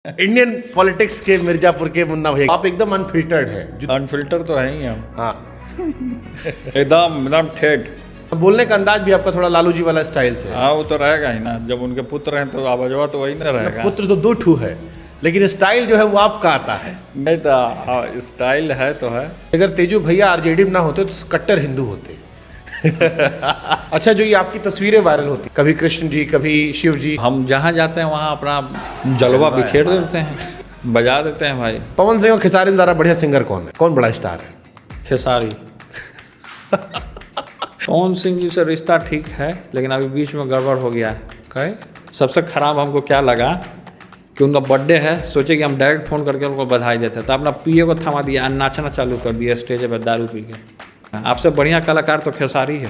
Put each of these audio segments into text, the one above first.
Indian politics के मिर्जापुर के मुन्ना भैया, आप एकदम अनफिल्टर्ड है। अनफिल्टर तो है ही हम। हाँ, एकदम एकदम ठेठ। बोलने का अंदाज भी आपका थोड़ा लालू जी वाला स्टाइल से है। हाँ वो तो रहेगा ही ना, जब उनके पुत्र हैं तो आवाजवा तो वही ना रहेगा। पुत्र तो दो ठू है, लेकिन स्टाइल जो है वो आपका आता है। नहीं तो हाँ, स्टाइल है तो है। अगर तेजू भैया आरजेडी में ना होते तो कट्टर हिंदू होते। अच्छा, जो ये आपकी तस्वीरें वायरल होती, कभी कृष्ण जी कभी शिव जी, हम जहाँ जाते हैं वहाँ अपना जलवा बिखेर देते हैं, बजा देते हैं भाई। पवन सिंह और खेसारी में ज़्यादा बढ़िया सिंगर कौन है, कौन बड़ा स्टार है? खेसारी। पवन सिंह जी से रिश्ता ठीक है, लेकिन अभी बीच में गड़बड़ हो गया है। कहे सबसे खराब हमको क्या लगा कि उनका बर्थडे है, सोचे कि हम डायरेक्ट फ़ोन करके उनको बधाई देते, तो अपना पीए को थमा दिया, नाचना चालू कर दिया स्टेज पर दारू पी के। आपसे बढ़िया कलाकार तो खेसारी है,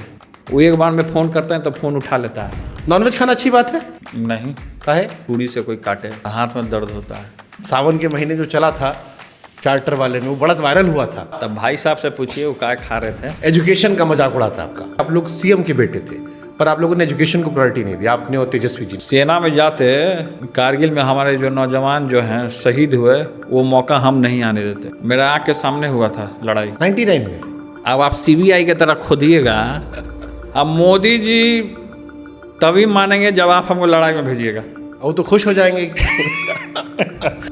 वो एक बार में फ़ोन करते हैं तो फ़ोन उठा लेता है। नॉनवेज खाना अच्छी बात है? नहीं, कहे पूरी से कोई काटे हाथ में दर्द होता है। सावन के महीने जो चला था चार्टर वाले में, वो बड़ा वायरल हुआ था। तब भाई साहब से पूछिए वो क्या खा रहे थे। एजुकेशन का मजाक उड़ा था आपका। आप लोग सीएम के बेटे थे, पर आप लोगों ने एजुकेशन को प्रायोरिटी नहीं दिया, आपने और तेजस्वी जी। सेना में जाते, कारगिल में हमारे जो नौजवान जो हैं शहीद हुए, वो मौका हम नहीं आने देते। मेरे आँख के सामने हुआ था लड़ाई 99 में। अब आप सीबीआई की तरह खोदिएगा, अब मोदी जी तभी मानेंगे जब आप हमको लड़ाई में भेजिएगा। वो तो खुश हो जाएंगे।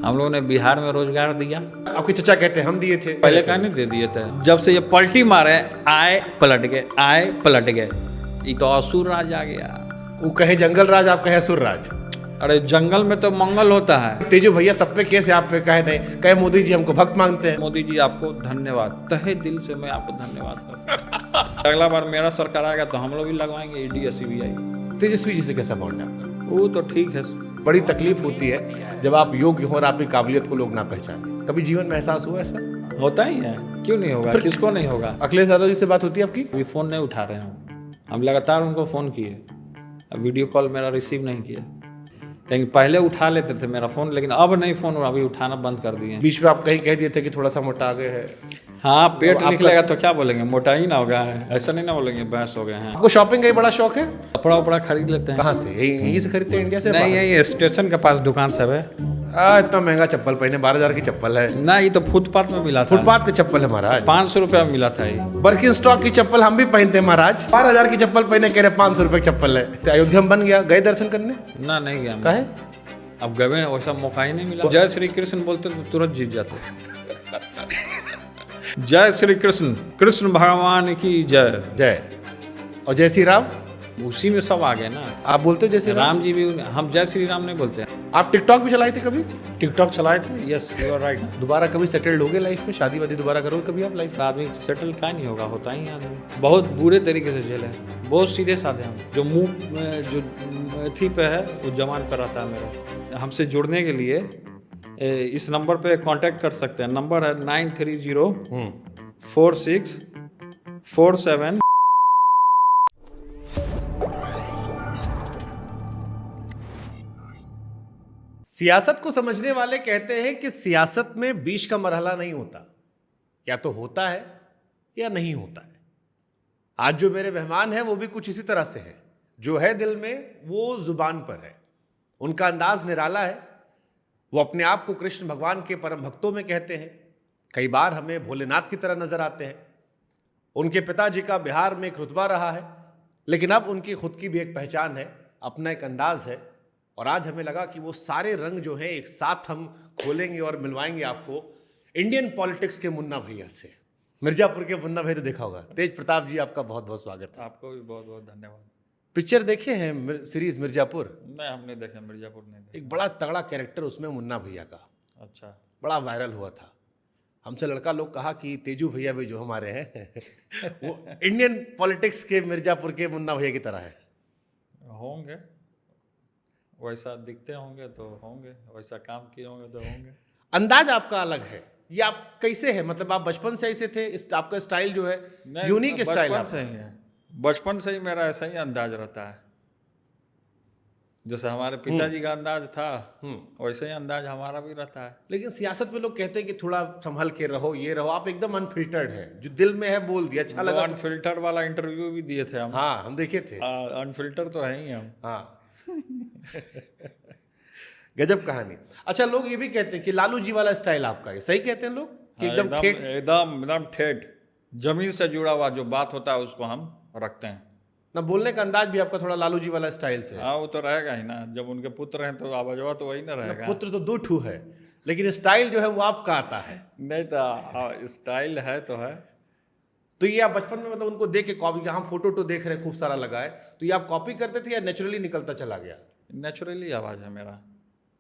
हम लोगों ने बिहार में रोजगार दिया, आपके चचा कहते हैं हम दिए थे, पहले कहने दे दिए थे। जब से ये पलटी मारे, आए पलट गए, आए पलट गए, ये तो असुर राज आ गया। वो कहे जंगल राज, आप कहे असुर राज। अरे जंगल में तो मंगल होता है। तेजू भैया सब पे केस है, आप पे कहे नहीं, कहे मोदी जी हमको भक्त मांगते हैं। मोदी जी आपको धन्यवाद, तहे दिल से मैं आपको धन्यवाद करता हूँ। अगला बार मेरा सरकार आएगा तो हम लोग भी लगवाएंगे ईडी या सीबीआई। तेजस्वी जी से कैसा बॉन्ड है आपका? वो तो ठीक है। बड़ी तकलीफ होती है जब आप योग्य हो और आपकी काबिलियत को लोग ना पहचाने। कभी जीवन में एहसास हुआ ऐसा? होता ही है, क्यों नहीं होगा, किसको नहीं होगा। अखिलेश यादव जी से बात होती है आपकी? अभी फ़ोन नहीं उठा रहे हैं, हम लगातार उनको फ़ोन किए, अब वीडियो कॉल मेरा रिसीव नहीं किया। लेकिन पहले उठा लेते थे मेरा फ़ोन, लेकिन अब नहीं फ़ोन, अभी उठाना बंद कर दिए। बीच में आप कहीं कह दिए थे कि थोड़ा सा मोटा गए हैं। हाँ, पेट निकलेगा तो क्या बोलेंगे, मोटा ही ना हो गया है, ऐसा नहीं ना बोलेंगे भैंस हो गए हैं। आपको शॉपिंग का ही बड़ा शौक है? कपड़ा उपड़ा खरीद लेते हैं। कहाँ से? यहीं से खरीदते हैं, इंडिया से? नहीं, ये स्टेशन के पास दुकान सब है। इतना महंगा चप्पल पहने, 12,000 की चप्पल है। ना, ये तो फुटपाथ में मिला था। फुटपाथ की चप्पल है महाराज, 500 रुपया में मिला था ये। बर्किन स्टॉक की चप्पल हम भी पहनते हैं महाराज। 12,000 की चप्पल पहने, कह रहे 500 रुपए की चप्पल है। तो अयोध्या में बन गया, गए दर्शन करने? ना, नहीं गया। कहे अब गए वैसा मौका ही नहीं मिला। जय श्री कृष्ण बोलते तो तुरंत जीत जाते। जय श्री कृष्ण, कृष्ण भगवान की जय। जय। और जय श्री राम उसी में सब आ गए ना। आप बोलते हो जय श्री राम? राम जी भी, हम जय श्री राम नहीं बोलते हैं। आप टिकटॉक भी चलाए थे कभी? टिकटॉक चलाए थे, यस यू आर राइट। दोबारा कभी सेटल्ड हो गए लाइफ में? शादी वादी दोबारा करोगे कभी आप लाइफ में? आदमी सेटल क्या नहीं होगा, होता ही आदमी। बहुत बुरे तरीके से झेले, बहुत सीधे साधे हम। जो मुंह में जो थी पे है वो जवान पर रहता है मेरा। हमसे जुड़ने के लिए इस नंबर पे कांटेक्ट कर सकते हैं। नंबर है 93046474 सियासत को समझने वाले कहते हैं कि सियासत में बीच का मरहला नहीं होता, या तो होता है या नहीं होता है। आज जो मेरे मेहमान हैं वो भी कुछ इसी तरह से है। जो है दिल में वो जुबान पर है। उनका अंदाज निराला है। वो अपने आप को कृष्ण भगवान के परम भक्तों में कहते हैं। कई बार हमें भोलेनाथ की तरह नजर आते हैं। उनके पिताजी का बिहार में एक रुतबा रहा है, लेकिन अब उनकी खुद की भी एक पहचान है, अपना एक अंदाज है। और आज हमें लगा कि वो सारे रंग जो हैं एक साथ हम खोलेंगे और मिलवाएंगे आपको इंडियन पॉलिटिक्स के मुन्ना भैया से। मिर्जापुर के मुन्ना भैया तो देखा होगा। तेज प्रताप जी, आपका बहुत बहुत स्वागत है। आपको भी बहुत बहुत धन्यवाद। पिक्चर देखे हैं सीरीज मिर्जापुर? नहीं, हमने देखा, मिर्जापुर नहीं देखा। एक बड़ा तगड़ा कैरेक्टर उसमें मुन्ना भैया का, अच्छा, बड़ा वायरल हुआ था। हमसे लड़का लोग कहा कि तेजू भैया भी जो हमारे हैं वो इंडियन पॉलिटिक्स के मिर्जापुर के मुन्ना भैया की तरह है। होंगे, वैसा दिखते होंगे तो होंगे, वैसा काम किए होंगे तो होंगे। अंदाज आपका अलग है, ये आप कैसे है? मतलब आप बचपन से ऐसे थे? आपका स्टाइल जो है यूनिक स्टाइल बचपन से ही है। बचपन से ही मेरा ऐसा ही अंदाज रहता है। जैसे हमारे पिताजी का अंदाज था, वैसे ही अंदाज हमारा भी रहता है। लेकिन सियासत में लोग कहते हैं कि थोड़ा संभल के रहो, ये रहो। आप एकदम अनफिल्टर्ड है, जो दिल में है बोल दिया। अच्छा लगा। अनफिल्टर वाला इंटरव्यू भी दिए थे हम। हाँ, हम देखे थे। अनफिल्टर तो है ही हम। हाँ। गजब कहानी। अच्छा, लोग ये भी कहते हैं कि लालू जी वाला स्टाइल आपका है, सही कहते हैं लोग कि एकदम ठेठ? एकदम ठेठ, जमीन से जुड़ा हुआ जो बात होता है उसको हम रखते हैं। ना बोलने का अंदाज भी आपका थोड़ा लालू जी वाला स्टाइल से है। हाँ, वो तो रहेगा ही ना, जब उनके पुत्र हैं तो आवाजवा तो वही ना रहेगा। पुत्र तो 2 ठू है, लेकिन स्टाइल जो है वो आपका आता है। नहीं तो स्टाइल है तो है। तो ये आप बचपन में मतलब उनको देख के कॉपी, यहाँ फोटो देख रहे हैं खूब सारा लगा है, तो ये आप कॉपी करते थे या नेचुरली निकलता चला गया? नेचुरली आवाज़ है मेरा,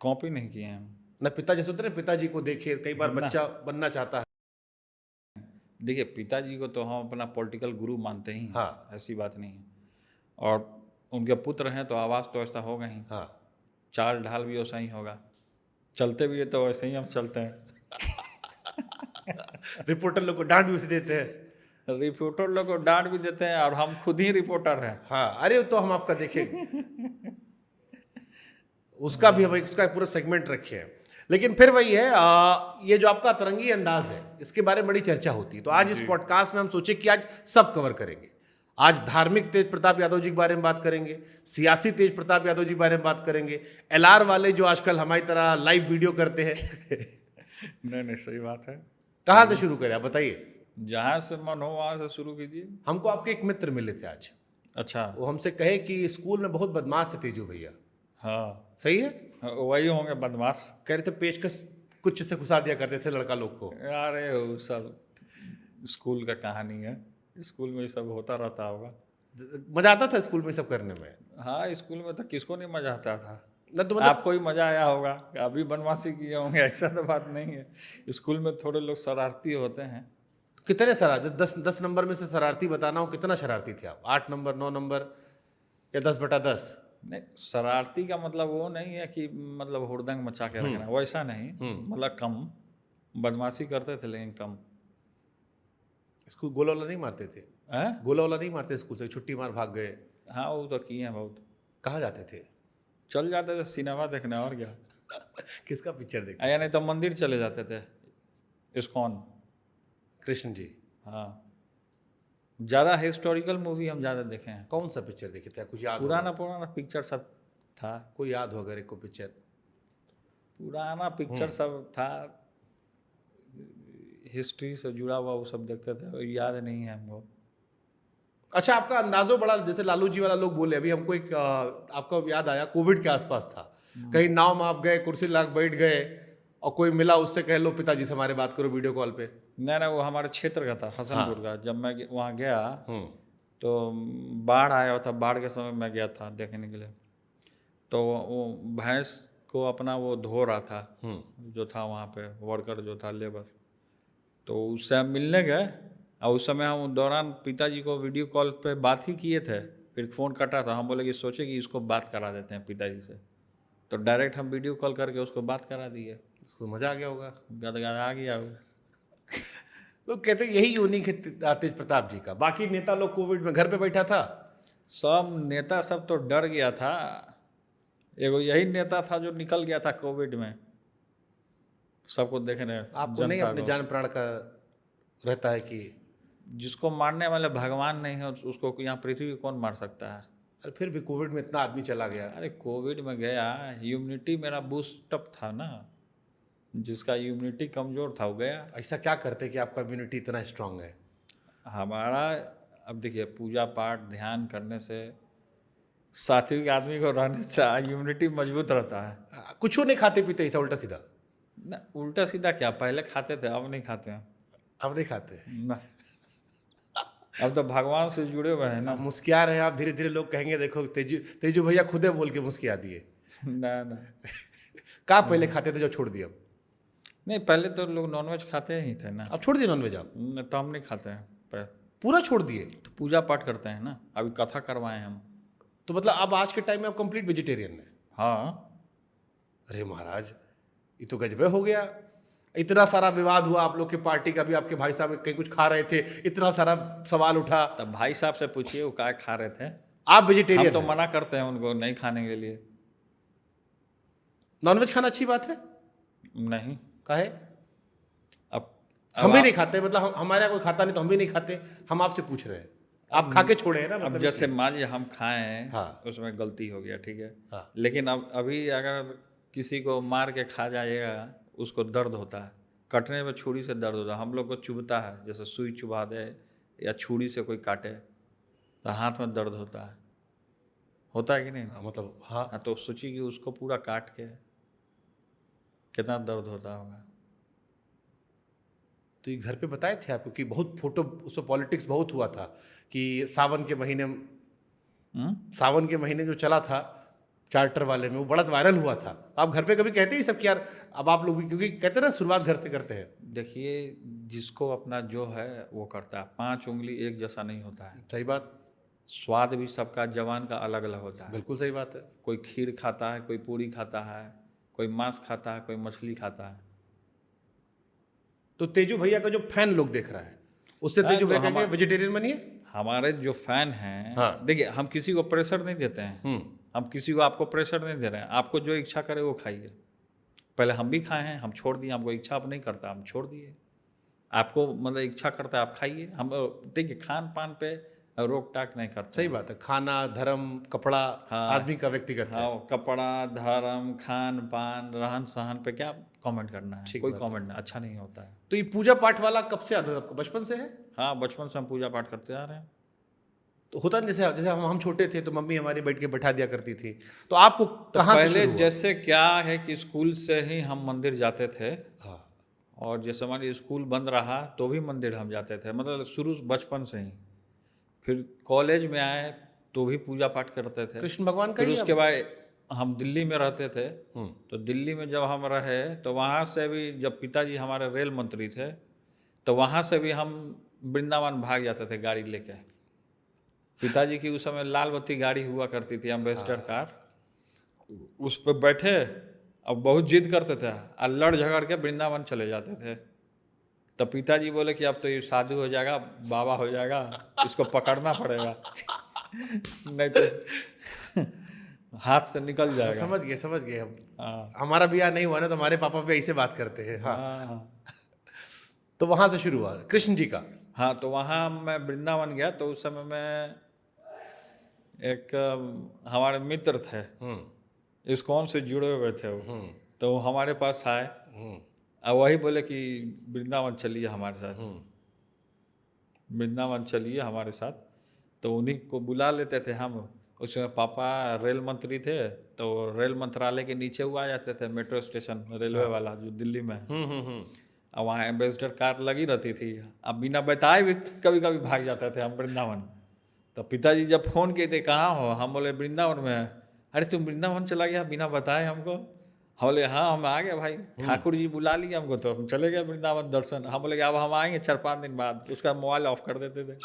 कॉपी नहीं किए हैं हम। ना पिता जैसे होते ना, पिताजी को देखे कई बार बच्चा बनना चाहता है। देखिए, पिताजी को तो हम अपना पॉलिटिकल गुरु मानते ही हैं, हाँ। ऐसी बात नहीं है। और उनके पुत्र हैं तो आवाज़ तो ऐसा होगा ही, हाँ। चाल ढाल भी वैसा ही होगा, चलते भी है तो वैसे ही हम चलते हैं। रिपोर्टर लोग को डांट भी देते हैं। रिपोर्टर लोग को डांट भी देते हैं और हम खुद ही रिपोर्टर हैं। हाँ, अरे तो हम आपका देखेंगे, उसका भी हम उसका पूरा सेगमेंट रखे हैं। लेकिन फिर वही है, ये जो आपका अतरंगी अंदाज है, इसके बारे में बड़ी चर्चा होती है। तो आज इस पॉडकास्ट में हम सोचे कि आज सब कवर करेंगे। आज धार्मिक तेज प्रताप यादव जी के बारे में बात करेंगे, सियासी तेज प्रताप यादव जी के बारे में बात करेंगे, एलआर वाले जो आजकल हमारी तरह लाइव वीडियो करते हैं। नहीं, सही बात है। कहाँ से शुरू करें आप बताइए? जहाँ से मन हो वहाँ से शुरू कीजिए। हमको आपके एक मित्र मिले थे आज, अच्छा। वो हमसे कहे कि स्कूल में बहुत बदमाश थे तेजू भैया। हाँ, सही है? वही होंगे बदमाश। कह रहे थे पेचकस कुछ से घुसा दिया करते थे लड़का लोग को। अरे वो सब स्कूल का कहानी है, स्कूल में ये सब होता रहता होगा। मजा आता था स्कूल में सब करने में? हाँ, स्कूल में तो किसको नहीं मजा आता था। ना तो मतलब आपको ही मजा आया होगा, अभी बदमाशी किए होंगे, ऐसा तो बात नहीं है। स्कूल में थोड़े लोग शरारती होते हैं। कितने शरारती? 10 नंबर में से शरारती बताना हो, कितना शरारती थे आप? 8 नंबर, 9 नंबर या 10/10? नहीं, शरारती का मतलब वो नहीं है कि मतलब हुड़दंग मचा के रखना, वैसा नहीं, मतलब कम बदमाशी करते थे लेकिन कम। स्कूल गोला वाला नहीं मारते थे? गोला वाला नहीं मारते स्कूल से? छुट्टी मार भाग गए? हाँ, वो तो किए हैं बहुत। कहाँ जाते थे? चल जाते थे सिनेमा देखने, और क्या। किसका पिक्चर देखते? या नहीं तो मंदिर चले जाते थे, इस्कॉन। कृष्ण जी? हाँ, ज़्यादा हिस्टोरिकल मूवी हम ज़्यादा देखे हैं। कौन सा पिक्चर देखे थे? कुछ याद? पुराना पिक्चर सब था। कोई याद हो अगर एक को पिक्चर? पुराना पिक्चर सब था, हिस्ट्री से जुड़ा हुआ वो सब देखते थे, याद नहीं है हमको। अच्छा, आपका अंदाजो बड़ा, जैसे लालू जी वाला लोग बोले। अभी हमको एक आपका याद आया, कोविड के आसपास था, कहीं नाव में आप गए, कुर्सी लाग बैठ गए और कोई मिला, उससे कह लो पिताजी से हमारे बात करो वीडियो कॉल पे। नहीं, वो हमारे क्षेत्र का था, हसनपुर का। जब मैं वहाँ गया तो बाढ़ आया था, बाढ़ के समय मैं गया था देखने के लिए। तो वो भैंस को अपना वो धो रहा था, जो था वहाँ पे वर्कर जो था, लेबर। तो उससे हम मिलने गए और उस समय हम दौरान पिताजी को वीडियो कॉल पे बात ही किए थे। फिर फ़ोन कटा था, हम बोले कि सोचे कि इसको बात करा देते हैं पिताजी से। तो डायरेक्ट हम वीडियो कॉल करके उसको बात करा दिए। उसको मजा आ गया होगा, गदगदा गया वो। लोग कहते हैं यही यूनिक है तेज प्रताप जी का। बाकी नेता लोग कोविड में घर पे बैठा था, सब नेता सब तो डर गया था। एगो यही नेता था जो निकल गया था कोविड में, सबको देखने। आपको नहीं अपने जान प्राण का रहता है कि जिसको मारने वाले भगवान नहीं है उसको यहाँ पृथ्वी कौन मार सकता है? अरे फिर भी कोविड में इतना आदमी चला गया। अरे कोविड में गया, इम्यूनिटी मेरा बूस्टअप था ना, जिसका इम्यूनिटी कमज़ोर था वो गया। ऐसा क्या करते कि आपका इम्यूनिटी इतना स्ट्रांग है? हमारा, अब देखिए, पूजा पाठ ध्यान करने से, सात्विक आदमी को रहने से इम्यूनिटी मजबूत रहता है। कुछ नहीं खाते पीते ऐसा उल्टा सीधा? ना, उल्टा सीधा क्या, पहले खाते थे, अब नहीं खाते हैं। अब नहीं खाते ना, अब तो भगवान से जुड़े हुए हैं ना। मुस्किया रहे आप, धीरे धीरे लोग कहेंगे देखो तेजू भैया खुदे बोल के मुस्किया दिए। ना कहाँ पहले खाते थे जो छोड़ दिया? नहीं, पहले तो लोग नॉनवेज खाते ही थे ना। अब छोड़ दिए नॉनवेज आप? तो हम नहीं खाते हैं, पूरा छोड़ दिए? तो पूजा पाठ करते हैं ना, अभी कथा करवाए हम। तो मतलब अब आज के टाइम में आप कंप्लीट वेजिटेरियन है? हाँ। अरे महाराज, ये तो गजबे हो गया। इतना सारा विवाद हुआ आप लोग के पार्टी का भी, आपके भाई साहब कहीं कुछ खा रहे थे, इतना सारा सवाल उठा। तब भाई साहब से पूछिए वो क्या खा रहे थे। आप वेजिटेरियन? हम तो मना करते हैं उनको नहीं खाने के लिए। नॉनवेज खाना अच्छी बात है? नहीं। काहे? अब हम भी नहीं खाते, मतलब हमारे यहाँ कोई खाता नहीं तो हम भी नहीं खाते। हम आपसे पूछ रहे हैं, आप खा के छोड़े हैं ना? अब मतलब जैसे मान लीजिए हम खाएं, हाँ। उसमें गलती हो गया, ठीक है। हाँ। लेकिन अब अभी अगर किसी को मार के खा जाएगा उसको दर्द होता है, कटने में छुरी से दर्द होता है। हम लोग को चुभता है, जैसे सुई चुभा दे या छुरी से कोई काटे तो हाथ में दर्द होता है कि नहीं? मतलब हाँ, हाँ, तो सोचिए कि उसको पूरा काट के कितना दर्द होता होगा। तो ये घर पे बताए थे आपको कि बहुत फोटो, उसमें पॉलिटिक्स बहुत हुआ था कि सावन के महीने जो चला था चार्टर वाले में, वो बड़ा वायरल हुआ था। आप घर पे कभी कहते ही सब कि यार अब आप लोग भी, क्योंकि कहते हैं ना शुरुआत घर से करते हैं। देखिए, जिसको अपना जो है वो करता है, 5 उंगली एक जैसा नहीं होता है। सही बात, स्वाद भी सबका जवान का अलग अलग होता है। बिल्कुल सही बात है। कोई खीर खाता है, कोई पूरी खाता है, कोई मांस खाता है, कोई मछली खाता है। तो तेजू भैया का जो फैन लोग देख रहा है, उससे तेजू भैया कहेंगे वेजिटेरियन बनिए। हमारे जो फैन हैं, हाँ। देखिए हम किसी को प्रेशर नहीं देते हैं, हम किसी को आपको प्रेशर नहीं दे रहे हैं। आपको जो इच्छा करे वो खाइए। पहले हम भी खाए हैं, हम छोड़ दिए। हमको इच्छा अब नहीं करता, हम छोड़ दिए। आपको मतलब इच्छा करता है आप खाइए। हम देखिए खान पान पे रोक टाक नहीं करते। सही बात है, खाना, धर्म, कपड़ा हाँ। आदमी का व्यक्तिगत है। हाँ, कपड़ा, धर्म, खान पान, रहन सहन पे क्या कमेंट करना है? कोई कमेंट नहीं, अच्छा नहीं होता है। तो ये पूजा पाठ वाला कब से आदत आपको, बचपन से है? हाँ, बचपन से हम पूजा पाठ करते आ रहे हैं। तो होता नहीं, जैसे हम छोटे थे तो मम्मी हमारी बैठ के बैठा दिया करती थी, तो आपको कहाँ से पहले शुरू हुआ? जैसे क्या है कि स्कूल से ही हम मंदिर जाते थे, हाँ, और जैसे हमारी स्कूल बंद रहा तो भी मंदिर हम जाते थे, मतलब शुरू बचपन से ही। फिर कॉलेज में आए तो भी पूजा पाठ करते थे। कृष्ण भगवान का फिर ही उसके बाद हम दिल्ली में रहते थे, तो दिल्ली में जब हम रहे तो वहाँ से भी, जब पिताजी हमारे रेल मंत्री थे, तो वहाँ से भी हम वृंदावन भाग जाते थे गाड़ी लेके। पिताजी की उस समय लाल बत्ती गाड़ी हुआ करती थी, एम्बेसडर कार, उस पर बैठे अब बहुत जिद करते थे और लड़ झगड़ के वृंदावन चले जाते थे। तो पिताजी बोले कि अब तो ये साधु हो जाएगा, बाबा हो जाएगा, इसको पकड़ना पड़ेगा नहीं तो हाथ से निकल जाएगा। समझ गए हम। हाँ। हमारा ब्याह नहीं हुआ ना तो हमारे पापा भी ऐसे बात करते हैं। हाँ, हाँ। तो वहां से शुरू हुआ कृष्ण जी का। हाँ, तो वहाँ मैं वृंदावन गया तो उस समय मैं एक हमारे मित्र थे, इस्कॉन से जुड़े हुए थे वो, तो वो हमारे पास आए और वही बोले कि वृंदावन चलिए हमारे साथ, वृंदावन चलिए हमारे साथ। तो उन्हीं को बुला लेते थे हम। उसमें पापा रेल मंत्री थे, तो रेल मंत्रालय के नीचे हुआ जाते थे मेट्रो स्टेशन, रेलवे वाला जो दिल्ली में है। और वहाँ एम्बेसडर कार लगी रहती थी। अब बिना बताए भी कभी कभी भाग जाते थे हम वृंदावन। तो पिताजी जब फ़ोन किए थे, कहाँ हो? हम बोले वृंदावन में है। अरे तुम वृंदावन चला गया बिना बताए हमको? हम बोले हाँ हम आ गए भाई, ठाकुर जी बुला लिए हमको तो हम चले गए वृंदावन दर्शन। हम बोले अब हम आएंगे 4-5 दिन बाद। उसका मोबाइल ऑफ कर देते थे।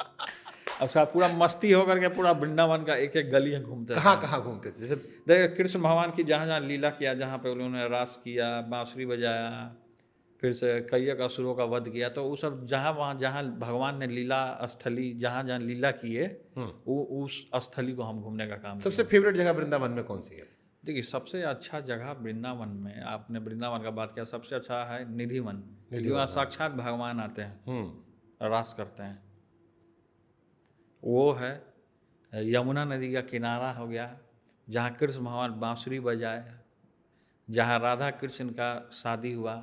अब साहब पूरा मस्ती होकर के पूरा वृंदावन का एक एक गली घूमते थे। कहाँ घूमते थे? जैसे देखिए कृष्ण भगवान की जहाँ जहाँ लीला किया, जहाँ पे उन्होंने रास किया, बांसुरी बजाया, फिर से कई एक असुरों का वध किया, तो वो सब जहाँ जहाँ भगवान ने लीला स्थली, जहाँ जहाँ लीला किए, वो उस स्थली को हम घूमने का काम। सबसे फेवरेट जगह वृंदावन में कौन सी है? देखिए सबसे अच्छा जगह वृंदावन में, आपने वृंदावन का बात किया, सबसे अच्छा है निधिवन, क्योंकि वहाँ साक्षात भगवान आते हैं, रास करते हैं। वो है यमुना नदी का किनारा हो गया, जहाँ कृष्ण भगवान बांसुरी बजाए, जहाँ राधा कृष्ण का शादी हुआ,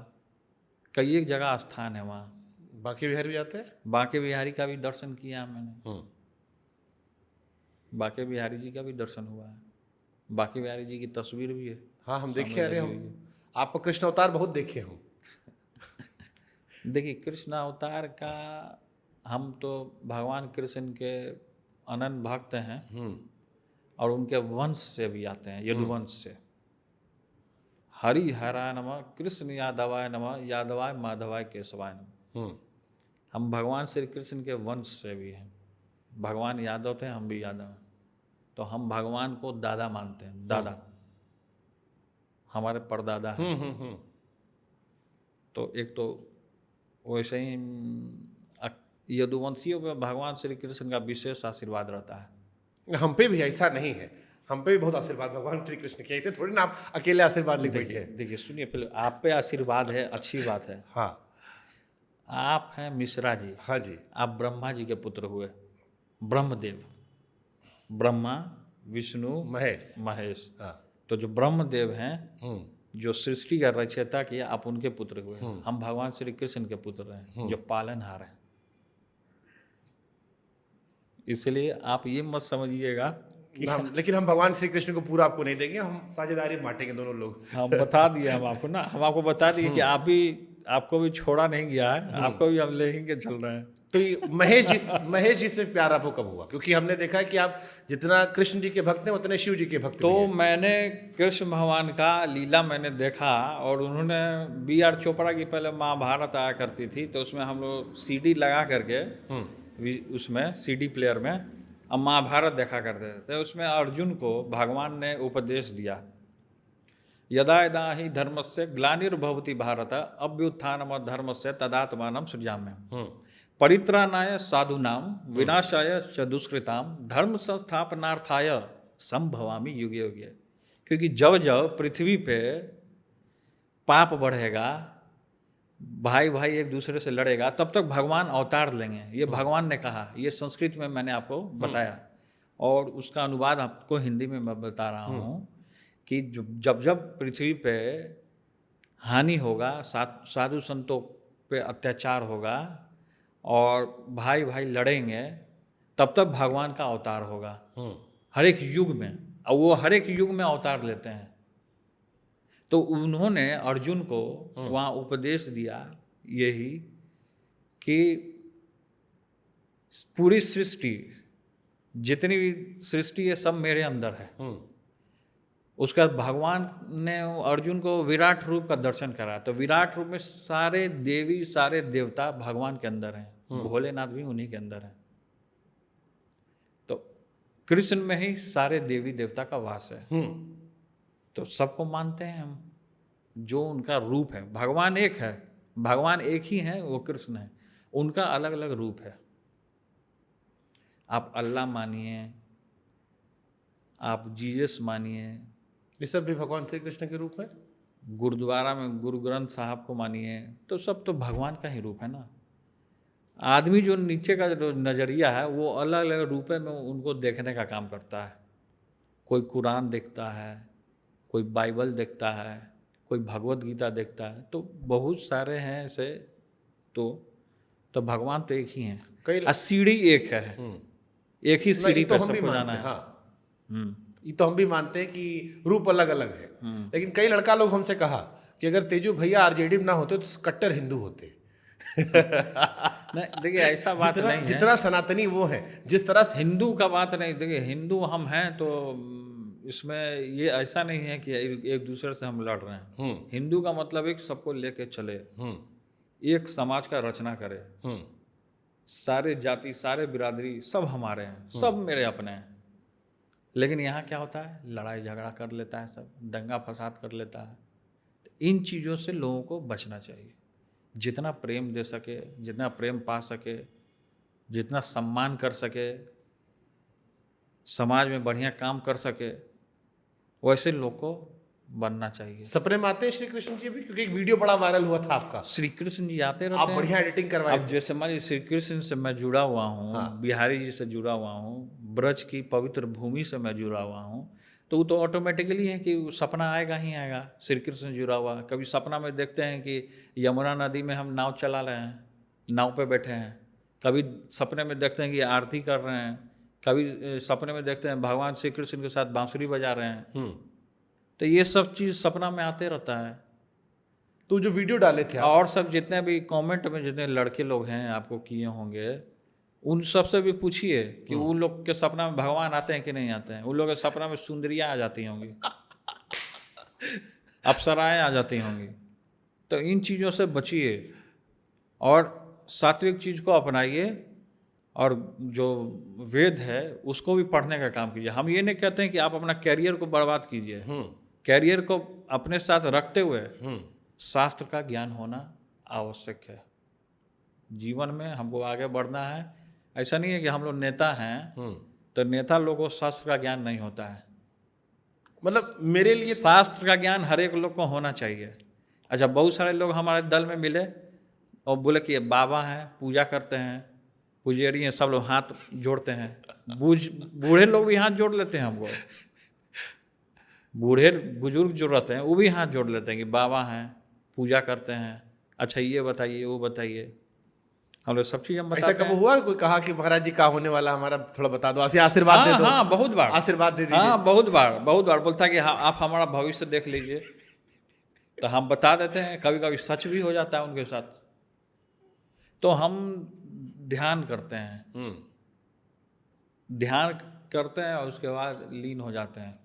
कई एक जगह स्थान है वहाँ। बांके बिहारी भी जाते हैं? बांके बिहारी का भी दर्शन किया मैंने, बांके बिहारी जी का भी दर्शन हुआ है। बांके बिहारी जी की तस्वीर भी है। हाँ, हम देखे। अरे हम आपको कृष्ण अवतार बहुत देखे हूँ। देखिए कृष्ण अवतार का, हम तो भगवान कृष्ण के अनन्य भक्त हैं और उनके वंश से भी आते हैं, यदुवंश से। हरि हराय नमः, कृष्ण यादवाय नमः, यादवाय माधवाय केशवाय नमः। हम भगवान श्री कृष्ण के वंश से भी हैं। भगवान यादव थे, हम भी यादव हैं, तो हम भगवान को दादा मानते हैं। दादा हमारे परदादा हैं। तो एक तो वैसे ही यदुवंशियों पे भगवान श्री कृष्ण का विशेष आशीर्वाद रहता है। हम पे भी ऐसा नहीं है, हम पे भी बहुत आशीर्वाद भगवान श्री कृष्ण के। ऐसे थोड़ी ना आप अकेले आशीर्वाद लेके बैठे हैं। देखिए सुनिए, पहले आप पे आशीर्वाद है, अच्छी बात है। हाँ, आप हैं मिश्रा जी। हाँ जी। आप ब्रह्मा जी के पुत्र हुए, ब्रह्मदेव, ब्रह्मा विष्णु महेश। महेश। हाँ। तो जो ब्रह्मदेव हैं जो सृष्टि का रचयिता किया, आप उनके पुत्र हुए। हम भगवान श्री कृष्ण के पुत्र हैं जो पालनहार हैं। इसलिए आप ये मत समझिएगा कि लेकिन हम भगवान श्री कृष्ण को पूरा आपको नहीं देंगे, हम साझेदारी बांटेंगे दोनों लोग। हम बता दिए, हम आपको बता दिए कि आपको भी छोड़ा नहीं गया है, आपको भी हम लेके चल रहे हैं। तो ये महेश जी से प्यार आपको कब हुआ? क्योंकि हमने देखा है कि आप जितना कृष्ण जी के भक्त हैं उतने शिव जी के भक्त तो भी हैं। मैंने कृष्ण भगवान का लीला मैंने देखा, और उन्होंने B.R. चोपड़ा की पहले महाभारत आया करती थी, तो उसमें हम लोग CD लगा करके उसमें CD प्लेयर में अब महाभारत देखा करते थे। तो उसमें अर्जुन को भगवान ने उपदेश दिया, यदा यदा ही धर्मस्य ग्लानिर्भवति भारत अभ्युत्थानम धर्मस्य तदात्मानं सृजाम्यहम् परित्राणाय साधूनां विनाशाय च दुष्कृतां धर्म संस्थापनार्थाय संभवामि युगे युगे। क्योंकि जब जब पृथ्वी पे पाप बढ़ेगा, भाई भाई एक दूसरे से लड़ेगा, तब तक भगवान अवतार लेंगे। ये भगवान ने कहा, ये संस्कृत में मैंने आपको बताया, और उसका अनुवाद आपको हिंदी में मैं बता रहा हूँ कि जब जब पृथ्वी पे हानि होगा, साधु संतों पे अत्याचार होगा और भाई भाई लड़ेंगे, तब तक भगवान का अवतार होगा हर एक युग में। और वो हर एक युग में अवतार लेते हैं। तो उन्होंने अर्जुन को वहाँ उपदेश दिया यही कि पूरी सृष्टि, जितनी भी सृष्टि है, सब मेरे अंदर है। उसका भगवान ने अर्जुन को विराट रूप का दर्शन करा। तो विराट रूप में सारे देवी सारे देवता भगवान के अंदर हैं, भोलेनाथ भी उन्हीं के अंदर हैं। तो कृष्ण में ही सारे देवी देवता का वास है। तो सबको मानते हैं हम, जो उनका रूप है। भगवान एक है, भगवान एक ही है, वो कृष्ण है, उनका अलग अलग रूप है। आप अल्लाह मानिए, आप जीसस मानिए, ये सब भी भगवान श्री कृष्ण के रूप है। गुरुद्वारा में गुरु ग्रंथ साहब को मानिए, तो सब तो भगवान का ही रूप है ना। आदमी जो नीचे का जो नज़रिया है, वो अलग अलग रूप में उनको देखने का काम करता है। कोई कुरान देखता है, कोई बाइबल देखता है, कोई भगवत गीता देखता है, तो बहुत सारे हैं ऐसे। तो भगवान तो एक ही है, सीढ़ी एक है, एक ही सीढ़ी पर सबको जाना है। ये तो हम भी मानते हैं कि रूप अलग अलग है। लेकिन कई लड़का लोग हमसे कहा कि अगर तेजू भैया आरजेडी में ना होते तो कट्टर हिंदू होते। नहीं देखिए, ऐसा बात नहीं है। जितना सनातनी वो है, जिस तरह हिंदू का बात नहीं। देखिए, हिंदू हम हैं, तो इसमें ये ऐसा नहीं है कि एक दूसरे से हम लड़ रहे हैं। हिंदू का मतलब एक सबको लेके चले, एक समाज का रचना करे। सारे जाति सारे बिरादरी सब हमारे हैं, सब मेरे अपने हैं। लेकिन यहाँ क्या होता है, लड़ाई झगड़ा कर लेता है, सब दंगा फसाद कर लेता है। इन चीज़ों से लोगों को बचना चाहिए। जितना प्रेम दे सके, जितना प्रेम पा सके, जितना सम्मान कर सके, समाज में बढ़िया काम कर सके, वैसे लोग को बनना चाहिए। सपने में आते हैं श्री कृष्ण जी भी? क्योंकि एक वीडियो बड़ा वायरल हुआ था आपका, श्री कृष्ण जी आते रहते हैं। आप बढ़िया एडिटिंग करवाए। अब जैसे मान लीजिए श्री कृष्ण से मैं जुड़ा हुआ हूँ, बिहारी जी से जुड़ा हुआ हूँ, ब्रज की पवित्र भूमि से मैं जुड़ा हुआ हूँ, तो वो तो ऑटोमेटिकली है कि सपना आएगा ही आएगा। श्री कृष्ण जुड़ा हुआ, कभी सपना में देखते हैं कि यमुना नदी में हम नाव चला रहे हैं, नाव पे बैठे हैं। कभी सपने में देखते हैं कि आरती कर रहे हैं, कभी सपने में देखते हैं भगवान श्री कृष्ण के साथ बांसुरी बजा रहे हैं। तो ये सब चीज़ सपना में आते रहता है। तो जो वीडियो डाले थे और सब जितने भी कमेंट में जितने लड़के लोग हैं आपको किए होंगे, उन सब से भी पूछिए कि उन लोग के सपना में भगवान आते हैं कि नहीं आते हैं। उन लोग के सपना में सुंदरियाँ आ जाती होंगी, अप्सराएं आ जाती होंगी। तो इन चीज़ों से बचिए और सात्विक चीज़ को अपनाइए, और जो वेद है उसको भी पढ़ने का काम कीजिए। हम ये नहीं कहते हैं कि आप अपना कैरियर को बर्बाद कीजिए। कैरियर को अपने साथ रखते हुए शास्त्र का ज्ञान होना आवश्यक है। जीवन में हमको आगे बढ़ना है। ऐसा नहीं है कि हम लोग नेता हैं तो नेता लोगों को शास्त्र का ज्ञान नहीं होता है। मतलब मेरे लिए शास्त्र का ज्ञान हर एक लोग को होना चाहिए। अच्छा, बहुत सारे लोग हमारे दल में मिले और बोले कि बाबा हैं, पूजा करते हैं, पुजारी हैं, सब लोग हाथ जोड़ते हैं। बूढ़े लोग भी हाथ जोड़ लेते हैं हमको। बूढ़े बुजुर्ग जो रहते हैं वो भी हाथ जोड़ लेते हैं कि बाबा हैं, पूजा करते हैं, अच्छा ये बताइए वो बताइए, हम लोग सब चीज़ हम ऐसा बताते कब हैं। हुआ कोई कहा कि महाराज जी का होने वाला हमारा थोड़ा बता दो, ऐसे आशीर्वाद दे हाँ दो? हाँ, बहुत बार, आशीर्वाद दे दीजिए। हाँ बहुत बार बोलता है कि हाँ आप हमारा भविष्य देख लीजिए, तो हम बता देते हैं, कभी कभी सच भी हो जाता है उनके साथ। तो हम ध्यान करते हैं, ध्यान करते हैं और उसके बाद लीन हो जाते हैं।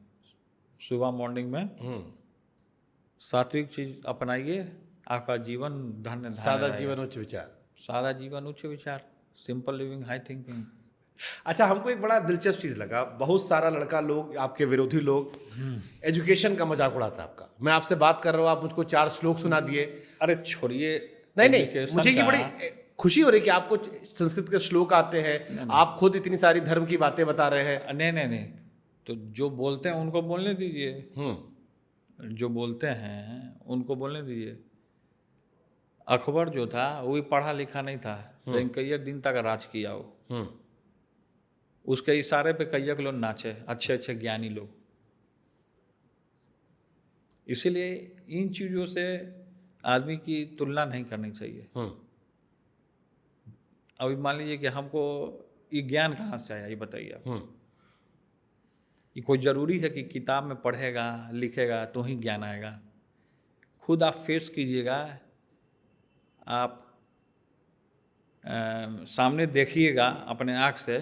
सुबह मॉर्निंग में सात्विक चीज अपनाइए, आपका जीवन धन्य सादा रहेगा। जीवन उच्च विचार। सादा जीवन उच्च विचार, सिंपल लिविंग हाई थिंकिंग। अच्छा, हमको एक बड़ा दिलचस्प चीज लगा, बहुत सारा लड़का लोग, आपके विरोधी लोग एजुकेशन का मजाक उड़ाता है आपका। मैं आपसे बात कर रहा हूँ, आप मुझको 4 श्लोक सुना दिए। अरे छोड़िए, नहीं, education मुझे ये का। बड़ी खुशी हो रही कि आपको संस्कृत के श्लोक आते हैं, आप खुद इतनी सारी धर्म की बातें बता रहे हैं। नहीं, तो जो बोलते हैं उनको बोलने दीजिए, जो बोलते हैं उनको बोलने दीजिए। अकबर जो था वो भी पढ़ा लिखा नहीं था, लेकिन कई दिन तक राज किया वो। उसके इशारे पे कई लोग नाचे, अच्छे अच्छे ज्ञानी लोग। इसीलिए इन चीज़ों से आदमी की तुलना नहीं करनी चाहिए। अभी मान लीजिए कि हमको ये ज्ञान कहाँ से आया, ये बताइए आप। ये कोई ज़रूरी है कि किताब में पढ़ेगा लिखेगा तो ही ज्ञान आएगा? खुद आप फेस कीजिएगा, आप सामने देखिएगा अपने आँख से,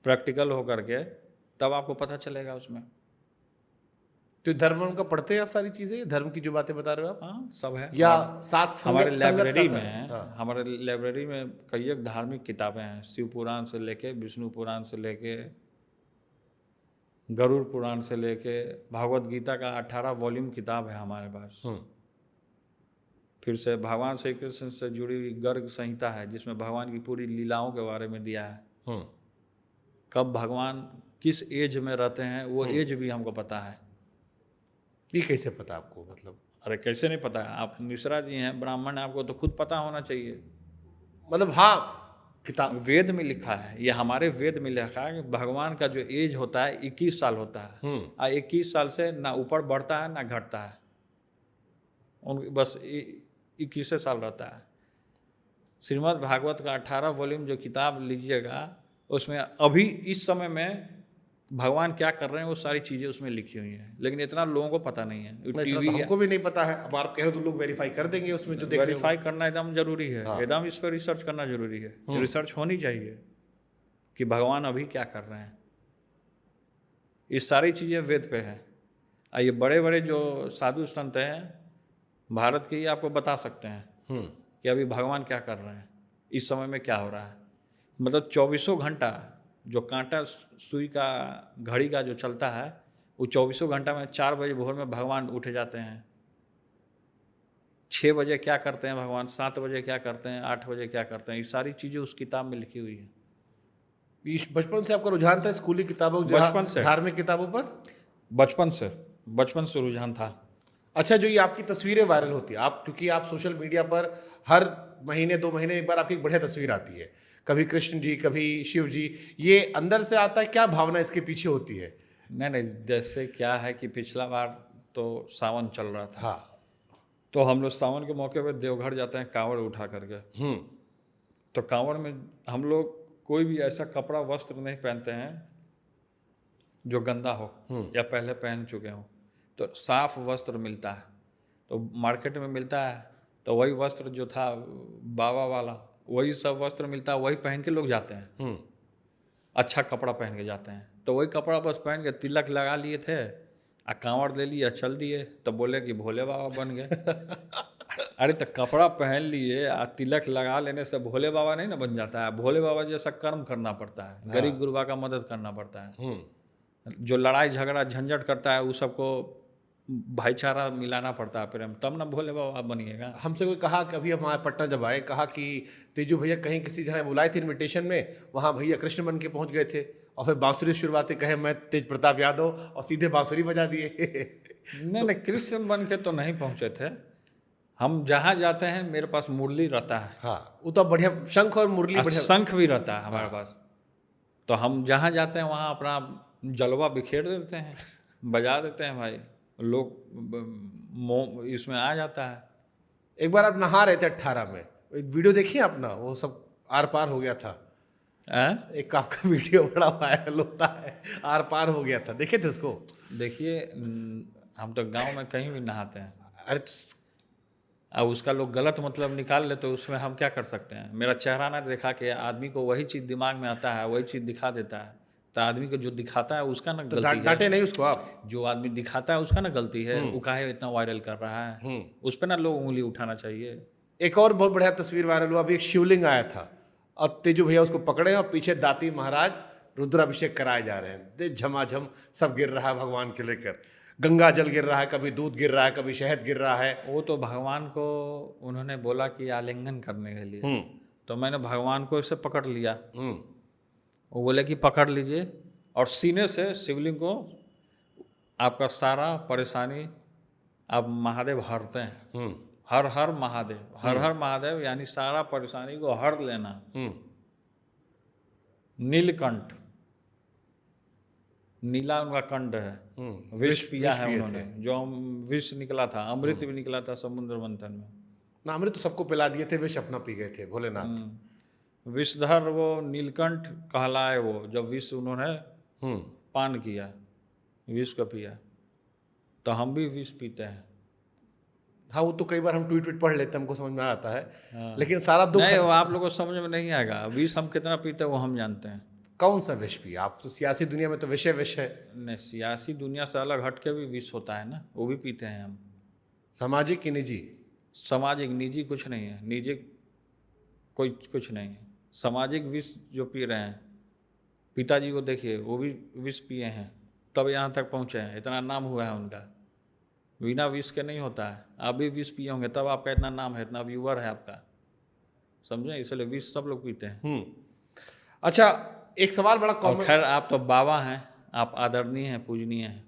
प्रैक्टिकल होकर के, तब आपको पता चलेगा उसमें। तो धर्म उनका पढ़ते हैं आप सारी चीजें, धर्म की जो बातें बता रहे हो आप? हाँ सब है। या साथ हमारे संगत का लाइब्रेरी सर? में, हाँ। हमारे लाइब्रेरी में कई धार्मिक किताबें हैं, शिव पुराण से लेके, विष्णु पुराण से लेके, गरुड़ पुराण से लेके, भागवत गीता का 18 वॉल्यूम किताब है हमारे पास। फिर से भगवान श्री कृष्ण से जुड़ी हुई गर्ग संहिता है, जिसमें भगवान की पूरी लीलाओं के बारे में दिया है। कब भगवान किस एज में रहते हैं वो एज भी हमको पता है। ये कैसे पता आपको? मतलब अरे कैसे नहीं पता है? आप मिश्रा जी हैं, ब्राह्मण हैं, आपको तो खुद पता होना चाहिए। मतलब हाँ, किताब वेद में लिखा है, ये हमारे वेद में लिखा है कि भगवान का जो एज होता है 21 साल होता है। और 21 साल से ना ऊपर बढ़ता है ना घटता है, उन बस 21 साल रहता है। श्रीमद् भागवत का 18 वॉल्यूम जो किताब लीजिएगा, उसमें अभी इस समय में भगवान क्या कर रहे हैं वो सारी चीज़ें उसमें लिखी हुई हैं, लेकिन इतना लोगों को पता नहीं है। टीवी हमको भी नहीं पता है। अब आप कहो तो लोग वेरीफाई कर देंगे उसमें जो देख रहे वेरीफाई करना एकदम जरूरी है। हाँ। एकदम इस पर रिसर्च करना जरूरी है। रिसर्च होनी चाहिए कि भगवान अभी क्या कर रहे हैं। ये सारी चीज़ें वेद पे हैं। ये बड़े बड़े जो साधु संत हैं भारत के, ये आपको बता सकते हैं कि अभी भगवान क्या कर रहे हैं, इस समय में क्या हो रहा है। मतलब 24 घंटा जो कांटा सुई का घड़ी का जो चलता है, वो 24 घंटा में 4 बजे भोर में भगवान उठ जाते हैं। 6 बजे क्या करते हैं भगवान, 7 बजे क्या करते हैं, 8 बजे क्या करते हैं, ये सारी चीज़ें उस किताब में लिखी हुई है। बचपन से आपका रुझान था स्कूली किताबों, बचपन से धार्मिक किताबों पर? बचपन से रुझान था। अच्छा, जो ये आपकी तस्वीरें वायरल होती है, आप क्योंकि आप सोशल मीडिया पर हर महीने 2 महीने एक बार आपकी एक बढ़िया तस्वीर आती है, कभी कृष्ण जी कभी शिव जी, ये अंदर से आता है? क्या भावना इसके पीछे होती है? नहीं, जैसे क्या है कि पिछला बार तो सावन चल रहा था। हाँ। तो हम लोग सावन के मौके पर देवघर जाते हैं कांवड़ उठा करके। तो कांवड़ में हम लोग कोई भी ऐसा कपड़ा वस्त्र नहीं पहनते हैं जो गंदा हो या पहले पहन चुके हों। तो साफ वस्त्र मिलता है, तो मार्केट में मिलता है, तो वही वस्त्र जो था बाबा वाला, वही सब वस्त्र मिलता है, वही पहन के लोग जाते हैं। अच्छा कपड़ा पहन के जाते हैं। तो वही कपड़ा बस पहन के तिलक लगा लिए थे, कांवड़ ले लिया, चल दिए, तो बोले कि भोले बाबा बन गए। अरे तो कपड़ा पहन लिए और तिलक लगा लेने से भोले बाबा नहीं ना बन जाता है। भोले बाबा जैसा कर्म करना पड़ता है, गरीब गुरबा का मदद करना पड़ता है। जो लड़ाई झगड़ा झंझट करता है, वो सबको भाईचारा मिलाना पड़ता है प्रेम, तब ना भोले बाबा बनिएगा। हमसे कोई कहा कि अभी हमारे पटना जब आए, कहा कि तेजू भैया कहीं किसी जगह बुलाए थे इनविटेशन में, वहाँ भैया कृष्ण बन के पहुँच गए थे, और फिर बांसुरी शुरुआती कहे मैं तेज प्रताप यादव, और सीधे बांसुरी बजा दिए। नहीं, कृष्ण बन के तो नहीं पहुँचे थे। हम जहाँ जाते हैं मेरे पास मुरली रहता है। हाँ, वो तो बढ़िया शंख और मुरली बढ़िया। शंख भी रहता है हमारे पास। तो हम जहाँ जाते हैं वहाँ अपना जलवा बिखेर देते हैं। बजा देते हैं भाई लोग, इसमें आ जाता है। एक बार आप नहा रहे थे 18 में, एक वीडियो देखिए अपना, वो सब आर पार हो गया था। एक आपका वीडियो बड़ा वायरल होता है, आर पार हो गया था, देखे थे उसको? देखिए हम तो गांव में कहीं भी नहाते हैं। अरे अब उसका लोग गलत मतलब निकाल ले तो उसमें हम क्या कर सकते हैं। मेरा चेहरा ना दिखा के आदमी को वही चीज़ दिमाग में आता है, वही चीज़ दिखा देता है, तो आदमी को जो दिखाता है उसका ना तो गलती है। डांटे नहीं उसको आप? जो आदमी दिखाता है उसका ना गलती है, वो काहे इतना वायरल कर रहा है, उस पर ना लोग उंगली उठाना चाहिए। एक और बहुत बढ़िया तस्वीर वायरल हुआ, अभी एक शिवलिंग आया था और तेजू भैया उसको पकड़े और पीछे दाती महाराज रुद्राभिषेक कराए जा रहे हैं, झमाझम सब गिर रहा है भगवान के लेकर, गंगा जल गिर रहा है, कभी दूध गिर रहा है, कभी शहद गिर रहा है। वो तो भगवान को उन्होंने बोला कि आलिंगन करने के लिए, तो मैंने भगवान को इसे पकड़ लिया। वो बोले कि पकड़ लीजिए और सीने से शिवलिंग को आपका सारा परेशानी आप महादेव हरते हैं। हर हर महादेव, हर हर महादेव यानी सारा परेशानी को हर लेना। नीलकंठ, नीला उनका कंठ है, विष पिया है उन्होंने, जो विष निकला था, अमृत भी निकला था समुद्र मंथन में ना, अमृत तो सबको पिला दिए थे, विष अपना पी गए थे भोलेनाथ। विषधर वो नीलकंठ कहलाए, वो जब विष उन्होंने पान किया, विष को पिया, तो हम भी विष पीते हैं। हाँ, वो तो कई बार हम ट्वीट पढ़ लेते हैं, हमको समझ में आता है। लेकिन सारा दुख नहीं, वो आप लोगों को समझ में नहीं आएगा। विष हम कितना पीते हैं वो हम जानते हैं। कौन सा विष पिया आप? तो सियासी दुनिया में तो विष है। नहीं, सियासी दुनिया से अलग हट के भी विष होता है ना, वो भी पीते हैं हम। सामाजिक की निजी? सामाजिक निजी कुछ नहीं है, निजी कोई कुछ नहीं है। सामाजिक विष जो पी रहे हैं, पिताजी को देखिए वो भी विष पिए हैं तब यहाँ तक पहुँचे हैं, इतना नाम हुआ है उनका। बिना विष के नहीं होता है। आप भी विष पिए होंगे तब आपका इतना नाम है, इतना व्यूअर है आपका, समझे? इसलिए विष सब लोग पीते हैं। अच्छा, एक सवाल बड़ा कॉमन। खैर आप तो बाबा हैं, आप आदरणीय हैं, पूजनीय हैं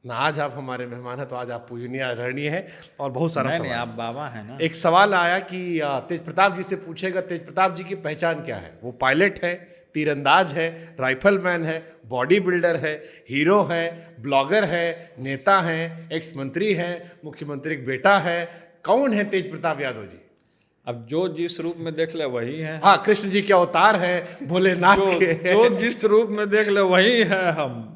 ना। आज आप हमारे मेहमान हैं तो आज आप पूजनीय आदरणीय हैं और बहुत सारा नहीं, आप बाबा हैं ना। एक सवाल आया कि तेज प्रताप जी से पूछेगा, तेज प्रताप जी की पहचान क्या है? वो पायलट है, तीरंदाज है, राइफलमैन है, बॉडी बिल्डर है, हीरो है, ब्लॉगर है, नेता है, एक्स मंत्री है, मुख्यमंत्री का बेटा है? कौन है तेज प्रताप यादव जी? अब जो जिस रूप में देख ले वही है। हाँ, कृष्ण जी के अवतार है, भोलेनाथ के जो जिस रूप में देख ले वही है हम।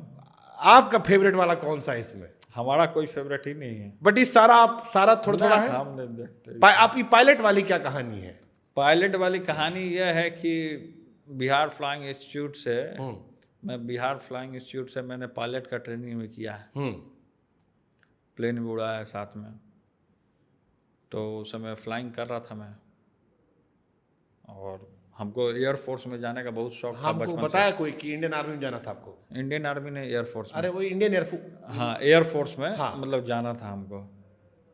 आपका फेवरेट वाला कौन सा है इसमें? हमारा कोई फेवरेट ही नहीं है। बट इस सारा थोड़ा है। हम नहीं देखते। आपकी पायलट वाली क्या कहानी है? पायलट वाली कहानी यह है कि बिहार फ्लाइंग इंस्टीट्यूट से मैंने पायलट का ट्रेनिंग में किया है। प्लेन भी उड़ाया है साथ में, तो उस समय फ्लाइंग कर रहा था मैं, और हमको एयरफोर्स में जाने का बहुत शौक था बचपन से। बताया कोई कि इंडियन आर्मी में जाना था आपको? इंडियन आर्मी ने एयरफोर्स में। अरे वो इंडियन एयरफोर्स। हाँ, एयरफोर्स में। हाँ। मतलब जाना था हमको।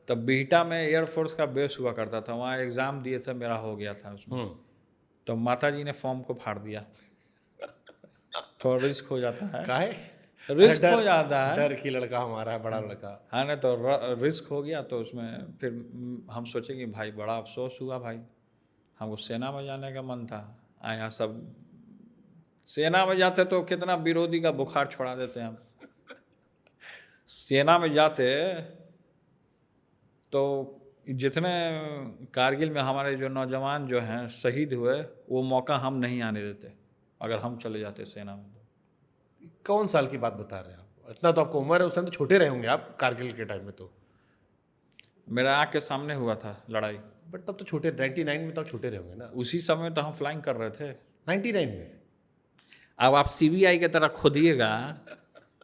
तब बिहटा में एयरफोर्स का बेस हुआ करता था, वहाँ एग्ज़ाम दिए थे, मेरा हो गया था उसमें। तो माता जी ने फॉर्म को फाड़ दिया। थोड़ा रिस्क हो जाता है। काहे? रिस्क हो जाता है। डर की लड़का हमारा है, बड़ा लड़का। हाँ, नहीं तो रिस्क हो गया, तो उसमें फिर हम सोचे कि भाई बड़ा अफसोस हुआ भाई, हमको सेना में जाने का मन था। यहाँ सब सेना में जाते तो कितना विरोधी का बुखार छोड़ा देते हैं हम। सेना में जाते तो जितने कारगिल में हमारे जो नौजवान जो हैं शहीद हुए, वो मौका हम नहीं आने देते अगर हम चले जाते सेना में। कौन साल की बात बता रहे हैं आप? इतना तो आपको उम्र है, उस समय तो छोटे रहे होंगे आप कारगिल के टाइम में। तो मेरा आँख के सामने हुआ था लड़ाई। बट तब तो छोटे, 99 में तो छोटे रहे होंगे ना? उसी समय तो हम फ्लाइंग कर रहे थे 99 में। अब आप CBI की तरह खोदिएगा,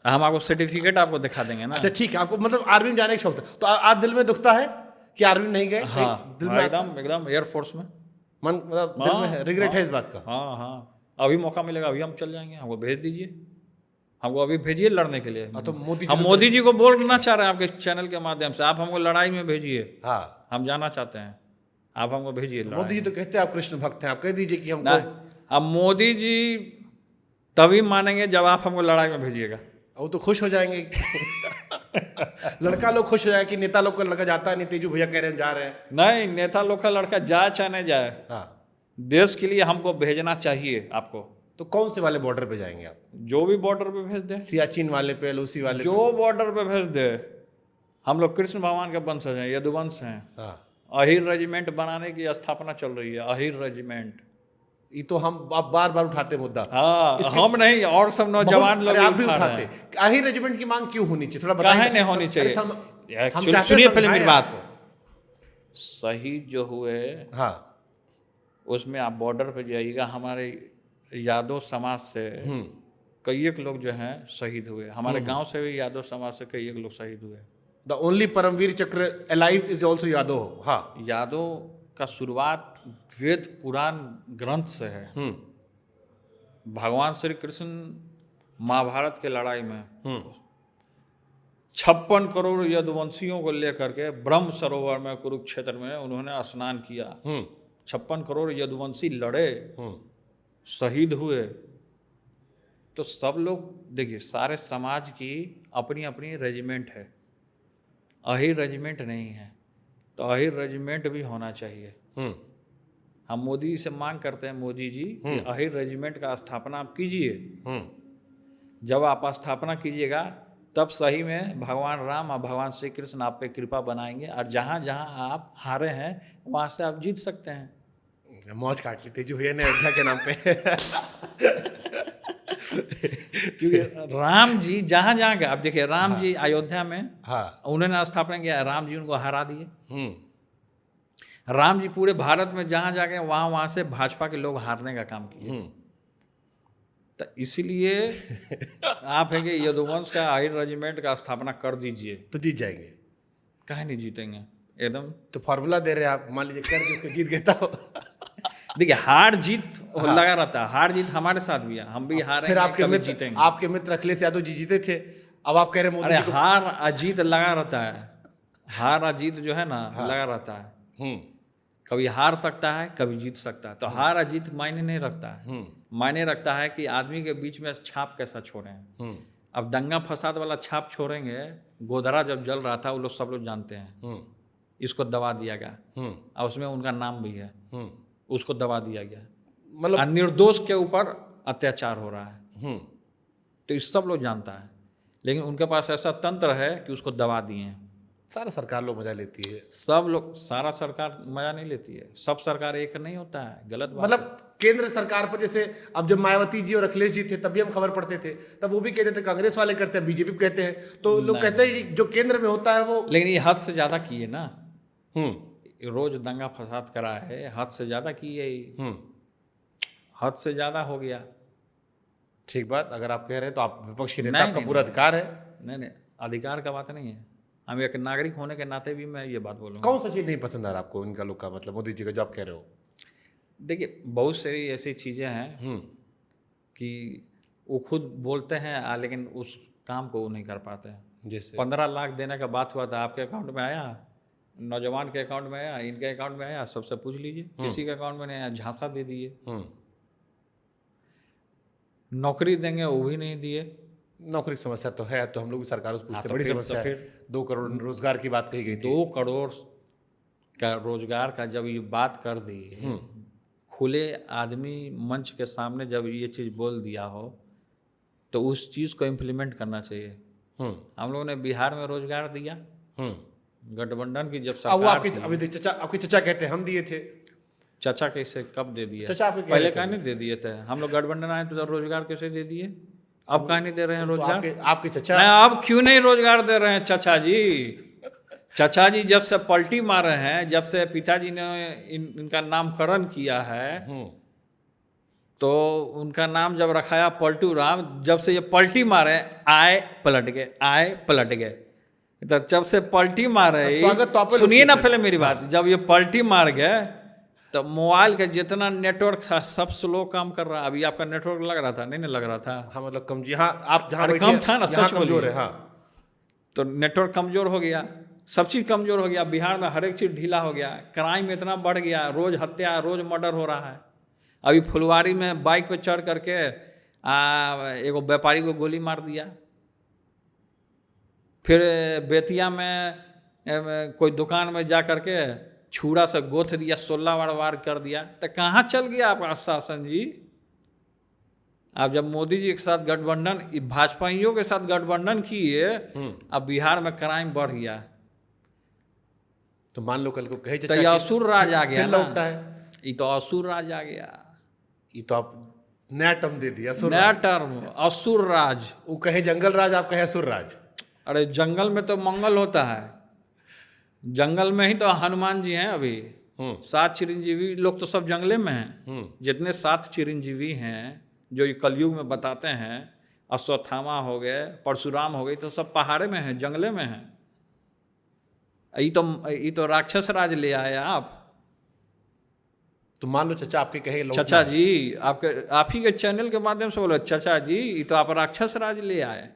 हम आपको सर्टिफिकेट आपको दिखा देंगे ना। अच्छा ठीक है, आपको मतलब आर्मी में जाने का शौक था, तो आज दिल में दुखता है कि आर्मी में नहीं गए? हाँ, दिल में एकदम एयरफोर्स में मन, मतलब दिल में रिग्रेट है इस बात का? हाँ, अभी मौका मिलेगा, अभी हम चल जाएंगे, हमको भेज दीजिए, हमको अभी भेजिए लड़ने के लिए। तो हम मोदी जी को बोलना चाह रहे हैं आपके चैनल के माध्यम से, आप हमको लड़ाई में भेजिए। हाँ, हम जाना चाहते हैं, आप हमको भेजिए। मोदी जी तो कहते हैं आप कृष्ण भक्त हैं, आप कह दीजिए कि हमको। अब मोदी जी तभी मानेंगे जब आप हमको लड़ाई में भेजिएगा। वो तो खुश हो जाएंगे। लड़का लोग खुश हो जाए कि नेता लोग का लड़का जाता नहीं, तेजू भैया कह रहे हैं जा रहे हैं। नहीं, नेता लोग का लड़का जाए चाहे नहीं जाए, हाँ, देश के लिए हमको भेजना चाहिए आपको। तो कौन से वाले बॉर्डर पे जाएंगे आप? जो भी बॉर्डर पे भेज दे, सियाचिन वाले पे, एलओसी वाले जो बॉर्डर पे भेज दे। हम लोग कृष्ण भगवान के वंशज हैं, यदुवंश हैं। पे? हाँ, अहिर रेजिमेंट बनाने की स्थापना चल रही है, अहिर रेजिमेंट। ये तो हम आप बार बार उठाते मुद्दा। हाँ, हम नहीं, और सब नौजवान लोग आप भी उठा रहे उठाते। हैं। आहिर रेजिमेंट की मांग क्यों होनी चाहिए, थोड़ा काहे बताइए। नहीं होनी चाहिए? सुनिए पहले मेरी बात। शहीद जो हुए, हाँ, उसमें आप बॉर्डर पे जाइएगा, हमारे यादव समाज से कई एक लोग जो हैं शहीद हुए। हमारे गांव से भी यादव समाज से कई एक लोग शहीद हुए। द ओनली परमवीर चक्र अलाइव इज ऑल्सो यादव। हाँ, यादव का शुरुआत वेद पुराण ग्रंथ से है। भगवान श्री कृष्ण महाभारत के लड़ाई में 56 करोड़ यदुवंशियों को लेकर के ब्रह्म सरोवर में, कुरुक्षेत्र में उन्होंने स्नान किया। 56 करोड़ यदुवंशी लड़े, शहीद हुए। तो सब लोग देखिए, सारे समाज की अपनी अपनी रेजिमेंट है, अहिर रेजिमेंट नहीं है। तो अहिर रेजिमेंट भी होना चाहिए। हम मोदी से मांग करते हैं, मोदी जी कि अहिर रेजिमेंट का स्थापना आप कीजिए। जब आप स्थापना कीजिएगा तब सही में भगवान राम और भगवान श्री कृष्ण आप पे कृपा बनाएंगे, और जहाँ जहाँ आप हारे हैं वहाँ से आप जीत सकते हैं। मौज काट ली तेजू भैया ने अयोध्या के नाम पे। क्योंकि राम जी जहाँ जहाँ गए, अब देखिए राम जी अयोध्या में, हाँ, उन्होंने स्थापना किया, राम जी उनको हरा दिए। राम जी पूरे भारत में जहाँ जा गए वहाँ वहाँ से भाजपा के लोग हारने का काम किए। तो इसलिए आप है कि यदुवंश का अहिर रेजिमेंट का स्थापना कर दीजिए, तो जीत जाएंगे। काहे नहीं जीतेंगे एकदम। तो फॉर्मूला दे रहे हैं आप, मान लीजिए कर उसको जीत गया तो। देखिए हार जीत लगा रहता है, हार जीत हमारे साथ भी है, हम भी हारेंगे, फिर आपके कभी मित्र, जीतेंगे। आपके मित्र अखिलेश यादव जी जीते थे, अब आप कह रहे हैं मोदी अरे जी को। हार अजीत लगा रहता है, हार अजीत जो है ना लगा रहता है। कभी हार सकता है, कभी जीत सकता है। तो हार अजीत मायने नहीं रखता है, मायने रखता है कि आदमी के बीच में छाप कैसा छोड़े हैं। अब दंगा फसाद वाला छाप छोड़ेंगे, गोधरा जब जल रहा था वो लोग सब लोग जानते हैं, इसको दबा दिया गया, और उसमें उनका नाम भी है, उसको दबा दिया गया। मतलब निर्दोष के ऊपर अत्याचार हो रहा है, तो इस सब लोग जानता है, लेकिन उनके पास ऐसा तंत्र है कि उसको दबा दिए हैं। सारा सरकार लोग मजा लेती है। सब लोग, सारा सरकार मजा नहीं लेती है, सब सरकार एक नहीं होता है, गलत बात मतलब केंद्र सरकार पर, जैसे अब जब मायावती जी और अखिलेश जी थे तब भी हम खबर पढ़ते थे, तब वो भी कहते थे कांग्रेस वाले करते हैं, बीजेपी कहते हैं, तो लोग कहते हैं जो केंद्र में होता है वो। लेकिन ये हद से ज्यादा किए ना, रोज दंगा फसाद करा है, हद से ज्यादा किए, हद से ज्यादा हो गया। ठीक बात, अगर आप कह रहे हैं तो आप विपक्ष के नेता, आपका पूरा अधिकार है। नहीं, अधिकार का बात नहीं है, हम एक नागरिक होने के नाते भी मैं ये बात बोलूँगा। कौन सा चीज़ नहीं पसंद आ रहा आपको इनका लोग का, मतलब मोदी जी का जो आप कह रहे हो? देखिए बहुत सारी ऐसी चीज़ें हैं कि वो खुद बोलते हैं लेकिन उस काम को वो नहीं कर पाते हैं। जैसे 15 लाख देने का बात हुआ था, आपके अकाउंट में आया, नौजवान के अकाउंट में आया, इनके अकाउंट में आया, सबसे पूछ लीजिए, किसी के अकाउंट में नहीं आया, झांसा दे दिए। नौकरी देंगे वो भी नहीं दिए। नौकरी की समस्या तो है, तो हम लोग भी सरकार से पूछते हैं, बड़ी समस्या है। फिर 2 करोड़ रोजगार की बात कही गई थी। 2 करोड़ का रोजगार का जब ये बात कर दी, खुले आदमी मंच के सामने जब ये चीज़ बोल दिया हो, तो उस चीज़ को इम्प्लीमेंट करना चाहिए। हम लोगों ने बिहार में रोजगार दिया, गठबंधन की जब सरकार थी। अभी चचा, आपके चचा कहते हैं हम दिए थे। चचा कैसे, कब दे दिए? चचा आपके पहले कहाँ नहीं दे दिए थे? हम लोग गठबंधन आए तो रोजगार कैसे दे दिए? अब कहाँ नहीं दे रहे हैं रोजगार? आपके चचा अब क्यों नहीं रोजगार दे रहे हैं चचा जी? चचा जी जब से पलटी मारे हैं, जब से पिताजी ने इनका नामकरण किया है, तो उनका नाम जब रखाया पलटू राम, जब से ये पलटी मारे आए पलट गए, आए पलट गए। तो जब से पलटी मारे, स्वागत तो आप, सुनिए ना पहले मेरी बात, जब ये पलटी मार गए तो मोबाइल का जितना नेटवर्क था सब स्लो काम कर रहा है। अभी आपका नेटवर्क लग रहा था? नहीं लग रहा था। हाँ, मतलब कम जी। हाँ, आप जहाँ कम था ना, सच कमजोर है। हाँ, तो नेटवर्क कमजोर हो गया, सब चीज़ कमजोर हो गया, बिहार में हर एक चीज़ ढीला हो गया, क्राइम इतना बढ़ गया, रोज हत्या, रोज मर्डर हो रहा है। अभी फुलवारी में बाइक पे चढ़ करके एगो व्यापारी को गोली मार दिया, फिर बेतिया में कोई दुकान में जा करके छुरा से गोथ दिया, 16 बार वार कर दिया। तो कहाँ चल गया आपका शासन जी? आप जब मोदी जी के साथ गठबंधन, भाजपाइयों के साथ गठबंधन किए, अब बिहार में क्राइम बढ़ गया। तो मान लो कल को कहे तो चाचा ये कि असुर राज आ गया फिर ना, लौटा है। ये तो असुर राज आ गया, ये तो आप नया टर्म दे दिया, असुर नया राज। टर्म असुर राज। वो कहे जंगल राज, आप कहे असुर राज। अरे जंगल में तो मंगल होता है, जंगल में ही तो हनुमान जी हैं अभी। 7 चिरंजीवी लोग तो सब जंगले में हैं। जितने 7 चिरंजीवी हैं जो ये कलयुग में बताते हैं, अश्वत्थामा हो गए, परशुराम हो गए, तो सब पहाड़े में हैं, जंगले में हैं। ये तो राक्षस राज ले आए आप। तो मान लो चाचा आपके कहे लौटना चाचा है। जी, आप ही के चैनल के माध्यम से बोलो, चाचा जी ये तो आप राक्षस राज ले आए।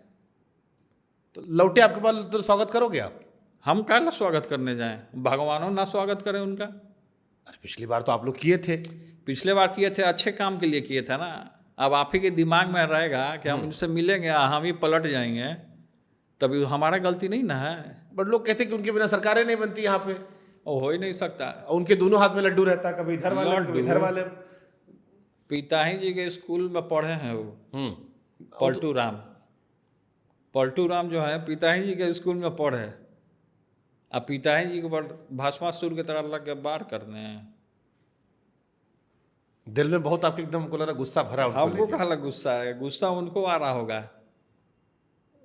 तो लौटे आपके पास तो स्वागत करोगे आप? हम काला स्वागत करने जाएं, भगवानों ना स्वागत करें उनका। अरे पिछली बार तो आप लोग किए थे। पिछले बार किए थे, अच्छे काम के लिए किए थे ना। अब आप ही के दिमाग में रहेगा कि हम इनसे मिलेंगे, हम ही पलट जाएंगे, तभी हमारा गलती नहीं ना है। बट लोग कहते हैं कि उनके बिना सरकारें नहीं बनती यहाँ पे। वो हो ही नहीं सकता। उनके दोनों हाथ में लड्डू रहता है, कभी इधर वाले कभी इधर वाले। पिताही जी के स्कूल में पढ़े हैं वो, पलटू राम जो है पिताही जी के स्कूल में पढ़े। अब पिताही जी के ऊपर भस्मासुर की तरह लग के बार करने हैं। दिल में बहुत आपके एकदम को लग रहा गुस्सा भरा उनको हमको लेके। कहा लग गुस्सा है, गुस्सा उनको आ रहा होगा।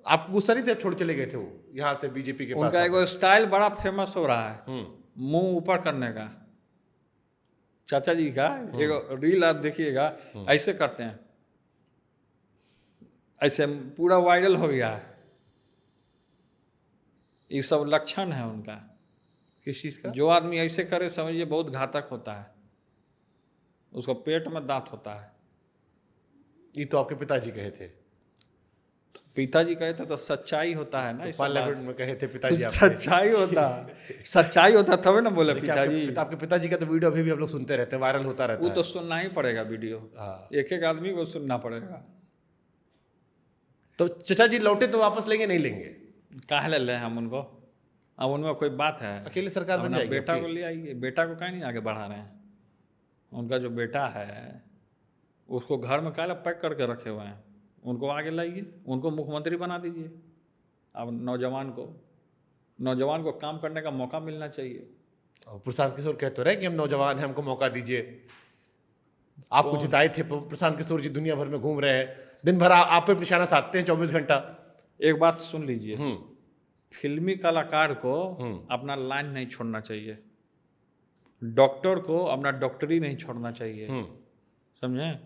आपको गुस्सा नहीं थे, छोड़ चले गए थे वो यहाँ से बीजेपी के पास? उनका एगो स्टाइल बड़ा फेमस हो रहा है, हम्म। मुंह ऊपर करने का। चाचा जी का एगो रील आप देखिएगा, ऐसे करते हैं, ऐसे पूरा वायरल हो गया है। ये सब लक्षण है उनका। किस चीज का? जो आदमी ऐसे करे समझिए बहुत घातक होता है, उसको पेट में दांत होता है। ये तो आपके पिताजी कहे थे। पिताजी कहे थे तो सच्चाई होता है ना, तो इस सब पार्लियामेंट बात। में कहे थे पिताजी आपके। सच्चाई होता है, सच्चाई होता तभी ना बोले देखिए, पिताजी। आपके पिताजी का तो वीडियो अभी भी हम लोग सुनते रहते हैं, वायरल होता रहता वो है। तो सुनना ही पड़ेगा वीडियो, हाँ। एक एक आदमी को सुनना पड़ेगा। तो चचा जी लौटे तो वापस लेंगे नहीं लेंगे? काहे ले लें हम उनको? अब उनमें कोई बात है? अकेले सरकार बन अपना जाएगी बेटा आपकी? को ले आइए, बेटा को काहे नहीं आगे बढ़ा रहे हैं? उनका जो बेटा है उसको घर में काहे पैक करके रखे हुए हैं, उनको आगे लाइए, उनको मुख्यमंत्री बना दीजिए। अब नौजवान को काम करने का मौका मिलना चाहिए। और प्रशांत किशोर कहते तो रहे कि हम नौजवान हैं, हमको मौका दीजिए। आपको जिताए थे, प्रशांत किशोर जी दुनिया भर में घूम रहे हैं, दिन भर आप पे निशाना साधते हैं 24 घंटा। एक बात सुन लीजिए, फिल्मी कलाकार को अपना लाइन नहीं छोड़ना चाहिए, डॉक्टर को अपना डॉक्टरी नहीं छोड़ना चाहिए, समझे?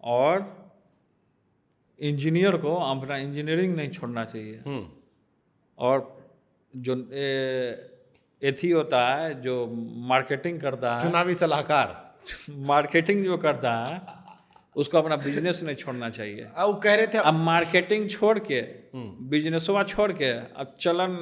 और इंजीनियर को अपना इंजीनियरिंग नहीं छोड़ना चाहिए। और जो एथी होता है जो मार्केटिंग करता है, चुनावी सलाहकार, मार्केटिंग जो करता है, उसको अपना बिजनेस नहीं छोड़ना चाहिए। वो कह रहे थे अब मार्केटिंग छोड़ के, बिजनेसवा छोड़ के, अब चलन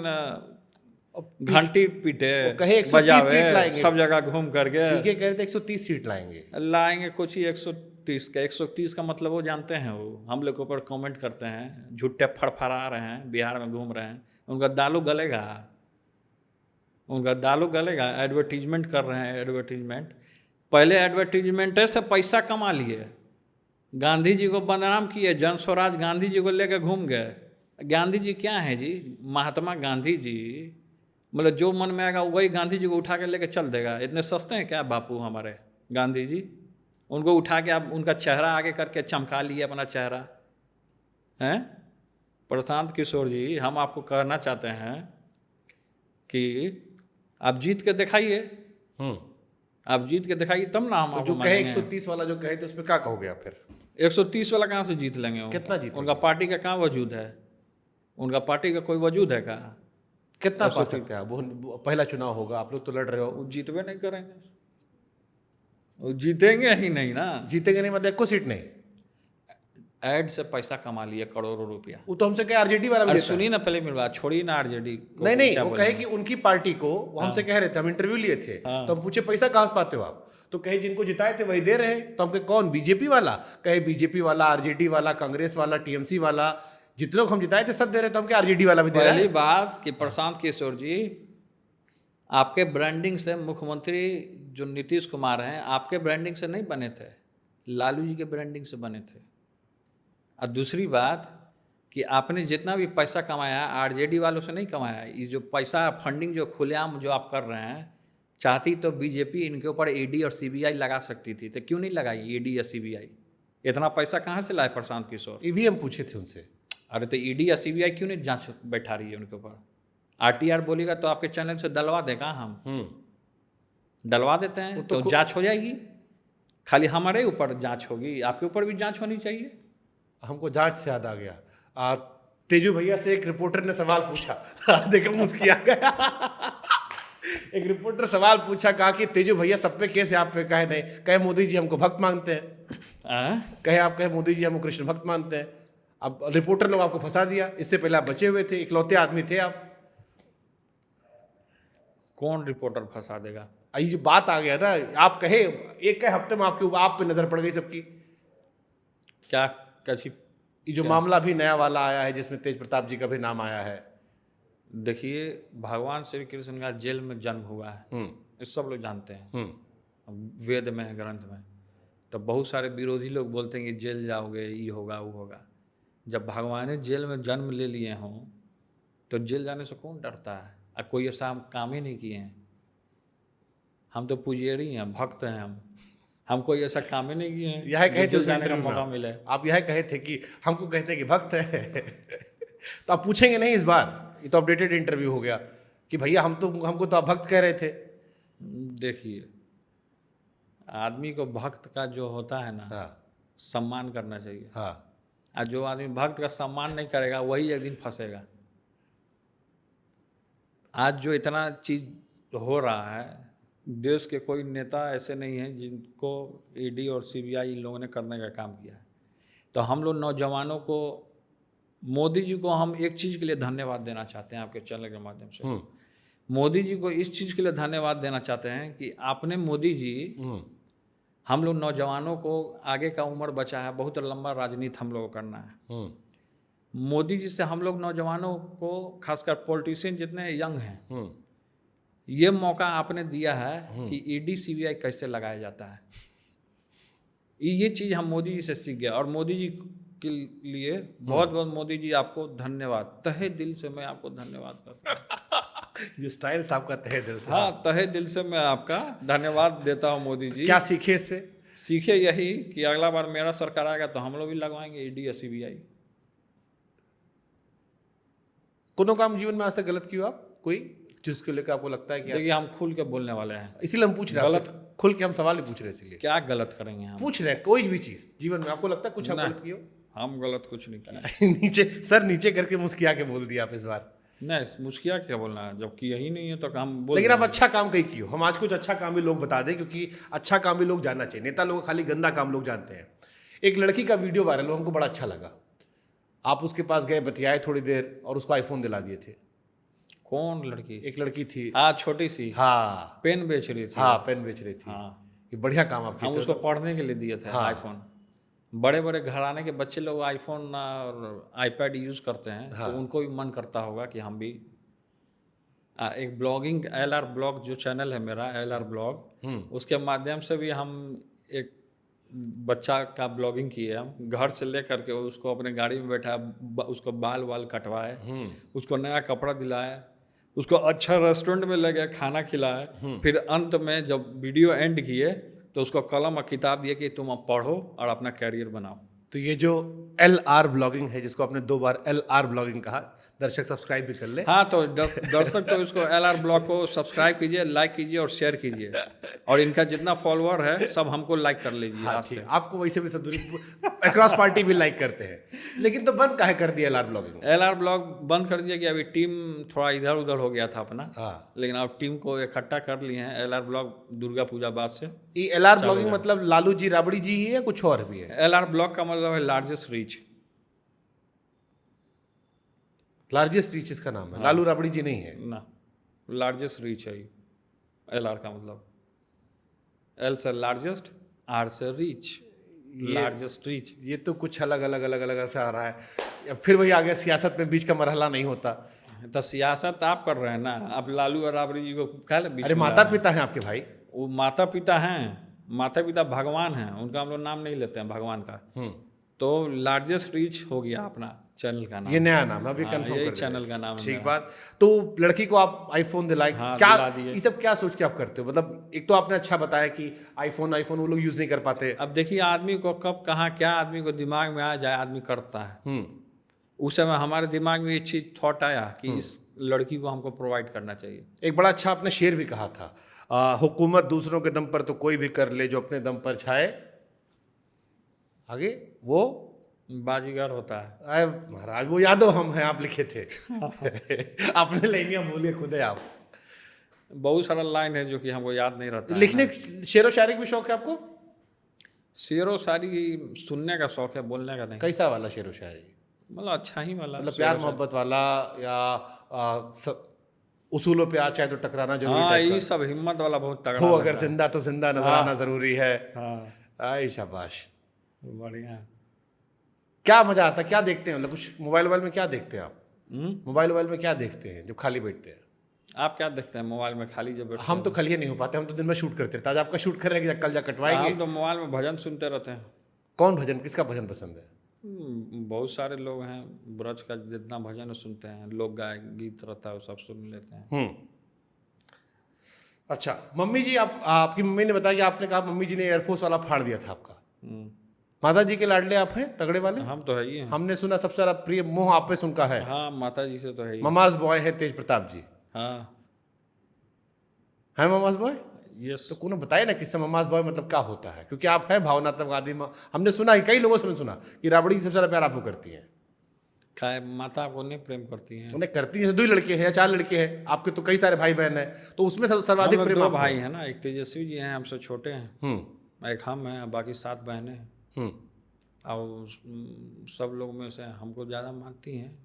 घंटी पीटे, कहे 130 बजावे, सीट लाएंगे। सब जगह घूम करके पीके कह रहे थे 130 सीट लाएंगे कुछ ही 130 का। 130 का मतलब वो जानते हैं, वो हम लोग के ऊपर कमेंट करते हैं, झूठे फड़फड़ा रहे हैं, बिहार में घूम रहे हैं। उनका दालू गलेगा, उनका दालू गलेगा। एडवर्टीजमेंट कर रहे हैं, एडवर्टीजमेंट। पहले एडवर्टीजमेंट से पैसा कमा लिए, गांधी जी को बदनाम किए, जन स्वराज गांधी जी को लेकर घूम गए। गांधी जी क्या है जी? महात्मा गांधी जी, मतलब जो मन में आएगा वही गांधी जी को उठा के लेके चल देगा। इतने सस्ते हैं क्या बापू हमारे गांधी जी? उनको उठा के आप उनका चेहरा आगे करके चमका लिए अपना चेहरा, हैं? प्रशांत किशोर जी, हम आपको कहना चाहते हैं कि आप जीत के दिखाइए, आप जीत के दिखाइए, तब ना हम तो आपको जो कहे मानेंगे। 130 वाला जो कहे तो उसमें क्या कहोगे आप फिर? 130 वाला कहाँ से जीत लेंगे वो? कितना जीतेंगे? उनका पार्टी का कहाँ वजूद है? उनका पार्टी का कोई वजूद है क्या? कितना पा सकते हैं आप? वो पहला चुनाव होगा, आप लोग तो लड़ रहे हो। वो जीतवे नहीं करेंगे, वो जीतेंगे ही नहीं ना। जीतेंगे नहीं मतलब 1 सीट नहीं। ऐड से पैसा कमा लिए करोड़ों रुपया। वो तो हमसे कहे आरजेडी वाला भी अरे देता है। सुनिए ना पहले मेरी बात, छोड़िए ना आरजेडी को। नहीं क्या वो बोलेंगे? कहे कि उनकी पार्टी को वो हमसे कह रहे थे, हम इंटरव्यू लिए थे, तो हम पूछे पैसा कहाँ से पाते हो आप? तो कहे जिनको जिताए थे वही दे रहे हैं। तो हम कहे कौन? बीजेपी वाला? कहे बीजेपी वाला, आरजेडी वाला, कांग्रेस वाला, टीएमसी वाला, जितने को हम जिताए थे सब दे रहे। तो हम कहे आरजेडी वाला भी दे रहा पहली है। बात कि प्रशांत किशोर जी, आपके ब्रांडिंग से मुख्यमंत्री जो नीतीश कुमार हैं, आपके ब्रांडिंग से नहीं बने थे, लालू जी के ब्रांडिंग से बने थे। और दूसरी बात कि आपने जितना भी पैसा कमाया आरजेडी वालों से नहीं कमाया, ये जो पैसा फंडिंग जो खुलेआम जो आप कर रहे हैं, चाहती तो बीजेपी इनके ऊपर ईडी और सीबीआई लगा सकती थी, तो क्यों नहीं लगाई ईडी या सीबीआई? इतना पैसा कहाँ से लाए प्रशांत किशोर? ईवीएम पूछे थे उनसे। अरे तो ईडी या सीबीआई क्यों नहीं जांच बैठा रही है उनके ऊपर? आरटीआर बोलेगा तो आपके चैनल से डलवा देगा, हम डलवा देते हैं तो जांच हो जाएगी। खाली हमारे ऊपर जांच होगी, आपके ऊपर भी जांच होनी चाहिए। हमको जांच से याद आ गया, तेजू भैया से एक रिपोर्टर ने सवाल पूछा देखो मुस्किया गया एक रिपोर्टर सवाल पूछा, कहा कि तेजू भैया सब पे केस है, आप पे कहे नहीं? कहे मोदी जी हमको भक्त मानते हैं। कहे आप कहे मोदी जी हमको कृष्ण भक्त मानते हैं। अब रिपोर्टर लोग आपको फंसा दिया, इससे पहले आप बचे हुए थे, इकलौते आदमी थे आप। कौन रिपोर्टर फंसा देगा? ये जो बात आ गया ना, आप कहे एक हफ्ते में आपके आप पे नजर पड़ गई सबकी। क्या कैसी? ये जो मामला भी नया वाला आया है जिसमें तेज प्रताप जी का भी नाम आया है। देखिए, भगवान श्री कृष्ण का जेल में जन्म हुआ है, ये सब लोग जानते हैं, वेद में है, ग्रंथ में। तो बहुत सारे विरोधी लोग बोलते हैं कि जेल जाओगे, ये होगा वो होगा। जब भगवान ने जेल में जन्म ले लिए हों तो जेल जाने से कौन डरता है? और कोई ऐसा हम काम ही नहीं किए हैं। हम तो पुजारी हैं, भक्त हैं, हम कोई ऐसा काम ही नहीं किए हैं। यह कहे थे जाने का मौका मिले। आप यह कहे थे कि हमको कहते हैं कि भक्त है तो आप पूछेंगे नहीं इस बार? ये तो अपडेटेड इंटरव्यू हो गया कि भैया हमको तो आप भक्त कह रहे थे। देखिए, आदमी को भक्त का जो होता है ना, सम्मान करना चाहिए। और जो आदमी भक्त का सम्मान नहीं करेगा वही एक दिन फंसेगा। आज जो इतना चीज हो रहा है, देश के कोई नेता ऐसे नहीं हैं जिनको ईडी और सीबीआई इन लोगों ने करने का काम किया है। तो हम लोग नौजवानों को, मोदी जी को हम एक चीज़ के लिए धन्यवाद देना चाहते हैं आपके चैनल के माध्यम से। मोदी जी को इस चीज़ के लिए धन्यवाद देना चाहते हैं कि आपने, मोदी जी, हम लोग नौजवानों को, आगे का उम्र बचा है, बहुत लंबा राजनीति हम लोग को करना है। मोदी जी से हम लोग नौजवानों को, खासकर पॉलिटिशियन जितने यंग हैं, ये मौका आपने दिया है कि ईडी सीबीआई कैसे लगाया जाता है। ये चीज़ हम मोदी जी से सीख गया, और मोदी जी के लिए बहुत बहुत, मोदी जी आपको धन्यवाद, तहे दिल से मैं आपको धन्यवाद करता हूँ। जो स्टाइल था आपका तहे दिल से। हाँ, तहे दिल से मैं आपका धन्यवाद देता हूँ मोदी जी। क्या सीखे इससे? सीखे यही कि अगला बार मेरा सरकार आएगा तो हम लोग भी लगवाएंगे ईडी या सीबीआई। कोनो काम जीवन में आज तक गलत किया आप, कोई जिसको लेकर आपको लगता है कि? देखिए, हम खुल के बोलने वाले हैं, इसीलिए हम पूछ रहे हैं गलत, खुल के हम सवाल ही पूछ रहे हैं, इसीलिए। क्या गलत करेंगे हम? पूछ रहे हैं कोई भी चीज जीवन में आपको लगता है कुछ आप गलत किए हो? हम गलत कुछ नहीं किए। नीचे सर नीचे करके मुस्किया के बोल दिया आप इस बार। नहीं, मुस्किया क्या बोलना है, जब किया ही नहीं है तो हम बोल। लेकिन आप अच्छा काम कहीं किए हो। हम आज कुछ अच्छा काम भी लोग बता दें, क्योंकि अच्छा काम भी लोग जानना चाहिए। नेता लोग खाली गंदा काम लोग जानते हैं। एक लड़की का वीडियो वायरल हुआ, हमको बड़ा अच्छा लगा। आप उसके पास गए, बतियाए थोड़ी देर और उसको आईफोन दिला दिए थे। कौन लड़की? एक लड़की थी, हाँ, छोटी सी, हाँ, पेन बेच रही थी। हाँ, पेन बेच रही थी। हाँ, ये बढ़िया काम आप हम किए उसको पढ़ने के लिए दिए थे। हाँ। आईफोन, बड़े बड़े घराने के बच्चे लोग आईफोन और आईपैड यूज़ करते हैं। हाँ। तो उनको भी मन करता होगा कि हम भी एक ब्लॉगिंग, LR ब्लॉग जो चैनल है मेरा, LR ब्लॉग, उसके माध्यम से भी हम एक बच्चा का ब्लॉगिंग किए। हम घर से ले करके उसको अपने गाड़ी में बैठा, उसको बाल कटवाए, उसको नया कपड़ा दिलाए, उसको अच्छा रेस्टोरेंट में ले गए, खाना खिलाए। फिर अंत में जब वीडियो एंड किए तो उसको कलम और किताब दिए कि तुम अब पढ़ो और अपना कैरियर बनाओ। तो ये जो LR ब्लॉगिंग है, जिसको आपने 2 बार LR ब्लॉगिंग कहा, दर्शक सब्सक्राइब भी कर ले। हाँ, तो दर्शक तो इसको LR ब्लॉग को सब्सक्राइब कीजिए, लाइक कीजिए और शेयर कीजिए, और इनका जितना फॉलोअर है सब हमको लाइक कर लीजिए। हाँ, से आपको वैसे भी सब अक्रॉस पार्टी भी लाइक करते हैं। लेकिन तो बंद काहे कर दिया LR ब्लॉगिंग? LR ब्लॉग बंद कर दिया कि अभी टीम थोड़ा इधर उधर हो गया था अपना। हाँ। लेकिन अब टीम को इकट्ठा कर लिए हैं। LR ब्लॉग दुर्गा पूजा बाद से। ये LR ब्लॉगिंग मतलब लालू जी राबड़ी जी ही है या कुछ और भी है? LR ब्लॉग का मतलब है लार्जेस्ट रीच। लार्जेस्ट रीच इसका नाम है। हाँ। लालू राबड़ी जी नहीं है ना, लार्जेस्ट रीच है LR का मतलब। L से लार्जेस्ट, R से रीच, लार्जेस्ट रीच। ये तो कुछ अलग से आ रहा है। फिर वही आ गया, सियासत में बीच का मरहला नहीं होता। तो सियासत आप कर रहे हैं ना। आप लालू और राबड़ी जी को क्या बीच? अरे माता पिता हैं आपके भाई। वो माता पिता हैं, माता पिता भगवान हैं, उनका हम लोग नाम नहीं लेते हैं भगवान का। तो लार्जेस्ट रीच हो गया अपना चैनल का नाम। ये नया नाम है, अभी हाँ, कंफर्म यही कर दिया। चैनल का नाम है ठीक मेरा। बात। तो लड़की को आप आईफोन दिलाए, हाँ, क्या दिला दिए। ये सब क्या सोच के आप करते हो? मतलब एक तो आपने अच्छा बताया कि आईफोन वो लोग यूज नहीं कर पाते। अब देखिए आदमी को कब कहाँ क्या आदमी को दिमाग में आ जाए आदमी करता है। हम्म। उस समय हमारे दिमाग में ये चीज थॉट आया कि इस लड़की को हमको प्रोवाइड करना चाहिए। एक बड़ा अच्छा आपने शेर भी कहा था, हुकूमत दूसरों के दम पर तो कोई भी कर ले, जो अपने दम पर छाए आगे वो बाजीगर होता है। आए महाराज, वो यादो हम हैं आप लिखे थे। आपने लाइनियां बोलिए खुद है आप। बहुत सारा लाइन है जो कि हमको याद नहीं रहता है लिखने ना। शेर व शायरी का भी शौक है आपको? शेरो शायरी सुनने का शौक है, बोलने का नहीं। कैसा वाला शेर व शायरी? मतलब अच्छा ही वाला मतलब शेरो प्यार शायरी। मोहब्बत वाला, या उसूलों पे आ चाहे तो टकराना जरूरी हाँ, टाइप ये का? सब हिम्मत वाला बहुत तगड़ा हो लगता अगर है। जिंदा तो जिंदा नजर आना जरूरी है। हाँ, आई शाबाश। बढ़िया। क्या मजा आता है, क्या देखते हैं? मतलब कुछ मोबाइल में क्या देखते हैं आप? हम्म? मोबाइल में क्या देखते हैं जब खाली बैठते हैं? आप क्या देखते हैं मोबाइल में खाली जब बैठते हम तो खाली नहीं हो पाते, हम तो दिन में शूट करते रहते हैं। आज आपका शूट कर रहे हैं, कल जा हैं? कटवाएंगे। हम तो मोबाइल में भजन सुनते रहते हैं। कौन भजन, किसका भजन पसंद है? बहुत सारे लोग हैं, ब्रज का जितना भजन सुनते हैं, लोक गाय गीत रहता है वो सब सुन लेते हैं। अच्छा, मम्मी जी, आपकी मम्मी ने बताया कि आपने कहा मम्मी जी ने एयरफोर्स वाला फाड़ दिया था आपका। हम्म। माता जी के लाडले आप हैं, तगड़े वाले। हम तो है ही हैं। हमने सुना सबसे ज्यादा प्रिय मोह आप पे उनका है। हाँ, माता जी से तो है ही। ममाज बॉय है तेज प्रताप जी, हाँ, है ममाज बॉय? यस। तो कौन बताए ना किससे ममाज बॉय मतलब क्या होता है, क्योंकि आप हैं भावनात्मक आदमी। हमने सुना है, कई लोगों से सुना कि राबड़ी सबसे ज्यादा प्यार आपको करती है। खाए माता आपको नहीं प्रेम करती हैं? उन्हें करती है, 2 लड़के हैं या 4 लड़के हैं आपके, तो कई सारे भाई बहन हैं, तो उसमें सर्वाधिक हम लोग प्रेम 2 आपको भाई है। हैं ना, एक तेजस्वी जी हैं, हमसे छोटे हैं। एक हम हैं, बाकी 7 बहनें हैं। और सब लोग में से हमको ज़्यादा मानती हैं।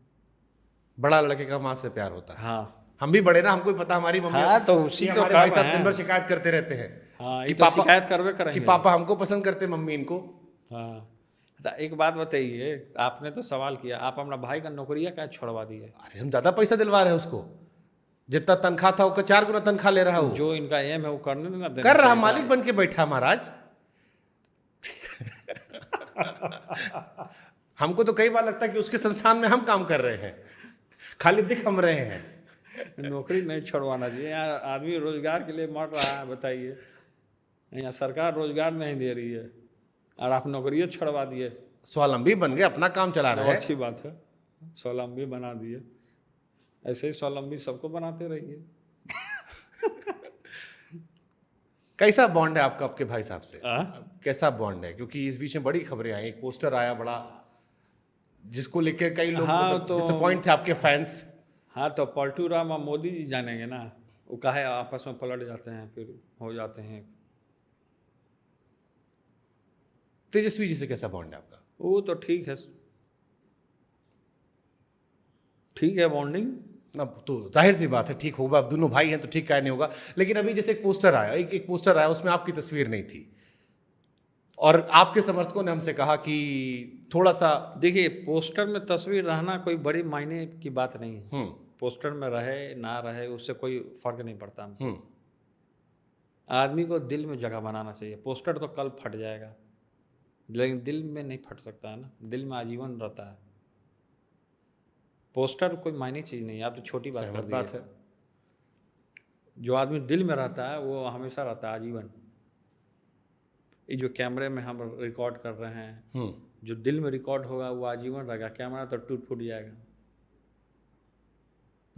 बड़ा लड़के का माँ से प्यार होता है। हाँ, हम भी बड़े ना, हमको भी पता, हमारी मम्मी हाँ, तो उसी ये तो हमारे भाई काम साहब है। दिन भर शिकायत करते रहते हैं हाँ, कि ये तो शिकायत करवे कि करेंगे। पापा हमको पसंद करते, मम्मी इनको। हाँ, तो एक बात बताइए, आपने तो सवाल किया, आप अपना भाई का नौकरिया क्या छोड़वा दिए? अरे हम ज्यादा पैसा दिलवा रहे हैं उसको, जितना तनख्वाह था उसका 4 गुना तनख्वाह ले रहा है वो। जो इनका एम है वो करने देना देना कर रहा, चाहिए। मालिक बन के बैठा महाराज। हमको तो कई बार लगता है कि उसके संस्थान में हम काम कर रहे हैं, खाली दिख हम रहे हैं। नौकरी नहीं छोड़वाना चाहिए। यहाँ आदमी रोजगार के लिए मर रहा है, बताइए। यहाँ सरकार रोजगार नहीं दे रही है और आप नौकरियाँ छोड़वा दिए। स्वावलंबी बन गए, अपना काम चला रहे हैं। अच्छी बात है, स्वावलंबी बना दिए। ऐसे ही स्वावलंबी सबको बनाते रहिए। कैसा बॉन्ड है आपका आपके भाई साहब से? हाँ? कैसा बॉन्ड है? क्योंकि इस बीच में बड़ी खबरें आई, एक पोस्टर आया बड़ा, जिसको लेकर कई लोग हाँ, मतलब तो डिसअपॉइंट थे आपके फैंस। हाँ, तो पलटू राम और मोदी जी जानेंगे ना, वो काहे आपस में पलट जाते हैं, फिर हो जाते हैं। तेजस्वी जी से कैसा बॉन्ड है आपका? वो तो ठीक है, ठीक है बॉन्डिंग। अब तो जाहिर सी बात है ठीक होगा, अब दोनों भाई हैं तो ठीक क्या नहीं होगा। लेकिन अभी जैसे एक पोस्टर आया, एक पोस्टर आया, उसमें आपकी तस्वीर नहीं थी, और आपके समर्थकों ने हमसे कहा कि थोड़ा सा। देखिए, पोस्टर में तस्वीर रहना कोई बड़ी मायने की बात नहीं है। पोस्टर में रहे ना रहे उससे कोई फर्क नहीं पड़ता। आदमी को दिल में जगह बनाना चाहिए। पोस्टर तो कल फट जाएगा, लेकिन दिल में नहीं फट सकता है ना, दिल में आजीवन रहता है। पोस्टर कोई मायने चीज़ नहीं है, आप तो छोटी बात कर बात दी है। जो आदमी दिल में रहता है वो हमेशा रहता है, आजीवन। ये जो कैमरे में हम रिकॉर्ड कर रहे हैं, जो दिल में रिकॉर्ड होगा वो आजीवन रहेगा। कैमरा तो टूट फूट जाएगा।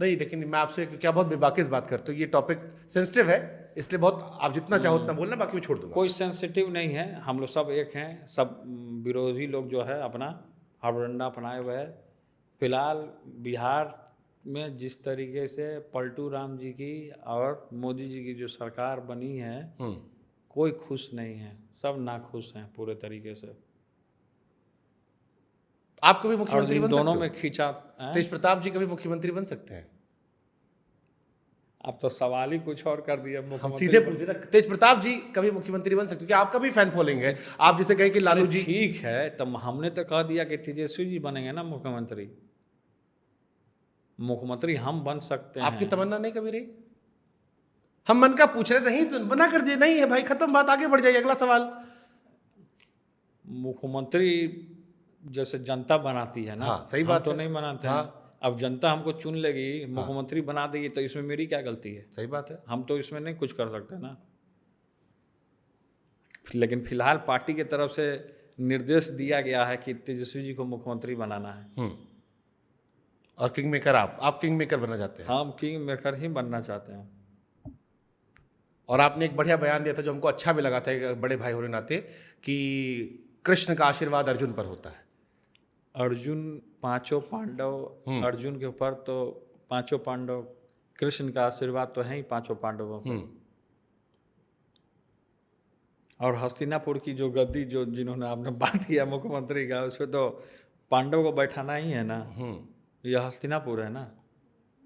नहीं, लेकिन मैं आपसे क्या बहुत बेबाकिस बात करता हूँ, ये टॉपिक सेंसिटिव है, इसलिए बहुत आप जितना चाहो उतना बोलना, बाकी मैं छोड़ दूंगा। कोई सेंसिटिव नहीं है, हम लोग सब एक हैं। सब विरोधी लोग जो है अपना हड़बड़ंडा अपनाए हुए है। फिलहाल बिहार में जिस तरीके से पलटू राम जी की और मोदी जी की जो सरकार बनी है, कोई खुश नहीं है, सब नाखुश हैं पूरे तरीके से। आप कभी मुख्यमंत्री बन सकते हो? दोनों में खींचा। तेज प्रताप जी कभी मुख्यमंत्री बन सकते हैं? आप तो सवाल ही कुछ और कर दिया। हम सीधे पूछे ना, तेज प्रताप जी कभी मुख्यमंत्री बन सकते हो? क्या आपका भी फैन फॉलोइंग है? आप जैसे कहे कि लालू जी। ठीक है, तब हमने तो कह दिया कि तेजस्वी जी बनेंगे ना मुख्यमंत्री। मुख्यमंत्री हम बन सकते हैं। आपकी तमन्ना नहीं कभी रही? हम मन का पूछ रहे, नहीं तो बना कर दिए। नहीं है भाई, खत्म बात, आगे बढ़ जाइए, अगला सवाल। मुख्यमंत्री जैसे जनता बनाती है ना, हाँ, सही हम बात तो है। नहीं बनाते हाँ। हैं। अब जनता हमको चुन लेगी, मुख्यमंत्री बना देगी, तो इसमें मेरी क्या गलती है? सही बात है। हम तो इसमें नहीं कुछ कर सकते ना। लेकिन फिलहाल पार्टी की तरफ से निर्देश दिया गया है कि तेजस्वी जी को मुख्यमंत्री बनाना है। और किंग मेकर आप किंग मेकर बनना चाहते हैं। हम किंग मेकर ही बनना चाहते हैं। और आपने एक बढ़िया बयान दिया था जो हमको अच्छा भी लगा था, एक बड़े भाई होने नाते, कि कृष्ण का आशीर्वाद अर्जुन पर होता है। अर्जुन, पांचों पांडव अर्जुन के ऊपर, तो पांचों पांडव, कृष्ण का आशीर्वाद तो है ही पांचों पांडवों पर। और हस्तिनापुर की जो गद्दी, जो जिन्होंने आपने बात किया मुख्यमंत्री का, उसमें तो पांडव को बैठाना ही है ना। यह हस्तिनापुर है ना।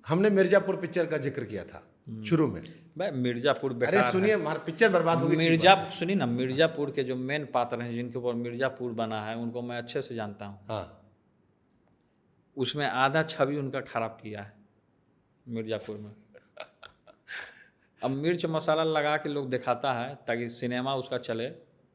हमने मिर्जापुर पिक्चर का जिक्र किया था शुरू में। भाई मिर्जापुर अरे बेकार सुनिए, हमारा पिक्चर बर्बाद हो गई। सुनिए ना, मिर्जापुर के जो मेन पात्र हैं जिनके ऊपर मिर्जापुर बना है, उनको मैं अच्छे से जानता हूँ। हाँ, उसमें आधा छवि उनका खराब किया है मिर्जापुर में। अब मिर्च मसाला लगा के लोग दिखाता है ताकि सिनेमा उसका चले,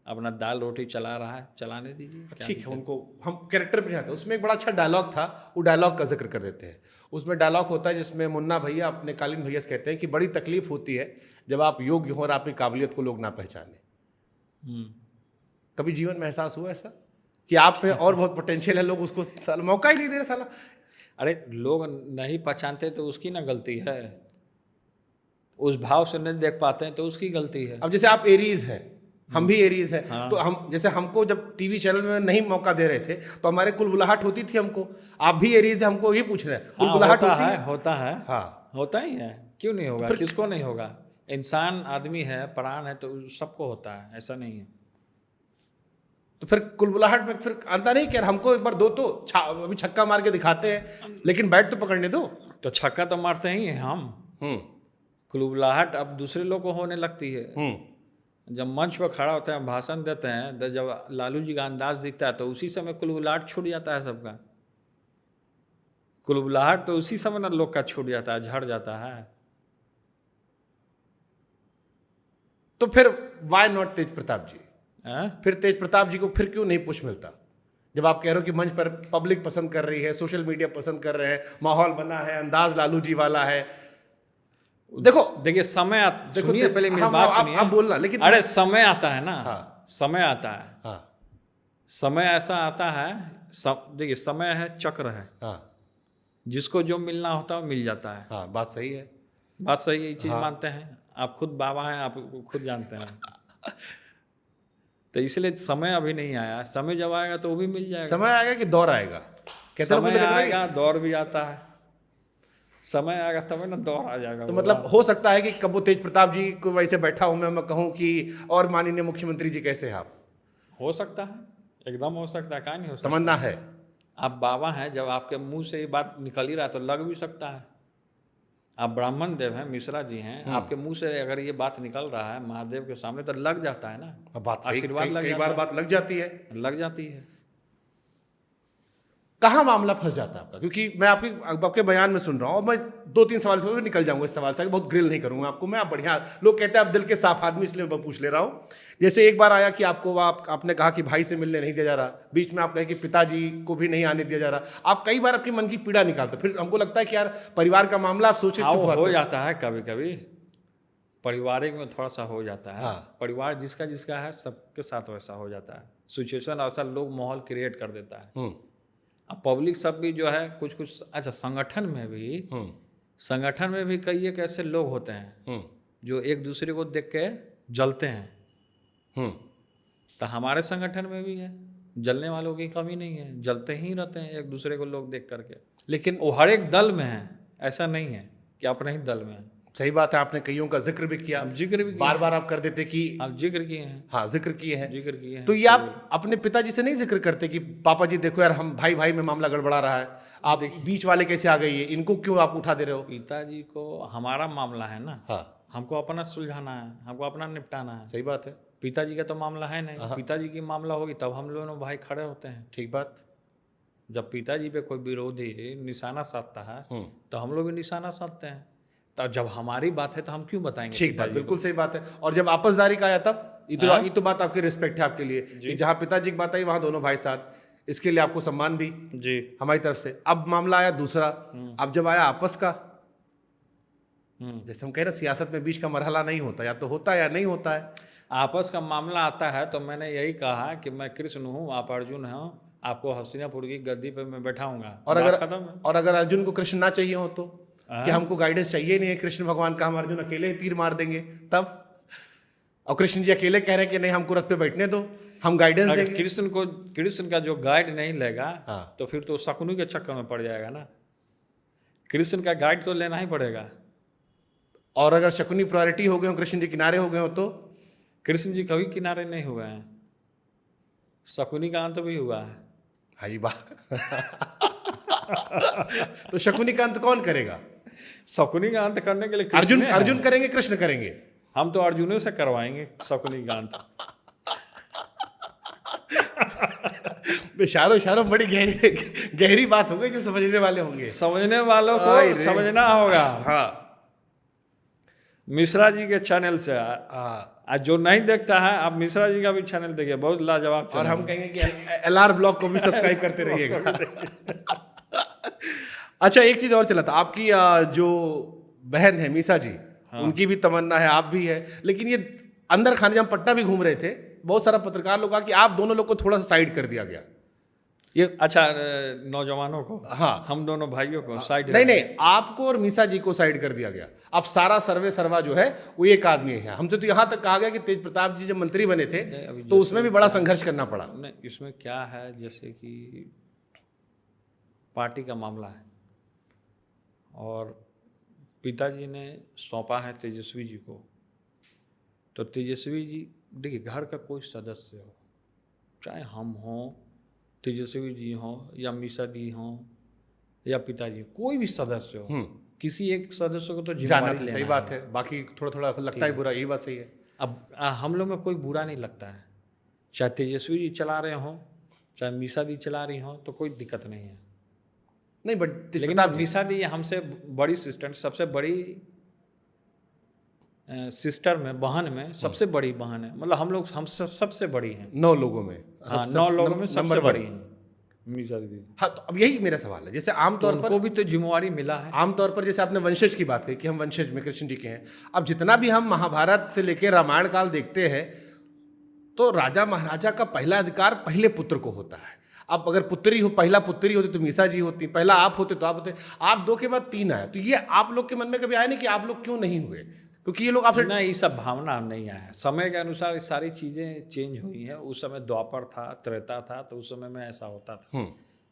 अपना दाल रोटी चला रहा है, चलाने दीजिए। ठीक है, उनको हम कैरेक्टर भी नहीं आते। उसमें एक बड़ा अच्छा डायलॉग था, वो डायलॉग का जिक्र कर देते हैं। उसमें डायलॉग होता है जिसमें मुन्ना भैया अपने कालीन भैया से कहते हैं कि बड़ी तकलीफ होती है जब आप योग्य हो और आपकी काबिलियत को लोग ना पहचाने। कभी जीवन में एहसास हुआ ऐसा कि आप में और बहुत पोटेंशियल है, लोग उसको साला मौका ही नहीं दे रहे साला? अरे लोग नहीं पहचानते तो उसकी ना गलती है, उस भाव से नहीं देख पाते हैं तो उसकी गलती है। अब जैसे आप एरीज हैं, हम भी एरीज हैं। हाँ। तो हम जैसे हमको जब टीवी चैनल में नहीं मौका दे रहे थे तो हमारे कुलबुलाहट होती थी हमको। आप भी एरीज है, हमको ये पूछ रहे हैं, कुलबुलाहट होती है? होता है। हाँ, होता ही है, क्यों नहीं होगा? किसको नहीं होगा? इंसान आदमी है, प्राण है, तो सबको होता है, ऐसा नहीं है। तो फिर कुलबुलाहट में फिर आता नहीं कि यार हमको एक बार दो तो अभी छक्का मार के दिखाते हैं, लेकिन बैट तो पकड़ने दो। तो छक्का तो मारते ही हैं हम। कुलबुलाहट अब दूसरे लोग को होने लगती है। जब मंच पर खड़ा होते हैं, भाषण देते हैं, तो जब लालू जी का अंदाज दिखता है तो उसी समय कुलबुलाहट छूट जाता है सबका। कुलबुलाहट तो उसी समय ना लोग का छूट जाता है, झड़ जाता है। तो फिर वाई नॉट तेज प्रताप जी? फिर तेज प्रताप जी को फिर क्यों नहीं पुश मिलता? जब आप कह रहे हो कि मंच पर पब्लिक पसंद कर रही है, सोशल मीडिया पसंद कर रहे हैं, माहौल बना है, अंदाज लालू जी वाला है। देखिए समय सुनिए, पहले मेरी बात सुनिए। आप बोलना, लेकिन अरे समय आता है ना। हाँ। समय आता है। हाँ। समय ऐसा आता है, देखिए समय है, चक्र है। हाँ। जिसको जो मिलना होता है वो मिल जाता है। हाँ, बात सही है। बात सही है, ये चीज मानते हैं आप, खुद बाबा हैं, आप खुद जानते हैं। तो इसलिए समय अभी नहीं आया। समय जब आएगा तो वो भी मिल जाएगा। समय आएगा कि दौर आएगा? समय आएगा, दौर भी आता है। समय आएगा तब ना दौर आ जाएगा। तो मतलब हो सकता है कि कब वो तेज प्रताप जी को वैसे बैठा हूं मैं कहूं कि और माननीय मुख्यमंत्री जी कैसे हैं आप? हो सकता है, एकदम हो सकता है, क्या नहीं हो सकता। तमन्ना है। आप बाबा हैं, जब आपके मुंह से ये बात निकल ही रहा है तो लग भी सकता है। आप ब्राह्मण देव हैं, मिश्रा जी हैं, आपके मुंह से अगर ये बात निकल रहा है महादेव के सामने तो लग जाता है ना। बात आशीर्वाद कई बार बात लग जाती है। लग जाती है। कहाँ मामला फंस जाता है आपका? क्योंकि मैं आपके बयान में सुन रहा हूँ और मैं 2-3 सवाल से भी निकल जाऊंगा इस सवाल से, बहुत ग्रिल नहीं करूंगा आपको मैं। आप बढ़िया लोग कहते हैं आप दिल के साफ आदमी, इसलिए मैं पूछ ले रहा हूँ। जैसे एक बार आया कि आपको आपने कहा कि भाई से मिलने नहीं दिया जा रहा, बीच में आप कहे कि पिताजी को भी नहीं आने दिया जा रहा। आप कई बार अपनी मन की पीड़ा निकालते, फिर हमको लगता है कि यार परिवार का मामला आप सोचे हो जाता है कभी कभी, पारिवारिक में थोड़ा सा हो जाता है। हाँ। परिवार जिसका जिसका है सबके साथ वैसा हो जाता है, सिचुएशन ऐसा लोग माहौल क्रिएट कर देता है। अब पब्लिक सब भी जो है कुछ कुछ, अच्छा संगठन में भी कई एक ऐसे लोग होते हैं जो एक दूसरे को देख के जलते हैं। तो हमारे संगठन में भी है, जलने वालों की कमी नहीं है, जलते ही रहते हैं एक दूसरे को लोग देख करके। लेकिन वो हर एक दल में है, ऐसा नहीं है कि अपने ही दल में है। सही बात है, आपने कईयों का जिक्र भी किया, बार बार आप कर देते कि आप जिक्र किए हैं। हाँ, जिक्र किए हैं। तो ये आप अपने पिताजी से नहीं जिक्र करते कि पापा जी देखो यार हम भाई भाई में मामला गड़बड़ा रहा है, आप बीच वाले कैसे आ गई है, इनको क्यों आप उठा दे रहे हो? पिताजी को हमारा मामला है ना। हाँ। हमको अपना सुलझाना है, हमको अपना निपटाना है। सही बात है। पिताजी का तो मामला है नहीं। पिताजी की मामला होगी तब हम लोग भाई खड़े होते हैं। ठीक बात। जब पिताजी पे कोई विरोधी निशाना साधता है तो हम लोग भी निशाना साधते हैं। तो जब हमारी बात है तो हम क्यों बताएंगे? ठीक बात, बिल्कुल सही बात है। और जब आपसदारी का आया तब ये तो बात आपकी रिस्पेक्ट है आपके लिए कि जहाँ पिताजी की बात आई वहाँ दोनों भाई साथ। इसके लिए आपको सम्मान भी जी। हमारी तरफ से। अब मामला आया दूसरा, अब जब आया आपस का, जैसे हम कह रहे हैं सियासत में बीच का मरहला नहीं होता, या तो होता है या नहीं होता है। आपस का मामला आता है तो मैंने यही कहा कि मैं कृष्ण हूँ, आप अर्जुन हैं, आपको हस्तिनापुर की गद्दी पे मैं बैठाऊंगा। और बात अगर खत्म है। और अगर अर्जुन को कृष्ण ना चाहिए हो तो, कि हमको गाइडेंस चाहिए नहीं है कृष्ण भगवान का, हम अर्जुन अकेले ही तीर मार देंगे तब, और कृष्ण जी अकेले कह रहे हैं कि नहीं हमको रथ पे बैठने दो, हम गाइडेंस अगर देंगे। कृष्ण का जो गाइड नहीं लेगा हाँ। तो फिर तो शकुनी के चक्कर में पड़ जाएगा ना। कृष्ण का गाइड तो लेना ही पड़ेगा। और अगर शकुनी प्रायोरिटी हो गए हो, कृष्ण जी किनारे हो गए हो तो कृष्ण जी कभी किनारे नहीं हुए हैं, शकुनी का अंत भी हुआ है। हाई बात। तो शकुनी का अंत कौन करेगा? शकुनी का अंत करने के लिए कृष्ण अर्जुन है। अर्जुन करेंगे, कृष्ण करेंगे? हम तो अर्जुनों से करवाएंगे शकुनी का अंत। इशारों इशारों बड़ी गहरी गहरी बात हो गई, जो समझने वाले होंगे। समझने वालों को आय रे। समझना होगा। हाँ मिश्रा जी के चैनल से हाँ। आज जो नहीं देखता है, आप मिश्रा जी का भी चैनल देखिए, बहुत लाजवाब और चैनल हम है। कहेंगे कि LR ब्लॉग को भी सब्सक्राइब करते रहिएगा। अच्छा, एक चीज और चला था, आपकी जो बहन है मीसा जी, उनकी भी तमन्ना है, आप भी है, लेकिन ये अंदर खाने जब पटना भी घूम रहे थे, बहुत सारा पत्रकार लोग कहा कि आप दोनों लोग को थोड़ा सा साइड कर दिया गया। ये अच्छा, नौजवानों को, हाँ, हम दोनों भाइयों को साइड नहीं, आपको और मीसा जी को साइड कर दिया गया। अब सारा सर्वे सर्वा जो है वो एक आदमी है। हमसे तो यहाँ तक कहा गया कि तेज प्रताप जी जब मंत्री बने थे तो उसमें भी बड़ा संघर्ष करना पड़ा। नहीं, इसमें क्या है, जैसे कि पार्टी का मामला है और पिताजी ने सौंपा है तेजस्वी जी को, तो तेजस्वी जी देखिए, घर का कोई सदस्य हो, चाहे हम हों, तेजस्वी जी हों, या मीसा दी हों, या पिताजी, कोई भी सदस्य हो, किसी एक सदस्य को तो जाना जिम्मेदारी था, लेना सही बात है। बाकी थोड़ा थोड़ा लगता है बुरा, यही बात सही है। अब हम लोग में कोई बुरा नहीं लगता है, चाहे तेजस्वी जी चला रहे हों, चाहे मीसा दी चला रही हों, तो कोई दिक्कत नहीं है। नहीं, बट लेकिन अब मीसा दी हमसे बड़ी सिस्टर, सबसे बड़ी सिस्टर में, बहन में सबसे बड़ी बहन है, मतलब हम सबसे बड़ी हैं 9 लोगों में। हाँ, 9 लोगों में सबसे बड़ी हैं मीसा दीदी। हाँ, तो अब यही मेरा सवाल है, जैसे तो आमतौर पर उनको भी तो जिम्मेवारी मिला है। आमतौर पर जैसे आपने वंशज की बात कही कि हम वंशज में कृष्ण जी के हैं, अब जितना भी हम महाभारत से लेकर रामायण काल देखते हैं तो राजा महाराजा का पहला अधिकार पहले पुत्र को होता है। अब अगर पुत्री हो, पहला पुत्री होती तो मीसा जी होती, पहला आप होते तो आप होते, आप 2 के बाद 3 आए, तो ये आप लोग के मन में कभी आया नहीं कि आप लोग क्यों नहीं हुए? क्योंकि ये लोग आपसे नहीं, ये सब भावना नहीं आया, समय के अनुसार ये सारी चीज़ें चेंज हुई हैं। उस समय द्वापर था, त्रेता था, तो उस समय में ऐसा होता था,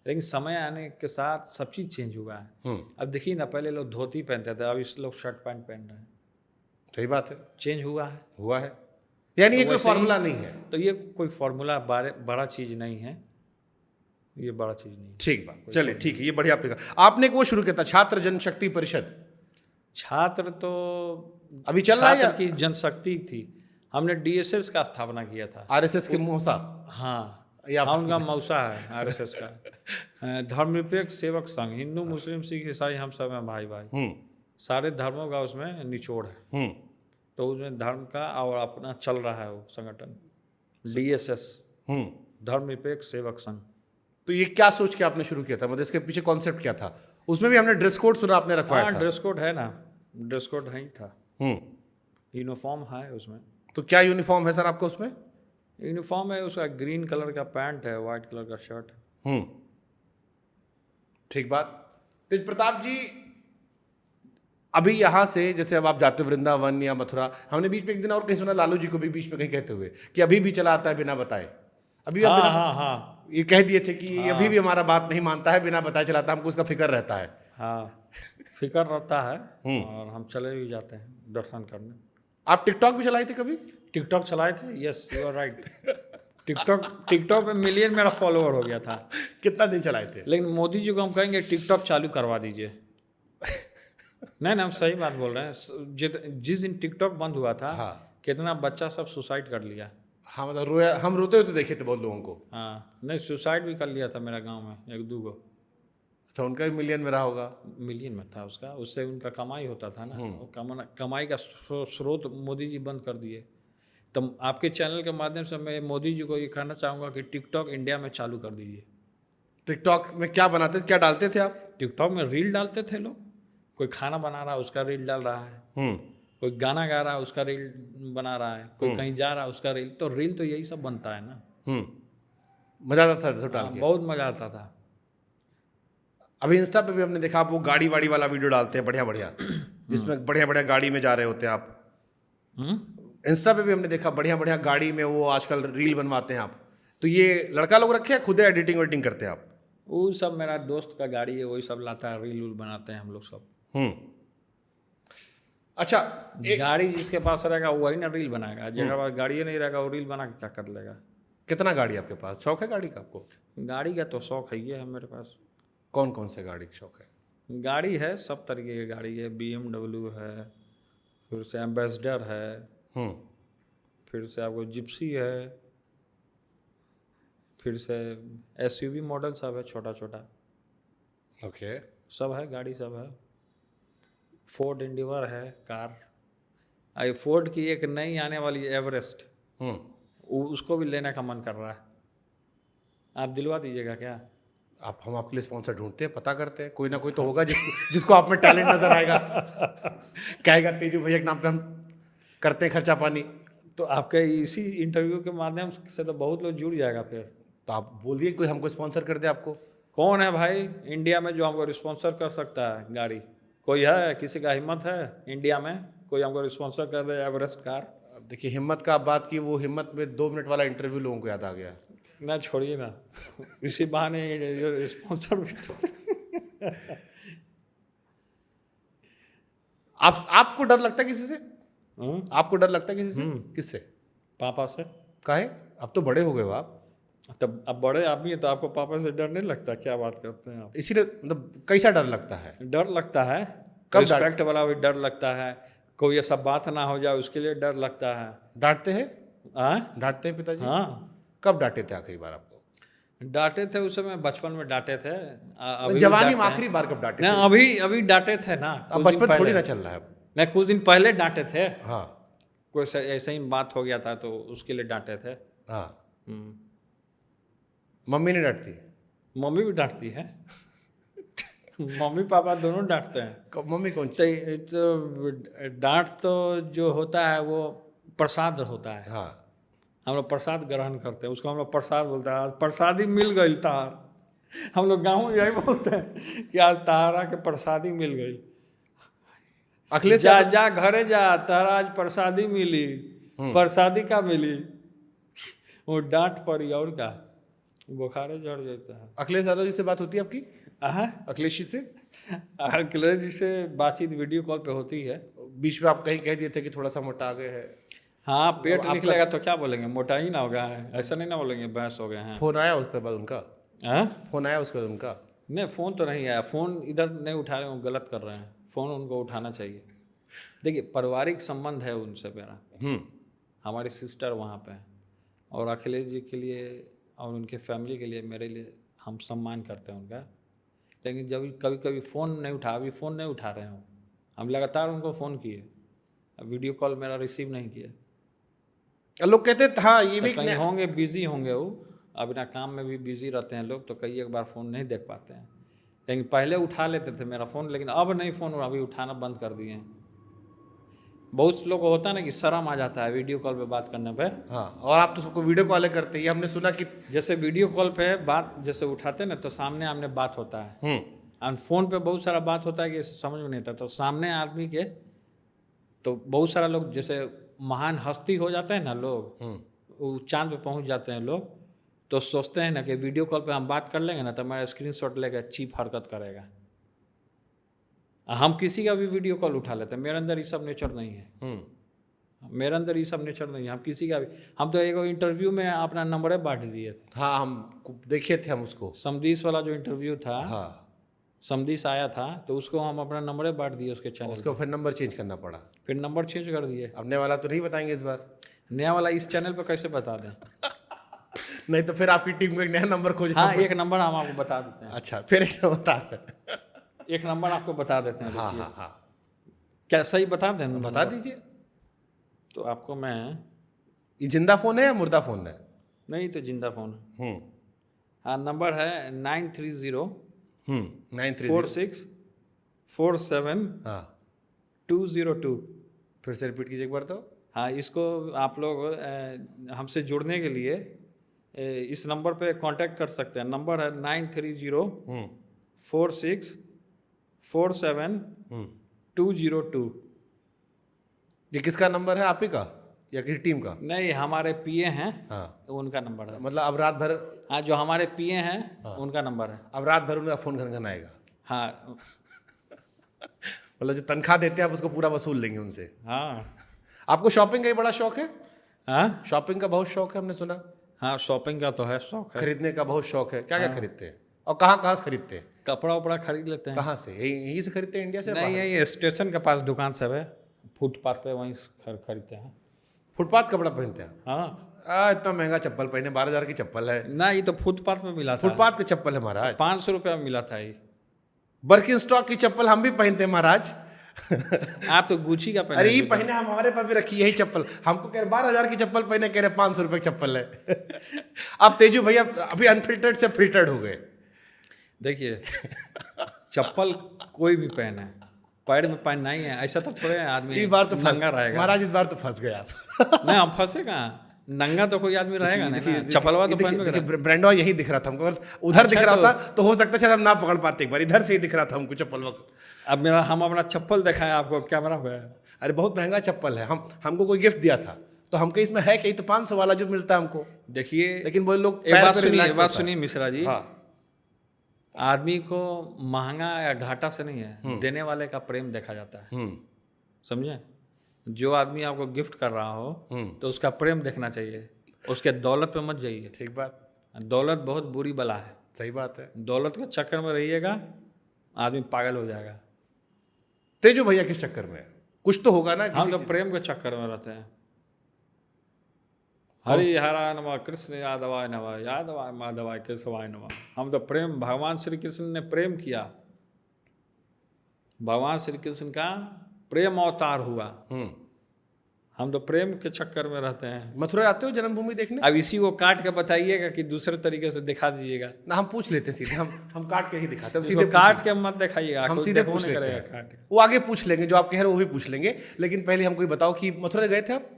लेकिन समय आने के साथ सब चीज़ चेंज हुआ है। अब देखिए ना, पहले लोग धोती पहनते थे, अब इस लोग शर्ट पैंट पहन रहे हैं। सही बात है, चेंज हुआ है। यानी ये तो कोई वैसे ही- फॉर्मूला नहीं है। तो ये कोई फॉर्मूला बड़ा चीज़ नहीं है, ये बड़ा चीज़ नहीं है। ठीक बात, चलिए ठीक है, ये बढ़िया आपने कहा। आपने एक वो शुरू किया था, छात्र जनशक्ति परिषद, छात्र तो अभी चल रहा है छात्र या की जनशक्ति थी। हमने DSS का स्थापना किया था। RSS के मौसा? हाँ, या हाँ, उनका मौसा है RSS का। धर्मनिरपेक्ष सेवक संघ, हिंदू मुस्लिम सिख ईसाई हम सब हैं भाई भाई, सारे धर्मों का उसमें निचोड़ है। तो उसमें धर्म का और अपना चल रहा है वो संगठन DSS, धर्मनिरपेक्ष सेवक संघ। तो ये क्या सोच के आपने शुरू किया था, मतलब इसके पीछे कॉन्सेप्ट क्या था? उसमें भी हमने ड्रेस कोड सुना, आपने रखवाया हाँ, था। ड्रेस कोड है ना, ड्रेस कोड है ही था, यूनिफॉर्म है उसमें। तो क्या यूनिफॉर्म है सर आपका उसमें? यूनिफॉर्म है उसका, ग्रीन कलर का पैंट है, वाइट कलर का शर्ट है। ठीक बात। तेज प्रताप जी, अभी यहाँ से जैसे अब आप जाते हो वृंदावन या मथुरा, हमने बीच में एक दिन और कहीं सुना लालू जी को भी बीच में कहीं कहते हुए कि अभी भी चला आता है बिना बताए। अभी हाँ, बिना हाँ, हाँ, ये कह दिए थे कि ये अभी भी हमारा बात नहीं मानता है, बिना बताए चलाता है, हमको उसका फिक्र रहता है। हाँ, फिक्र रहता है और हम चले भी जाते हैं दर्शन करने। आप टिकटॉक भी चलाए थे कभी? टिकटॉक चलाए थे, yes you are right. TikTok पे मिलियन मेरा फॉलोअर हो गया था। कितना दिन चलाए थे? लेकिन मोदी जी को हम कहेंगे टिकटॉक चालू करवा दीजिए। नहीं, हम सही बात बोल रहे हैं। जिस दिन टिकटॉक बंद हुआ था, कितना बच्चा सब सुसाइड कर लिया। हाँ, मतलब रोया, हम रोते हुए तो देखे थे बहुत लोगों को। हाँ, नहीं, सुसाइड भी कर लिया था मेरा गांव में 1-2 गो। अच्छा, उनका भी मिलियन में रहा होगा? मिलियन में था उसका, उससे उनका कमाई होता था ना, वो कमाई का स्रोत मोदी जी बंद कर दिए। तो आपके चैनल के माध्यम से मैं मोदी जी को ये कहना चाहूँगा कि टिकटॉक इंडिया में चालू कर दीजिए। टिकटॉक में क्या बनाते थे, क्या डालते थे आप? टिकटॉक में रील डालते थे लोग, कोई खाना बना रहा है उसका रील डाल रहा है, कोई गाना गा रहा है उसका रील बना रहा है, कोई कहीं जा रहा है उसका रील, तो रील तो यही सब बनता है ना। मजा आता था सब डाल के। बहुत मजा आता था। अभी इंस्टा पे भी हमने देखा आप वो गाड़ी वाड़ी वाला वीडियो डालते हैं बढ़िया बढ़िया, जिसमें बढ़िया बढ़िया गाड़ी में जा रहे होते हैं आप। इंस्टा पे भी हमने देखा बढ़िया बढ़िया गाड़ी में वो आजकल रील बनवाते हैं आप। तो ये लड़का लोग रखे हैं, खुद एडिटिंग वेडिटिंग करते हैं आप? वो सब मेरा दोस्त का गाड़ी है, वही सब लाता है, रील उल बनाते हैं हम लोग सब। अच्छा, गाड़ी जिसके पास रहेगा वही ना रील बनाएगा, जिसके पास गाड़ी नहीं रहेगा वो रील बना के क्या कर लेगा। कितना गाड़ी आपके पास? शौक है गाड़ी का आपको? गाड़ी का तो शौक है, ये है मेरे पास। कौन कौन से गाड़ी का शौक है? गाड़ी है, सब तरीके की गाड़ी है। BMW है, फिर से एम्बेसडर है, फिर से आपको जिप्सी है, फिर से SUV मॉडल सब है, छोटा छोटा ओके। सब है, गाड़ी सब है। फोर्ड एंडीवर है कार। आई फोर्ड की एक नई आने वाली एवरेस्ट, उसको भी लेने का मन कर रहा है। आप दिलवा दीजिएगा क्या? हम आपके लिए स्पॉन्सर ढूंढते हैं, पता करते हैं, कोई ना कोई तो होगा जिसको आप में टैलेंट नजर आएगा, कहेगा तेजू भैया के नाम पे हम करते हैं खर्चा पानी। तो आपके इसी इंटरव्यू के माध्यम से तो बहुत लोग जुड़ जाएगा फिर। तो आप बोलिए कोई हमको स्पॉन्सर कर दे आपको। कौन है भाई इंडिया में जो हमको स्पॉन्सर कर सकता है गाड़ी? कोई है? किसी का हिम्मत है इंडिया में कोई हमको स्पॉन्सर कर दे एवरेस्ट कार? अब देखिए, हिम्मत का आप बात की, वो हिम्मत में 2 मिनट वाला इंटरव्यू लोगों को याद आ गया। ना छोड़िए ना, इसी बहाने स्पॉन्सर भी तो आपको डर लगता है किसी से? आपको डर लगता है किसी से? किससे? पापा से। काहे? अब तो बड़े हो गए हो आप। तब अब बड़े आदमी है तो आपको पापा से डर नहीं लगता? क्या बात करते हैं आप? इसीलिए मतलब कैसा डर लगता है? डर लगता है, कब रिस्पेक्ट वाला भी डर लगता है, कोई ऐसा बात ना हो जाए उसके लिए डर लगता है। डांटते हैं? डांटते हैं पिताजी? हाँ। कब डांटे थे आखिरी बार आपको? डांटे थे उस समय, बचपन में डांटे थे। तो जवानी में आखिरी बार कब डांटे थे? ना अभी डांटे थे ना। अब बचपन थोड़ी ना चल रहा है अब। नहीं, कुछ दिन पहले डांटे थे। हाँ। कोई ऐसा ही बात हो गया था तो उसके लिए डांटे थे। हाँ। मम्मी नहीं डांटती? मम्मी भी डांटती है। मम्मी पापा दोनों डांटते हैं। मम्मी कौन? तो डांट तो जो होता है वो प्रसाद होता है। हाँ। हम लोग प्रसाद ग्रहण करते हैं, उसको हम लोग प्रसाद बोलते हैं। आज प्रसादी मिल गई तार। हम लोग गाँव में यही बोलते हैं कि आज तारा के प्रसादी मिल गई। अखिलेश जा घरे जा, तारा आज प्रसादी मिली। प्रसादी का मिली? वो डांट पड़ी और क्या, बुखारे चढ़ जाता है। अखिलेश यादव जी से बात होती है आपकी? अखिलेश जी से? अखिलेश जी से बातचीत वीडियो कॉल पे होती है। बीच में आप कहीं कह दिए थे कि थोड़ा सा मोटा आ गए हैं। हाँ, पेट निकलेगा तो क्या बोलेंगे, मोटा ही ना हो गया है, ऐसा नहीं ना बोलेंगे भैंस हो गए हैं। फोन आया उसके बाद उनका? फोन आया उसके बाद उनका? नहीं, फ़ोन तो नहीं आया। फ़ोन इधर नहीं उठा रहे, वो गलत कर रहे हैं। फ़ोन उनको उठाना चाहिए। देखिए, पारिवारिक संबंध है उनसे मेरा। हमारी सिस्टर वहाँ पे है, और अखिलेश जी के लिए और उनके फैमिली के लिए, मेरे लिए, हम सम्मान करते हैं उनका। लेकिन जब कभी कभी फ़ोन नहीं उठा, अभी फ़ोन नहीं उठा रहे हैं, हम लगातार उनको फ़ोन किए, वीडियो कॉल मेरा रिसीव नहीं किया। लोग कहते हाँ ये भी कहीं होंगे, बिजी होंगे, वो अपना काम में भी बिजी रहते हैं लोग, तो कई एक बार फ़ोन नहीं देख पाते हैं। लेकिन पहले उठा लेते थे मेरा फ़ोन, लेकिन अब नहीं, फ़ोन अभी उठाना बंद कर दिए हैं। बहुत लोग को होता है ना कि शर्म आ जाता है वीडियो कॉल पे बात करने पे। हाँ, और आप तो सबको वीडियो कॉल करते हैं, ये हमने सुना कि जैसे वीडियो कॉल पे बात जैसे उठाते ना तो सामने आमने बात होता है, और फ़ोन पे बहुत सारा बात होता है कि समझ में नहीं आता। तो सामने आदमी के तो बहुत सारा लोग जैसे महान हस्ती हो जाते हैं ना लोग, वो चांद पे पहुंच जाते हैं लोग, तो सोचते हैं ना कि वीडियो कॉल पे हम बात कर लेंगे ना तो हमारा स्क्रीनशॉट लेकर चीप हरकत करेगा। हम किसी का भी वीडियो कॉल उठा लेते हैं, मेरे अंदर ये सब नेचर नहीं है। मेरे अंदर ये सब नेचर नहीं है। हम किसी का भी, हम तो एक इंटरव्यू में अपना नंबर बांट दिए थे। हाँ, हम देखे थे, हम उसको समदीस वाला जो इंटरव्यू था, हाँ, समदीस आया था, तो उसको हम अपना नंबर बांट दिए उसके चैनल। उसको फिर नंबर चेंज करना पड़ा। फिर नंबर चेंज कर दिए। अपने वाला तो नहीं बताएंगे इस बार? नया वाला इस चैनल पर कैसे बता दें? नहीं तो फिर आपकी टीम को एक नया नंबर खोजना। हाँ, एक नंबर हम आपको बता देते हैं। अच्छा, फिर एक नंबर बता एक नंबर आपको बता देते हैं। हाँ हाँ हाँ, क्या सही बता दें? बता दीजिए। तो आपको मैं, ये जिंदा फोन है या मुर्दा फोन है? नहीं तो जिंदा फोन है। हाँ, नंबर है 930 930 46 47 हाँ 202। फिर से रिपीट कीजिए एक बार तो। हाँ, इसको आप लोग हमसे जुड़ने के लिए इस नंबर पे कांटेक्ट कर सकते हैं। नंबर है 930 46 47 202। ये किसका नंबर है, आप ही का या किसी टीम का? नहीं, हमारे पीए हैं, हाँ उनका नंबर है। मतलब अब रात भर, हाँ, जो हमारे पीए हैं उनका नंबर है। अब रात भर उनका फोन खनखन आएगा। हाँ मतलब जो तनख्वाह देते हैं आप उसको पूरा वसूल लेंगे उनसे। हाँ आपको शॉपिंग का ही बड़ा शौक है? हाँ शॉपिंग का बहुत शौक है, हमने सुना। हाँ, शॉपिंग का तो है शौक है। खरीदने का बहुत शौक है। क्या क्या खरीदते हैं और कहाँ कहाँ से खरीदते हैं? कपड़ा उपड़ा खरीद लेते हैं। कहाँ से? यहीं से खरीदते हैं, इंडिया से? नहीं, यही स्टेशन के पास दुकान सब है, फुटपाथ पे वहीं खरीदते हैं। फुटपाथ कपड़ा पहनते हैं? हाँ, इतना महंगा चप्पल पहने, 12,000 की चप्पल है। ना, ये तो फुटपाथ पे मिला था। फुटपाथ की चप्पल है महाराज। 500 रुपये में मिला था ये। बर्किन स्टॉक की चप्पल हम भी पहनते हैं महाराज। आप तो गुची का पहने। अरे ये पहने, हम हमारे पास भी रखी यही चप्पल। हमको कह रहे 12,000 की चप्पल पहने, कह रहे 500 रुपये की चप्पल है। अब तेजू भैया अभी अनफिल्टर्ड से फिल्टर्ड हो गए। देखिए, चप्पल कोई भी पहने, पैर में पहनना ही है, ऐसा तो थोड़े आदमी इस बार तो नंगा रहेगा। महाराज इस बार तो फंस गए आप। नहीं, हम फंसे कहाँ, नंगा तो कोई आदमी रहेगा नहीं ना, चप्पलवा तो पहन में। ब्रांडवा यही दिख रहा था हमको, उधर अच्छा, दिख रहा था तो हो सकता है शायद हम ना पकड़ पाते। एक बार इधर से ही दिख रहा था हमको चप्पल वक्त। अब हम अपना चप्पल दिखाएं आपको कैमरा पे। अरे बहुत महंगा चप्पल है, हमको कोई गिफ्ट दिया था तो हमको इसमें है कि तो 500 वाला जो मिलता है हमको। देखिए, लेकिन वो लोग एक बात relax होता सुनिए है। मिश्रा जी। हाँ आदमी को महंगा या घाटा से नहीं है, देने वाले का प्रेम देखा जाता है। समझे? जो आदमी आपको गिफ्ट कर रहा हो तो उसका प्रेम देखना चाहिए, उसके दौलत पे मत जाइए। ठीक बात। दौलत बहुत बुरी बला है। सही बात है। दौलत के चक्कर में रहिएगा, आदमी पागल हो जाएगा। तेजू भैया किस चक्कर में है? कुछ तो होगा ना। हम तो प्रेम के चक्कर में रहते हैं। हरिहरा नमः, कृष्ण यादवाय नमः, यादवाय माधवाय केशवाय नमः। हम तो प्रेम, भगवान श्री कृष्ण ने प्रेम किया, भगवान श्री कृष्ण का प्रेम अवतार हुआ। हम तो प्रेम के चक्कर में रहते हैं। मथुरा आते हो जन्मभूमि देखने? अब इसी को काट के बताइएगा कि दूसरे तरीके से दिखा दीजिएगा। ना हम पूछ लेते हैं सीधे, हम काट के ही दिखाते हैं। सीधे सीधे काट के मत दिखाइएगा, हम कुछ सीधे देखो पूछ नहीं लेते करेगा हैं। काट के। वो आगे पूछ लेंगे, जो आप कह रहे हो वो भी पूछ लेंगे। लेकिन पहले हमको ये बताओ कि मथुरा गए थे आप?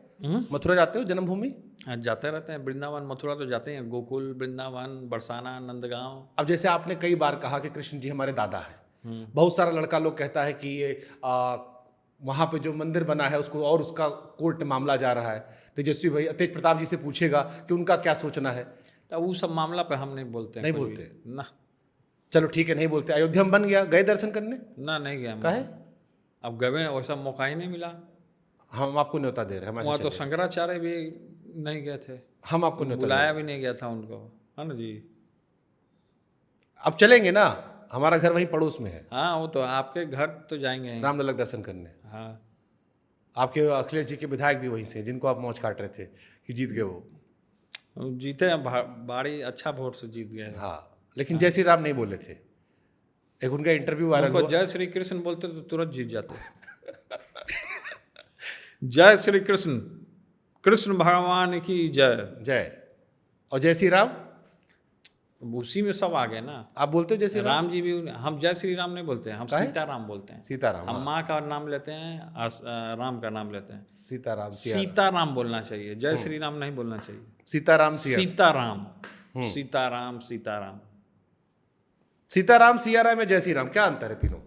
मथुरा जाते हो जन्मभूमि? हाँ, जाते रहते हैं। वृंदावन मथुरा तो जाते हैं, गोकुल, वृंदावन, बरसाना, नंदगांव। अब जैसे आपने कई बार कहा कि कृष्ण जी हमारे दादा हैं, बहुत सारा लड़का लोग कहता है कि ये वहाँ पे जो मंदिर बना है उसको और उसका कोर्ट में मामला जा रहा है। तेजस्वी भैया, तेज प्रताप जी से पूछेगा कि उनका क्या सोचना है। तो वो सब मामला पे हम नहीं बोलते हैं। नहीं कुछ बोलते? भी। ना, चलो ठीक है, नहीं बोलते। अयोध्या में बन गया, गए दर्शन करने? ना, नहीं गया। काहे? अब गए, वैसा मौका ही नहीं मिला। हम आपको न्योता दे रहे हैं, वहाँ तो शंकराचार्य भी नहीं गए थे, हम आपको न्योता बुलाया भी नहीं गया था उनको, है ना जी। अब चलेंगे ना, हमारा घर वहीं पड़ोस में है। हाँ, वो तो आपके घर तो जाएंगे ही। रामलला दर्शन करने। हाँ, आपके अखिलेश जी के विधायक भी वहीं से, जिनको आप मौज काट रहे थे कि जीत गए वो। जीते हैं, बाड़ी अच्छा वोट से जीत गए। हाँ, लेकिन जय श्री राम नहीं बोले थे। एक उनका इंटरव्यू वायरल उनको हुआ। जय श्री कृष्ण बोलते तो तुरंत जीत जाते। जय श्री कृष्ण, कृष्ण भगवान की जय। जय। और जय श्री राम उसी में सब आ गए ना। आप बोलते हो जय श्री राम? राम जी भी, हम जय श्री राम नहीं बोलते हैं, हम सीताराम बोलते हैं। सीताराम। हम माँ का नाम लेते हैं, राम का नाम लेते हैं। सीताराम। सीताराम बोलना चाहिए, जय श्री राम नहीं बोलना चाहिए। सीताराम। सीताराम, सीताराम, सीताराम। सीताराम, सियाराम में जय श्री राम, क्या अंतर है तीनों?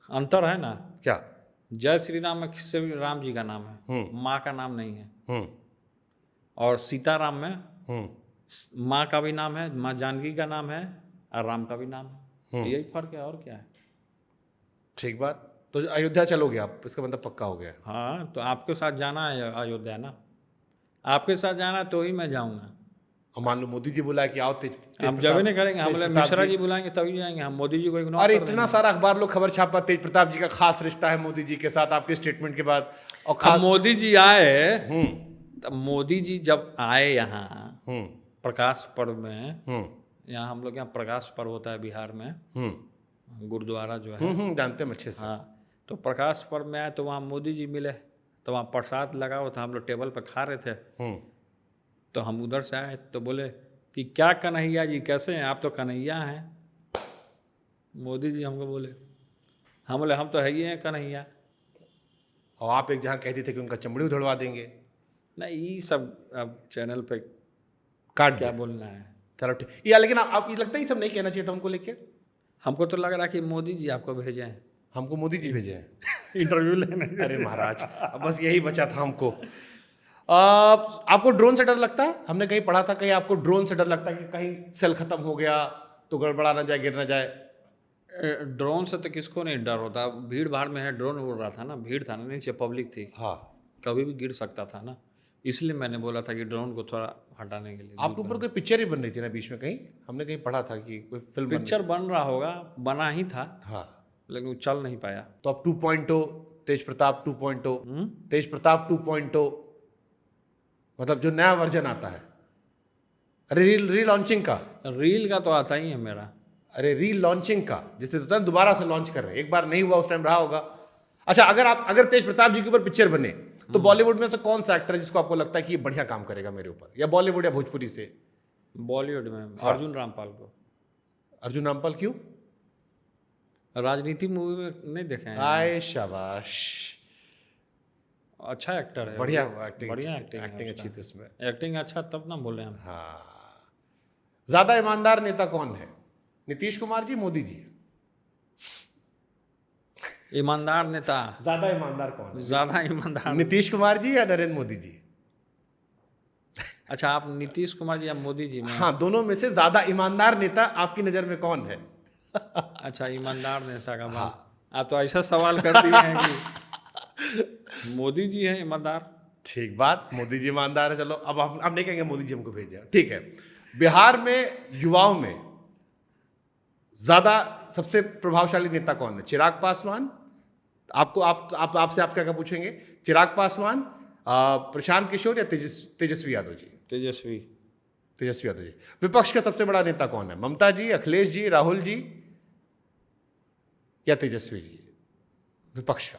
अंतर है ना। क्या? जय श्री राम में किससे भी राम जी का नाम है, माँ का नाम नहीं है। और सीताराम में माँ का भी नाम है, माँ जानकी का नाम है, और राम का भी नाम है। यही फर्क है, और क्या है। ठीक बात। तो अयोध्या चलोगे आप, इसका मतलब पक्का हो गया। हाँ, तो आपके साथ जाना है अयोध्या ना, आपके साथ जाना तो ही मैं जाऊँगा। और मान लो मोदी जी बुलाए कि आओ तेज हम जब नहीं करेंगे, हम मिश्रा जी बुलाएंगे तभी जाएंगे, हम मोदी जी को इग्नोर अरे कर इतना सारा अखबार लोग खबर छापा, तेज प्रताप जी का खास रिश्ता है मोदी जी के साथ आपके स्टेटमेंट के बाद। और अब मोदी जी आए, तब मोदी जी जब आए यहाँ प्रकाश पर्व में, यहाँ हम लोग यहाँ प्रकाश पर्व होता है बिहार में, गुरुद्वारा जो है, जानते हैं अच्छे से। हाँ, तो प्रकाश पर्व में आए तो वहाँ मोदी जी मिले, तो वहाँ प्रसाद लगा हुआ था, हम लोग टेबल पर खा रहे थे। तो हम उधर से आए तो बोले कि क्या कन्हैया जी कैसे हैं, आप तो कन्हैया हैं। मोदी जी हमको बोले, हम बोले हम तो है ही हैं कन्हैया। और आप एक जहाँ कहती थे कि उनका चमड़ी उधड़वा देंगे, नहीं ये सब अब चैनल पे काट क्या दिया। बोलना है। चलो ठीक, या लेकिन आप ये लगता है ये सब नहीं कहना चाहिए था उनको लेके। हमको तो लग रहा कि मोदी जी आपको भेजे हैं हमको मोदी जी भेजे हैं। इंटरव्यू लेने। अरे महाराज, अब बस यही बचा था हमको। आपको ड्रोन से डर लगता है? हमने कहीं पढ़ा था, कहीं आपको ड्रोन से डर लगता है कि कहीं सेल खत्म हो गया तो गड़बड़ा ना जाए, गिर ना जाए। ड्रोन से तो किसको नहीं डर होता, भीड़ भाड़ में है, ड्रोन उड़ रहा था ना, भीड़ था ना, नीचे पब्लिक थी, हाँ, कभी भी गिर सकता था ना, इसलिए मैंने बोला था कि ड्रोन को थोड़ा हटाने के लिए। आपके ऊपर कोई पिक्चर ही बन रही थी ना बीच में, कहीं हमने कहीं पढ़ा था कि कोई फिल्म पिक्चर बन रहा होगा, बना ही था, हाँ, लेकिन वो चल नहीं पाया। तो अब 2.0 तेज प्रताप 2.0, तेज प्रताप 2.0, मतलब जो नया वर्जन आता है। अरे री लॉन्चिंग का, रील का तो आता ही है मेरा। अरे री लॉन्चिंग का, जिसे होता है दोबारा से लॉन्च कर रहे हैं, एक बार नहीं हुआ उस टाइम रहा होगा। अच्छा, अगर तेज प्रताप जी के ऊपर पिक्चर बने तो बॉलीवुड में से कौन सा एक्टर है जिसको आपको लगता है कि ये बढ़िया काम करेगा मेरे ऊपर, या बॉलीवुड या भोजपुरी से? बॉलीवुड में अर्जुन रामपाल को। अर्जुन रामपाल क्यों? राजनीति मूवी में नहीं देखे हैं, आए शाबाश, अच्छा एक्टर है, बढ़िया एक्टिंग, बढ़िया एक्टिंग एक्टिंग अच्छी थी उसमें। एक्टिंग अच्छा तब ना बोले हम। हाँ, ज्यादा ईमानदार नेता कौन है, नीतीश कुमार जी, मोदी जी? ईमानदार नेता ज्यादा ईमानदार कौन है, ज्यादा ईमानदार। नीतीश कुमार जी या नरेंद्र मोदी जी? अच्छा, आप नीतीश कुमार जी या मोदी जी में? हाँ, दोनों में से ज्यादा ईमानदार नेता आपकी नजर में कौन है? अच्छा, ईमानदार नेता का बात, आप तो ऐसा सवाल कर दिए हैं कि मोदी जी हैं ईमानदार। ठीक बात, मोदी जी ईमानदार है। चलो अब हम नहीं कहेंगे मोदी जी हमको भेजे, ठीक है। बिहार में युवाओं में ज्यादा सबसे प्रभावशाली नेता कौन है? चिराग पासवान, आपसे आप क्या क्या पूछेंगे? चिराग पासवान, प्रशांत किशोर या तेजस्वी यादव जी? तेजस्वी। तेजस्वी यादव जी। विपक्ष का सबसे बड़ा नेता कौन है? ममता जी, अखिलेश जी, राहुल जी या तेजस्वी जी? विपक्ष का,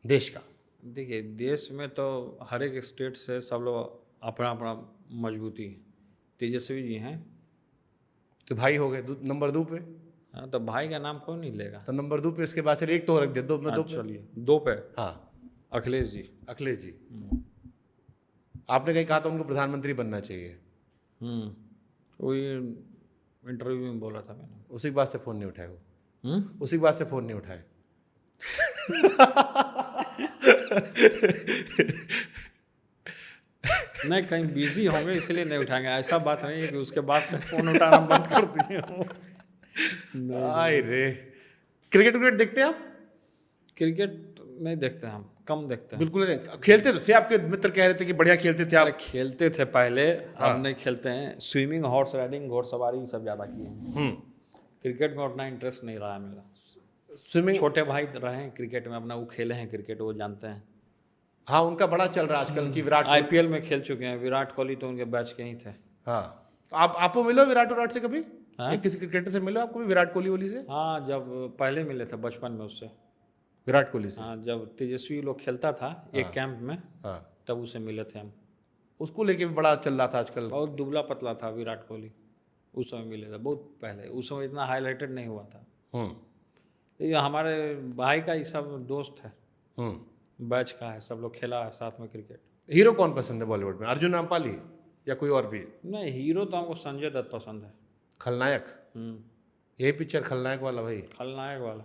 देश का। देखिए, देश में तो हर एक स्टेट से सब लोग अपना अपना मजबूती है। तेजस्वी जी हैं तो भाई हो गए नंबर 2 पे। हाँ, तो भाई का नाम कौन नहीं लेगा? तो नंबर 2 पे इसके बाद चलिए एक तो रख दिया, दो में, दो पे। चलिए 2 पे हाँ, अखिलेश जी। अखिलेश जी। आपने कहीं कहा था उनको प्रधानमंत्री बनना चाहिए, वही इंटरव्यू में बोला था मैंने। उसी के बाद से फोन नहीं उठाए वो, हम्म? उसी के बाद से फोन नहीं उठाए। नहीं, कहीं बिजी होंगे इसलिए नहीं उठाएंगे, ऐसा बात नहीं है कि उसके बाद से फोन उठाना बंद कर दिए हो। आए रे, क्रिकेट विकेट देखते हैं आप? क्रिकेट नहीं देखते हम, कम देखते हैं। बिल्कुल नहीं। खेलते तो थे, आपके मित्र कह रहे थे कि बढ़िया खेलते थे अरे आप। खेलते थे पहले, अब नहीं खेलते हैं। स्विमिंग, हॉर्स राइडिंग, घोड़सवारी सब ज़्यादा किए हैं। क्रिकेट में उतना इंटरेस्ट नहीं रहा है मेरा। स्विमिंग, छोटे भाई रहे हैं क्रिकेट में, अपना वो खेले हैं क्रिकेट, वो जानते हैं। हाँ उनका बड़ा चल रहा है आजकल की विराट। आईपीएल में खेल चुके हैं, विराट कोहली तो उनके बैच के ही थे। हाँ, तो आपको मिलो विराट से कभी? हाँ? या किसी क्रिकेटर से मिलो आपको भी, विराट कोहली से? हाँ, जब पहले मिले थे बचपन में उससे। विराट कोहली से? हाँ, जब तेजस्वी लोग खेलता था एक कैंप में, हाँ, तब उसे मिले थे हम। उसको लेके भी बड़ा चल रहा था आजकल। बहुत दुबला पतला था विराट कोहली, उस समय मिले थे, बहुत पहले। उस समय इतना हाईलाइटेड नहीं हुआ था। ये हमारे भाई का ही सब दोस्त है, बैच का है, सब लोग खेला है साथ में क्रिकेट। हीरो कौन पसंद है बॉलीवुड में, अर्जुन रामपाल ही या कोई और भी? नहीं, हीरो तो हमको संजय दत्त पसंद है। खलनायक, यही पिक्चर खलनायक वाला भाई? खलनायक वाला।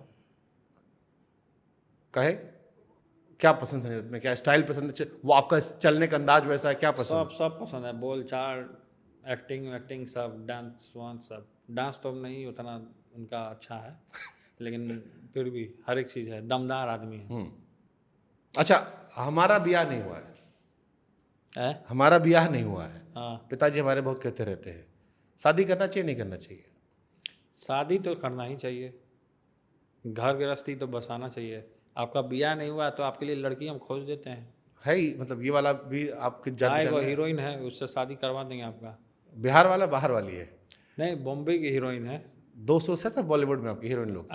कहे क्या पसंद है में, क्या स्टाइल पसंद है, वो आपका चलने का अंदाज वैसा है, क्या पसंद? सब पसंद है, बोल चाल, एक्टिंग सब, डांस वांस सब। डांस तो नहीं उतना उनका अच्छा है, लेकिन फिर भी हर एक चीज़ है, दमदार आदमी है। अच्छा, हमारा ब्याह नहीं हुआ है, हमारा ब्याह नहीं हुआ है। हाँ, पिताजी हमारे बहुत कहते रहते हैं, शादी करना चाहिए नहीं करना चाहिए? शादी तो करना ही चाहिए, घर गृहस्थी तो बसाना चाहिए। आपका ब्याह नहीं हुआ तो आपके लिए लड़की हम खोज देते हैं। है ही, मतलब ये वाला भी आपके जान वो हीरोइन है, उससे शादी करवा देंगे आपका। बिहार वाला बाहर वाली है? नहीं, बॉम्बे की हीरोइन है। 200 से था बॉलीवुड में आपकी हीरोइन लोग?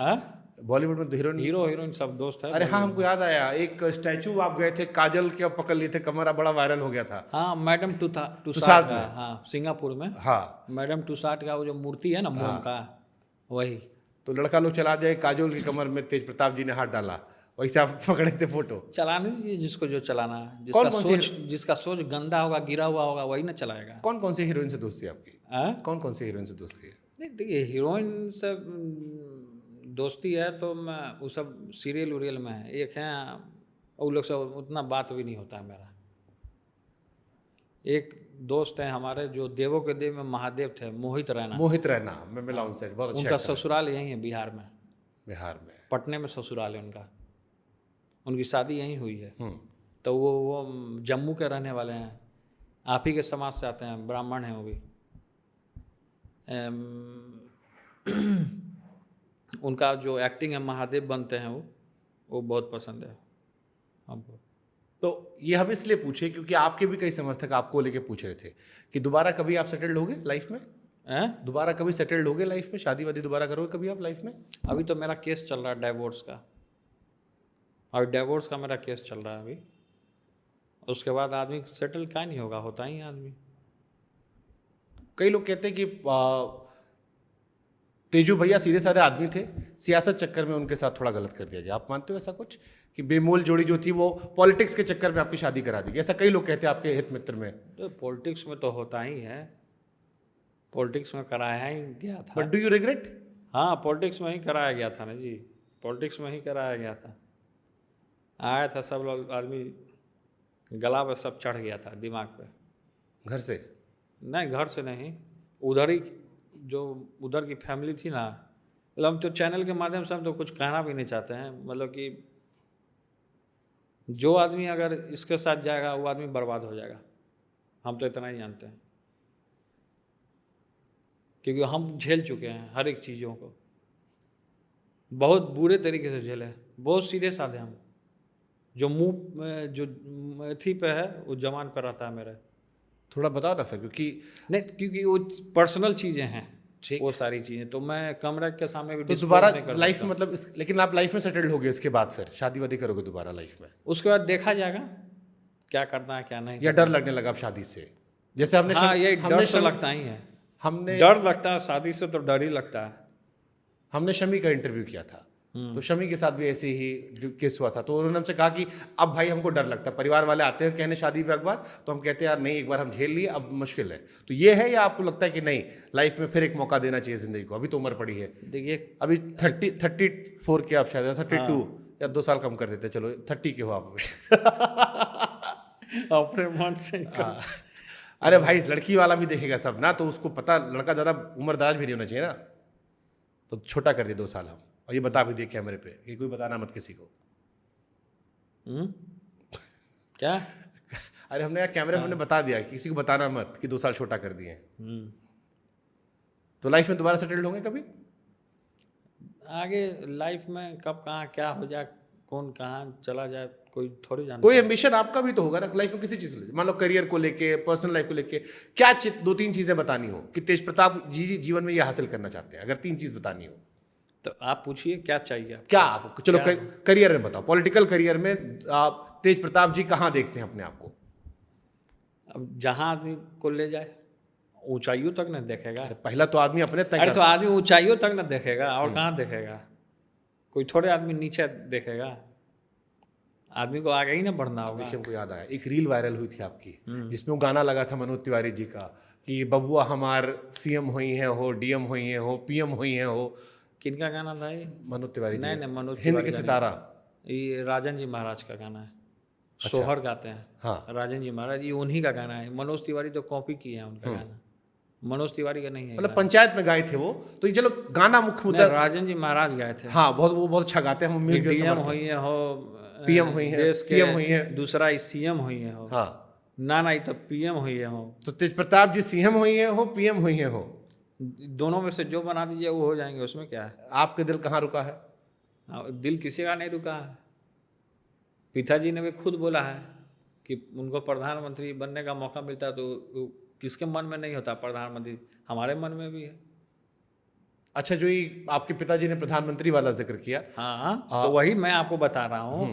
बॉलीवुड में तो हीरोइन। हीरो हीरोइन सब दोस्त है। अरे हाँ, हमको याद आया, एक स्टैचू आप गए थे, काजल के पकड़ लिए थे, कमरा बड़ा वायरल हो गया था। हाँ, मैडम तुषार टुसाड का, में। हाँ, सिंगापुर में। हाँ, मैडम टुसाड का वो जो मूर्ति है ना मोम का, वही। तो लड़का लोग चला जाए, काजोल की कमर में तेज प्रताप जी ने हाथ डाला, वैसे आप पकड़े थे फोटो। चलाने दीजिए जिसको जो चलाना है, कौन जिसका सोच गंदा होगा, गिरा हुआ होगा, वही ना चलाएगा। कौन कौन सी हीरोइन से दोस्ती है आपकी? हाँ? कौन कौन सी हीरोइन से दोस्ती है? नहीं देखिए, हीरोइन से दोस्ती है तो मैं वो सब सीरियल उरियल में है, एक है वो लोग से उतना बात भी नहीं होता है मेरा। एक दोस्त हैं हमारे जो देवों के देव में महादेव थे, मोहित रैना। मोहित रैना, मैं मिला उनसे, बहुत अच्छा उनका actor है। ससुराल यहीं है बिहार में, बिहार में। पटने में ससुराल है उनका, उनकी शादी यहीं हुई है। हम्म। तो वो जम्मू के रहने वाले हैं, आप ही के समाज से आते हैं, ब्राह्मण हैं वो भी। उनका जो एक्टिंग है, महादेव बनते हैं वो बहुत पसंद है हमको। तो ये हम इसलिए पूछे क्योंकि आपके भी कई समर्थक आपको लेके पूछ रहे थे कि दोबारा कभी आप सेटल्ड होगे लाइफ में? दोबारा कभी सेटल्ड होगे लाइफ में? शादी वादी दोबारा करोगे कभी आप लाइफ में? अभी तो मेरा केस चल रहा है डाइवोर्स का, और डाइवोर्स का मेरा केस चल रहा है अभी। उसके बाद आदमी सेटल क्या नहीं होगा, होता ही आदमी। कई लोग कहते हैं कि तेजू भैया सीधे साधे आदमी थे, सियासत चक्कर में उनके साथ थोड़ा गलत कर दिया गया। आप मानते हो ऐसा कुछ कि बेमोल जोड़ी जो थी वो पॉलिटिक्स के चक्कर में आपकी शादी करा दी गई? ऐसा कई लोग कहते हैं आपके हित मित्र में। तो पॉलिटिक्स में तो होता ही है, पॉलिटिक्स में कराया ही गया था। But do you regret? हाँ, पॉलिटिक्स में ही कराया गया था ना जी, पॉलिटिक्स में ही कराया गया था। आया था सब लोग, आदमी गला पे सब चढ़ गया था, दिमाग पे। घर से नहीं, घर से नहीं, उधर ही जो उधर की फैमिली थी ना। मतलब हम तो चैनल के माध्यम से हम तो कुछ कहना भी नहीं चाहते हैं, मतलब कि जो आदमी अगर इसके साथ जाएगा वो आदमी बर्बाद हो जाएगा, हम तो इतना ही जानते हैं। क्योंकि हम झेल चुके हैं हर एक चीज़ों को, बहुत बुरे तरीके से झेले, बहुत सीधे साधे हम। जो मुंह जो थी पे है वो जवान पे रहता है मेरे। थोड़ा बताओ ना सर, क्योंकि नहीं, क्योंकि वो पर्सनल चीज़ें हैं, ठीक, वो सारी चीज़ें तो मैं कैमरा के सामने भी तो disclose दोबारा नहीं कर लाइफ सकता। में मतलब लेकिन आप लाइफ में सेटल्ड होगे इसके बाद, फिर शादी वादी करोगे दोबारा लाइफ में? उसके बाद देखा जाएगा क्या करना है क्या नहीं। या डर लगने लगा अब शादी से? जैसे हमने हाँ, ये हमने डर तो लगता ही है, हमने डर लगता है, शादी से तो डर ही लगता है। हमने शमी का इंटरव्यू किया था, तो शमी के साथ भी ऐसे ही केस हुआ था। तो उन्होंने हमसे कहा कि अब भाई हमको डर लगता है, परिवार वाले आते हैं कहने शादी पे अखबार, तो हम कहते हैं यार नहीं, एक बार हम झेल लिए, अब मुश्किल है। तो ये है, या आपको लगता है कि नहीं लाइफ में फिर एक मौका देना चाहिए जिंदगी को? अभी तो उम्र पड़ी है, देखिए अभी 34 के आप शायद 32 या 2 साल कम कर देते, चलो 30 के हो आप अभी। अपने मन से अरे भाई, लड़की वाला भी देखेगा सब ना, तो उसको पता लड़का ज़्यादा उम्रदराज भी नहीं होना चाहिए ना, तो छोटा कर दिए 2 साल हम। और ये बता भी दिए कैमरे पे कि कोई बताना मत किसी को। क्या? अरे हमने यार कैमरे पे हमने बता दिया कि किसी को बताना मत कि 2 साल छोटा कर दिए हैं। तो लाइफ में दोबारा सेटल्ड होंगे कभी? आगे लाइफ में कब कहाँ क्या हो जाए, कौन कहाँ चला जाए, कोई थोड़ी जानता कोई एम्बिशन आपका भी तो होगा ना लाइफ में, किसी चीज़ को लेके, मान लो करियर को लेके, पर्सनल लाइफ को लेके, क्या 2-3 चीज़ें बतानी हो कि तेज प्रताप जी जीवन में ये हासिल करना चाहते हैं, अगर 3 चीज़ बतानी हो तो आप पूछिए क्या चाहिए आपको? क्या आपको? चलो करियर में बताओ, पॉलिटिकल करियर में आप तेज प्रताप जी कहाँ देखते हैं अपने आप को? अब जहाँ आदमी को ले जाए, ऊंचाइयों तक न देखेगा। पहला तो आदमी अपने तय अरे तो आदमी ऊंचाइयों तक न देखेगा, और कहाँ देखेगा? कोई थोड़े आदमी नीचे देखेगा, आदमी को आगे ही ना बढ़ना होगा। देखिए, हमको याद आया, एक रील वायरल हुई थी आपकी जिसमें वो गाना लगा था मनोज तिवारी जी का कि बबुआ हमार सीएम हुई हैं हो, डीएम हुई हैं हो, पीएम हुई हैं हो। किनका गाना था ये? मनोज तिवारी जी। नहीं, मनोज हिंद के सितारा, ये राजन जी महाराज का गाना है। सोहर गाते हैं। हाँ, राजन जी महाराज, ये उन्हीं का गाना है। मनोज तिवारी तो कॉपी किए हैं उनका गाना, मनोज तिवारी का नहीं है। मतलब पंचायत में गाए थे वो, तो ये चलो गाना मुख्य मुद्दा, राजन जी महाराज गाए थे। हाँ, वो बहुत अच्छा गाते हैं। हम डीएम हुई है हो, पीएम हुई है, देश के सीएम हुई है, दूसरा सीएम हुई है हो। हाँ, ना नहीं तो पीएम हुई है हो। तो तेज प्रताप जी सीएम हुई है हो, पीएम हुई है हो, दोनों में से जो बना दीजिए वो हो जाएंगे, उसमें क्या है। आपके दिल कहाँ रुका है? दिल किसी का नहीं रुका है। पिताजी ने भी खुद बोला है कि उनको प्रधानमंत्री बनने का मौका मिलता है तो किसके मन में नहीं होता प्रधानमंत्री, हमारे मन में भी है। अच्छा, जो ये आपके पिताजी ने प्रधानमंत्री वाला जिक्र किया, हाँ, तो वही मैं आपको बता रहा हूँ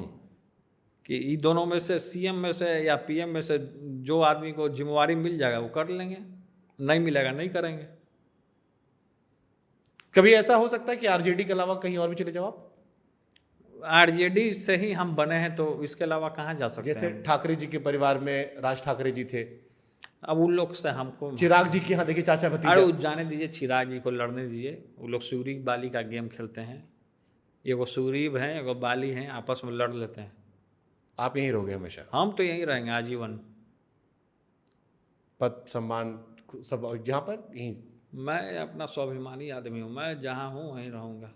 कि इन दोनों में से सीएम में से या पीएम में से जो आदमी को जिम्मेवारी मिल जाएगा वो कर लेंगे, नहीं मिलेगा नहीं करेंगे। कभी ऐसा हो सकता है कि आरजेडी के अलावा कहीं और भी चले जाओ आप? आरजेडी से ही हम बने हैं, तो इसके अलावा कहाँ जा सकते जैसे हैं? ठाकरे जी के परिवार में राज ठाकरे जी थे, अब उन लोग से हमको, चिराग जी के यहाँ देखिए चाचा अरे भतीजा। वो जाने दीजिए, चिराग जी को लड़ने दीजिए। वो लोग सूरीब बाली का गेम खेलते हैं, एगो सूरीब हैं एगो बाली हैं, आपस में लड़ लेते हैं। आप यहीं रहोगे हमेशा? हम तो यहीं रहेंगे आजीवन। पद सम्मान सब यहाँ पर यहीं? मैं अपना स्वाभिमानी आदमी हूँ, मैं जहाँ हूँ वहीं रहूँगा।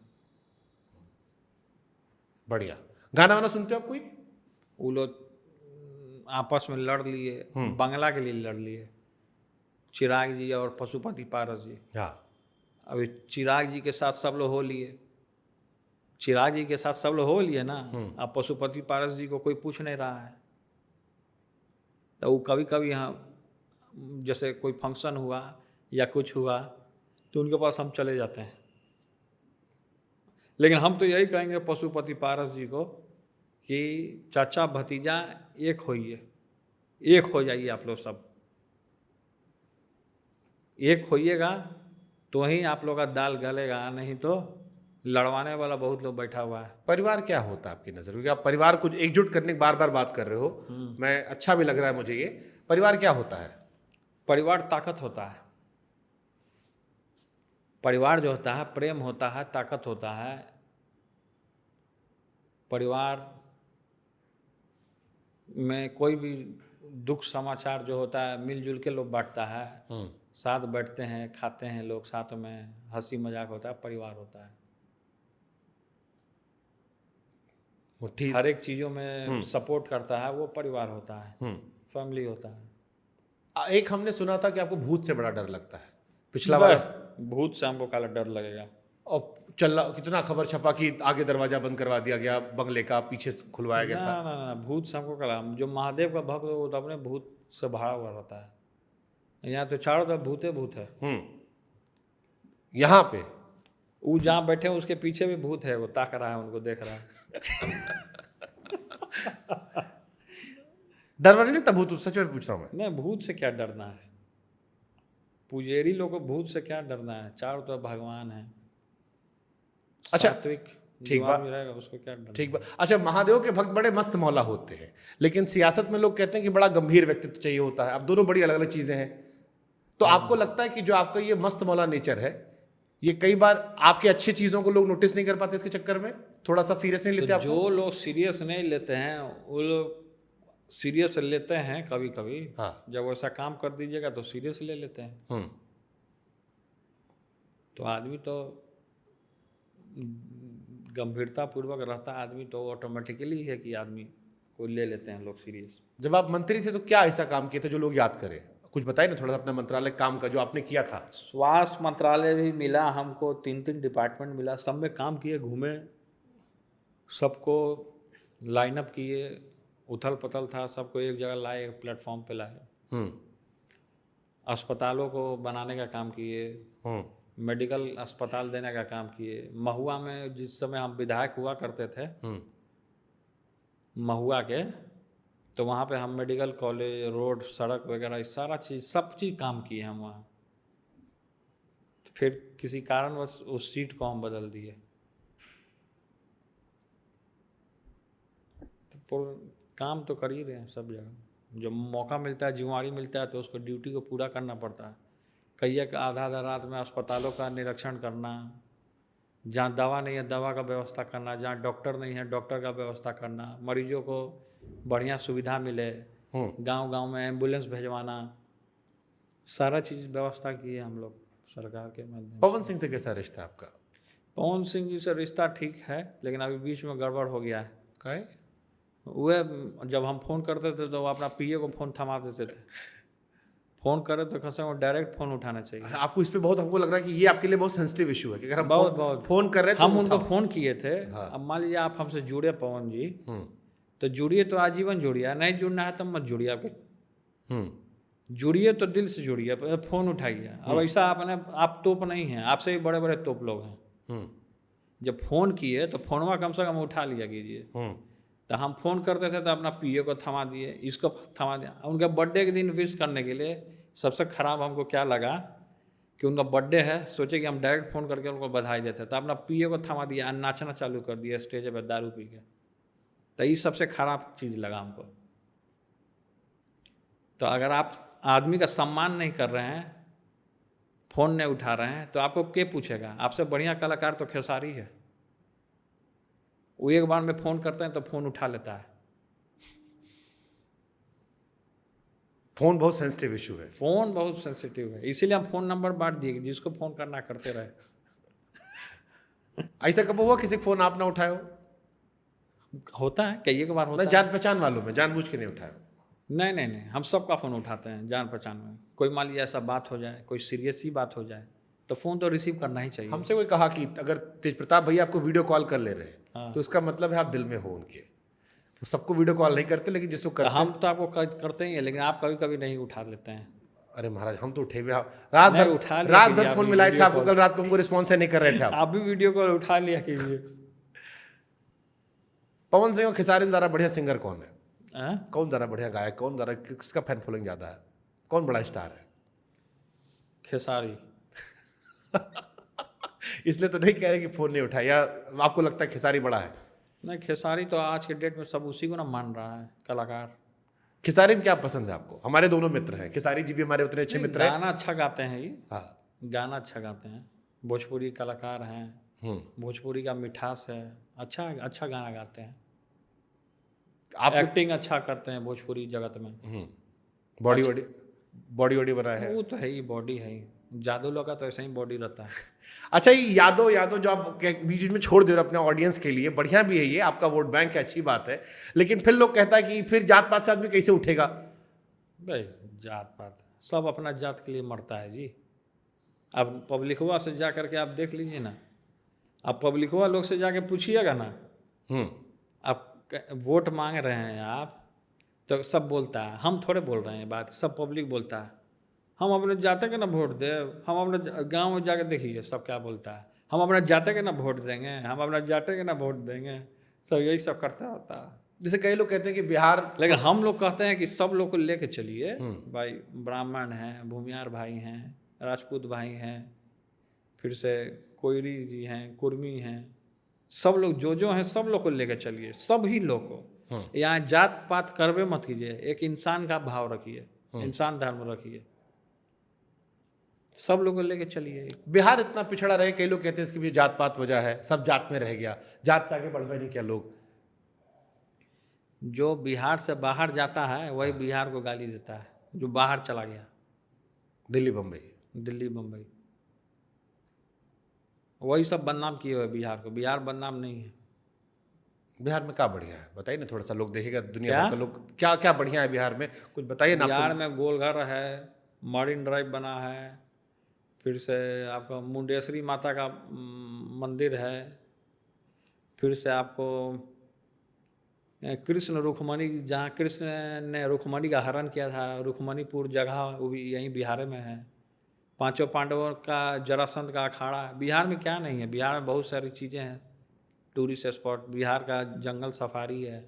बढ़िया। गाना वाना सुनते हो आप कोई? वो लोग आपस में लड़ लिए, बंगला के लिए लड़ लिए, चिराग जी और पशुपति पारस जी। हाँ। अभी चिराग जी के साथ सब लोग हो लिए, चिराग जी के साथ सब लोग हो लिए ना। अब पशुपति पारस जी को कोई पूछ नहीं रहा है, तो वो कभी कभी यहाँ जैसे कोई फंक्शन हुआ या कुछ हुआ तो उनके पास हम चले जाते हैं। लेकिन हम तो यही कहेंगे पशुपति पारस जी को कि चाचा भतीजा एक होइए, एक हो जाइए आप लोग सब, एक होइएगा तो ही आप लोग का दाल गलेगा, नहीं तो लड़वाने वाला बहुत लोग बैठा हुआ है। परिवार क्या होता है आपकी नज़र? क्योंकि आप परिवार को एकजुट करने की बार बार बात कर रहे हो, मैं अच्छा भी लग रहा है मुझे ये। परिवार क्या होता है? परिवार ताकत होता है। परिवार जो होता है प्रेम होता है, ताकत होता है। परिवार में कोई भी दुख समाचार जो होता है मिलजुल के लोग बांटता है, साथ बैठते हैं, खाते हैं लोग साथ में, हंसी मजाक होता है, परिवार होता है। मुट्ठी हर एक चीज़ों में सपोर्ट करता है, वो परिवार होता है, फैमिली होता है। एक हमने सुना था कि आपको भूत से बड़ा डर लगता है, पिछला वाला। भूत से हमको काला डर लगेगा। और चल कितना खबर छपा कि आगे दरवाजा बंद करवा दिया गया बंगले का, पीछे से खुलवाया गया था। ना, भूत से हमको काला, जो महादेव का भक्त वो तो अपने भूत से भरा हुआ रहता है। यहाँ तो चारों तरफ भूत है। यहाँ पे वो जहाँ बैठे हैं उसके पीछे भी भूत है, वो ताक रहा है, उनको देख रहा है। डर नहीं लगता भूत? सच में पूछ रहा हूँ मैं। नहीं, भूत से क्या डरना है? पुजेरी लोगों को भूत से क्या डरना है? चारों तरफ भगवान है। अच्छा, सात्विक ठीक बात रहेगा, उसको क्या डरना? ठीक बात। अच्छा, महादेव के भक्त बड़े मस्त मौला होते हैं, लेकिन सियासत में लोग कहते हैं कि बड़ा गंभीर व्यक्तित्व चाहिए होता है। अब दोनों बड़ी अलग अलग चीजें हैं। तो आपको लगता है कि जो आपका ये मस्त मौला नेचर है, ये कई बार आपके अच्छी चीजों को लोग नोटिस नहीं कर पाते, इसके चक्कर में थोड़ा सा सीरियस नहीं लेते? तो जो लोग सीरियस नहीं लेते हैं वो लोग सीरियस लेते हैं कभी कभी। हाँ। जब वैसा काम कर दीजिएगा तो सीरियस ले लेते हैं। तो आदमी तो गंभीरता पूर्वक रहता आदमी, तो ऑटोमेटिकली है कि आदमी को ले लेते हैं लोग सीरियस। जब आप मंत्री थे तो क्या ऐसा काम किए थे जो लोग याद करें? कुछ बताइए ना थोड़ा सा अपने मंत्रालय काम का जो आपने किया था। स्वास्थ्य मंत्रालय भी मिला हमको, 3 डिपार्टमेंट मिला, सब में काम किए, घूमे, सबको लाइनअप किए, उथल पथल था, सबको एक जगह लाए, एक प्लेटफॉर्म पे लाए। अस्पतालों को बनाने का काम किए, मेडिकल अस्पताल देने का काम किए। महुआ में जिस समय हम विधायक हुआ करते थे महुआ के, तो वहाँ पे हम मेडिकल कॉलेज, रोड, सड़क वगैरह सारा चीज़, सब चीज़ काम किए हम वहाँ। तो फिर किसी कारणवश उस सीट को हम बदल दिए। तो काम तो कर ही रहे हैं सब जगह। जब मौका मिलता है, जिम्मेवारी मिलता है, तो उसको ड्यूटी को पूरा करना पड़ता है। कई एक आधा रात में अस्पतालों का निरीक्षण करना, जहाँ दवा नहीं है दवा का व्यवस्था करना, जहाँ डॉक्टर नहीं है डॉक्टर का व्यवस्था करना, मरीजों को बढ़िया सुविधा मिले, गांव-गांव में एम्बुलेंस भेजवाना, सारा चीज़ व्यवस्था की है हम लोग सरकार के माध्यम। पवन सिंह से कैसा रिश्ता आपका? पवन सिंह जी से रिश्ता ठीक है, लेकिन अभी बीच में गड़बड़ हो गया है। काय? वह जब हम फ़ोन करते थे तो वो अपना पीए को फ़ोन थमा देते थे। फ़ोन करे तो कम से कम डायरेक्ट फ़ोन उठाना चाहिए। आपको इस पे बहुत, हमको लग रहा है कि ये आपके लिए बहुत सेंसिटिव इशू है कि अगर हम बहुत फ़ोन कर रहे हैं हम उनको फ़ोन किए थे। हाँ। अब मान लीजिए आप हमसे जुड़े पवन जी, तो जुड़िए, तो आजीवन जुड़िए, नहीं जुड़ना है तब मत जुड़िए। आपके जुड़िए तो दिल से जुड़िए, पहले फ़ोन उठाइए। अब ऐसा आप तोप नहीं हैं, आपसे भी बड़े बड़े तोप लोग हैं। जब फ़ोन किए तो फ़ोनवा कम से कम उठा लिया कीजिए। तो हम फ़ोन करते थे तो अपना पीए को थमा दिए, इसको थमा दिया। उनके बर्थडे के दिन विश करने के लिए सबसे ख़राब हमको क्या लगा कि उनका बर्थडे है, सोचे कि हम डायरेक्ट फ़ोन करके उनको बधाई देते, तो अपना पीए को थमा दिया और नाचना चालू कर दिया स्टेज पर दारू पी के। तो ये सबसे ख़राब चीज़ लगा हमको। तो अगर आप आदमी का सम्मान नहीं कर रहे हैं, फ़ोन नहीं उठा रहे हैं, तो आपको क्या पूछेगा? आपसे बढ़िया कलाकार तो खेसारी है। वो एक बार में फ़ोन करते हैं तो फ़ोन उठा लेता है। फोन बहुत सेंसिटिव इशू है। फ़ोन बहुत सेंसिटिव है, इसीलिए हम फ़ोन नंबर बांट दिए कि जिसको फ़ोन करना करते रहे। ऐसा कब हुआ किसी फोन आप ना उठाए हो? होता है, कई एक बार होता है। जान पहचान वालों में जानबूझ के नहीं उठाए हो? नहीं, हम सबका फ़ोन उठाते हैं जान पहचान में। कोई मान लीजिए ऐसा बात हो जाए, कोई सीरियस ही बात हो जाए, तो फ़ोन तो रिसीव करना ही चाहिए। हमसे कोई कहा कि अगर तेज प्रताप भैया आपको वीडियो कॉल कर ले रहे हैं तो इसका मतलब है आप दिल में हो उनके। तो सबको वीडियो कॉल नहीं करते, लेकिन जिसको तो करते हम तो आपको करते ही हैं, लेकिन आप कभी कभी नहीं उठा लेते हैं। अरे महाराज हम तो उठे हुए रात नहीं, भर उठा लिया रात कीजिए भर आप फोन भी मिलाए थे वीडियो आपको, कॉल। कल रात को हमको रिस्पॉन्स नहीं कर रहे थे आप। आप भी वीडियो कॉल उठा लिया कीजिए। पवन सिंह और खेसारी में ज़्यादा बढ़िया सिंगर कौन है? हाँ? कौन ज़्यादा बढ़िया गायक, कौन ज़्यादा, किसका फैन फॉलोइंग ज़्यादा है, कौन बड़ा स्टार है? खेसारी। इसलिए तो नहीं कह रहे कि फ़ोन नहीं उठाया, या आपको लगता है खेसारी बड़ा है? नहीं, खेसारी तो आज के डेट में सब उसी को ना मान रहा है कलाकार। खेसारी में क्या पसंद है आपको? हमारे दोनों मित्र हैं, खेसारी जी भी हमारे उतने अच्छे मित्र हैं। गाना अच्छा गाते हैं ये, हाँ। गाना अच्छा गाते हैं, भोजपुरी कलाकार हैं, भोजपुरी का मिठास है, अच्छा अच्छा गाना गाते हैं, आप एक्टिंग अच्छा करते हैं भोजपुरी जगत में। बॉडी वॉडी बॉडी वॉडी बना है? वो तो है ही, बॉडी है ही, जादू लोग का तो ऐसा ही बॉडी रहता है। अच्छा, ये यादव यादव जो आप बीच में छोड़ दे रहे हो अपने ऑडियंस के लिए, बढ़िया भी है, ये आपका वोट बैंक है, अच्छी बात है, लेकिन फिर लोग कहता है कि फिर जात पात से आदमी कैसे उठेगा? भाई जात पात सब अपना जात के लिए मरता है जी। अब पब्लिकवा से जा करके आप देख लीजिए ना, आप पब्लिकवा लोग से जाके पूछिएगा ना, आप वोट मांग रहे हैं आप, तो सब बोलता है, हम थोड़े बोल रहे हैं बात, सब पब्लिक बोलता है हम अपने जाते के ना वोट दे। हम अपने गांव में जाके देखिए सब क्या बोलता है, हम अपने जाते के ना वोट देंगे, हम अपने जाते के ना वोट देंगे, सब यही सब करता होता है। जैसे कई लोग कहते हैं कि बिहार, लेकिन हम लोग कहते हैं कि सब लोग को लेके चलिए भाई, ब्राह्मण हैं, भूमियार भाई हैं, राजपूत भाई हैं, फिर से कोयरी जी हैं, कुर्मी हैं, सब लोग जो हैं सब लोग को लेकर चलिए, सभी लोग को। यहाँ जात पात करवे मत कीजिए, एक इंसान का भाव रखिए, इंसान धर्म रखिए, सब लोग को लेकर चलिए। बिहार इतना पिछड़ा रहे, कई लोग कहते हैं इसकी भी जात पात वजह है, सब जात में रह गया, जात से आगे बढ़ पाए नहीं क्या लोग? जो बिहार से बाहर जाता है वही बिहार को गाली देता है, जो बाहर चला गया दिल्ली बम्बई, दिल्ली बम्बई, वही सब बदनाम किए हुए बिहार को। बिहार बदनाम नहीं है। बिहार में क्या बढ़िया है बताइए ना, थोड़ा सा लोग देखेगा, दुनिया क्या? भर का लोग, क्या क्या बढ़िया है बिहार में, कुछ बताइए ना। बिहार में गोलघर है, मरीन ड्राइव बना है, फिर से आपका मुंडेश्वरी माता का मंदिर है, फिर से आपको कृष्ण रुक्मणी, जहाँ कृष्ण ने रुक्मणी का हरण किया था, रुक्मणीपुर जगह वो भी यहीं बिहार में है। पांचों पांडवों का जरासंध का अखाड़ा। बिहार में क्या नहीं है, बिहार में बहुत सारी चीज़ें हैं, टूरिस्ट स्पॉट, बिहार का जंगल सफारी है,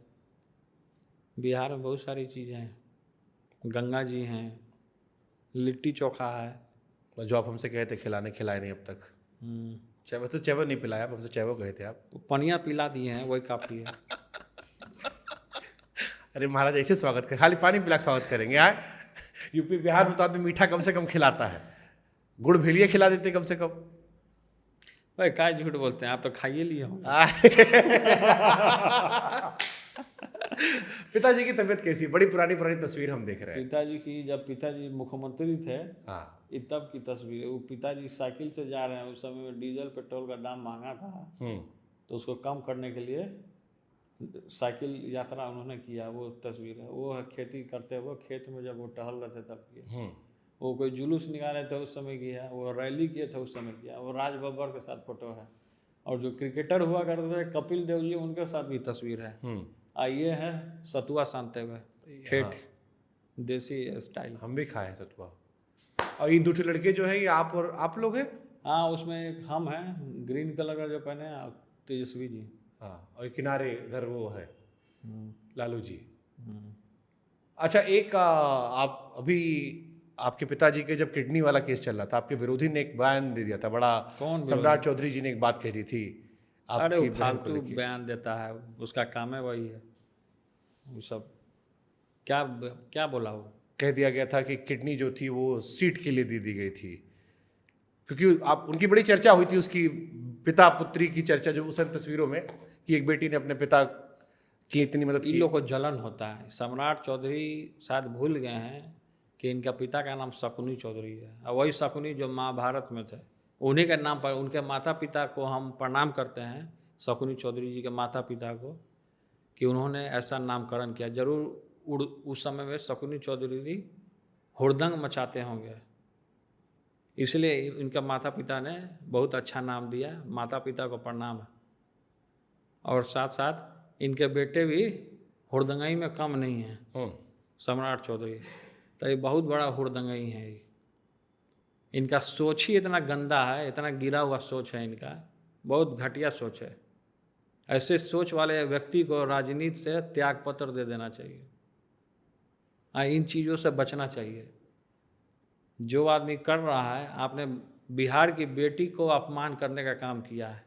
बिहार में बहुत सारी चीज़ें हैं, गंगा जी हैं, लिट्टी चोखा है। जो आप हमसे कहे थे खिलाने, खिलाए नहीं अब तक। चावल तो चावल नहीं पिलाया आप हमसे, चावल गए थे आप। पनिया पिला दिए हैं, वही काफ़ी है। अरे महाराज ऐसे स्वागत कर, खाली पानी पिला स्वागत करेंगे यार? यूपी बिहार में तो आदमी मीठा कम से कम खिलाता है, गुड़ भेलिए खिला देते कम से कम। भाई क्या झूठ बोलते हैं, आप तो खाइए लिए हो। पिताजी की तबीयत कैसी? बड़ी पुरानी पुरानी तस्वीर हम देख रहे हैं। पिताजी की, जब पिताजी मुख्यमंत्री थे, हाँ, ये तब की तस्वीर है। वो पिताजी साइकिल से जा रहे हैं, उस समय में डीजल पेट्रोल का दाम महंगा था, तो उसको कम करने के लिए साइकिल यात्रा उन्होंने किया, वो तस्वीर है। वो है खेती करते हुए, खेत में जब वो टहल रहे थे तब किया। वो कोई जुलूस निकाले थे उस समय किया, वो रैली किए थे उस समय किया। वो राज बब्बर के साथ फोटो है, और जो क्रिकेटर हुआ करते थे कपिल देव जी, उनके साथ भी तस्वीर है। ये है सतुआ सानते हुए ठेठ देसी स्टाइल। हम भी खाए हैं सतुआ। और ये दूसरे लड़के जो है ये आप लोग हैं? हाँ, उसमें एक हम हैं, ग्रीन कलर का जो पहने हैं, और तेजस्वी जी। हाँ, और किनारे इधर वो है लालू जी। हम्म। अच्छा, एक आप अभी आपके पिताजी के जब किडनी वाला केस चल रहा था, आपके विरोधी ने एक बयान दे दिया था बड़ा। कौन सम्राट चौधरी जी ने एक बात कह दी थी अरे वो आपकी बहन को फालतू लेके। बयान देता है, उसका काम है वही है। वो सब क्या क्या बोला वो? कह दिया गया था कि किडनी जो थी वो सीट के लिए दे दी गई थी, क्योंकि आप उनकी बड़ी चर्चा हुई थी, उसकी पिता पुत्री की चर्चा जो उस समय तस्वीरों में, कि एक बेटी ने अपने पिता की इतनी मदद इन की। लोग को जलन होता है। सम्राट चौधरी शायद भूल गए हैं कि इनका पिता का नाम शकुनी चौधरी है, और वही शकुनी जो महाभारत में थे, उन्हीं के नाम पर उनके माता पिता को हम प्रणाम करते हैं, शकुनी चौधरी जी के माता पिता को, कि उन्होंने ऐसा नामकरण किया। जरूर उस समय में शकुनी चौधरी जी हुड़दंग मचाते होंगे, इसलिए इनके माता पिता ने बहुत अच्छा नाम दिया। माता पिता को प्रणाम है। और साथ साथ इनके बेटे भी हुड़दंगाई में कम नहीं हैं। सम्राट चौधरी तो ये बहुत बड़ा हुड़दंगाई है। ये इनका सोच ही इतना गंदा है, इतना गिरा हुआ सोच है इनका, बहुत घटिया सोच है। ऐसे सोच वाले व्यक्ति को राजनीति से त्यागपत्र दे देना चाहिए। इन चीज़ों से बचना चाहिए। जो आदमी कर रहा है, आपने बिहार की बेटी को अपमान करने का काम किया है,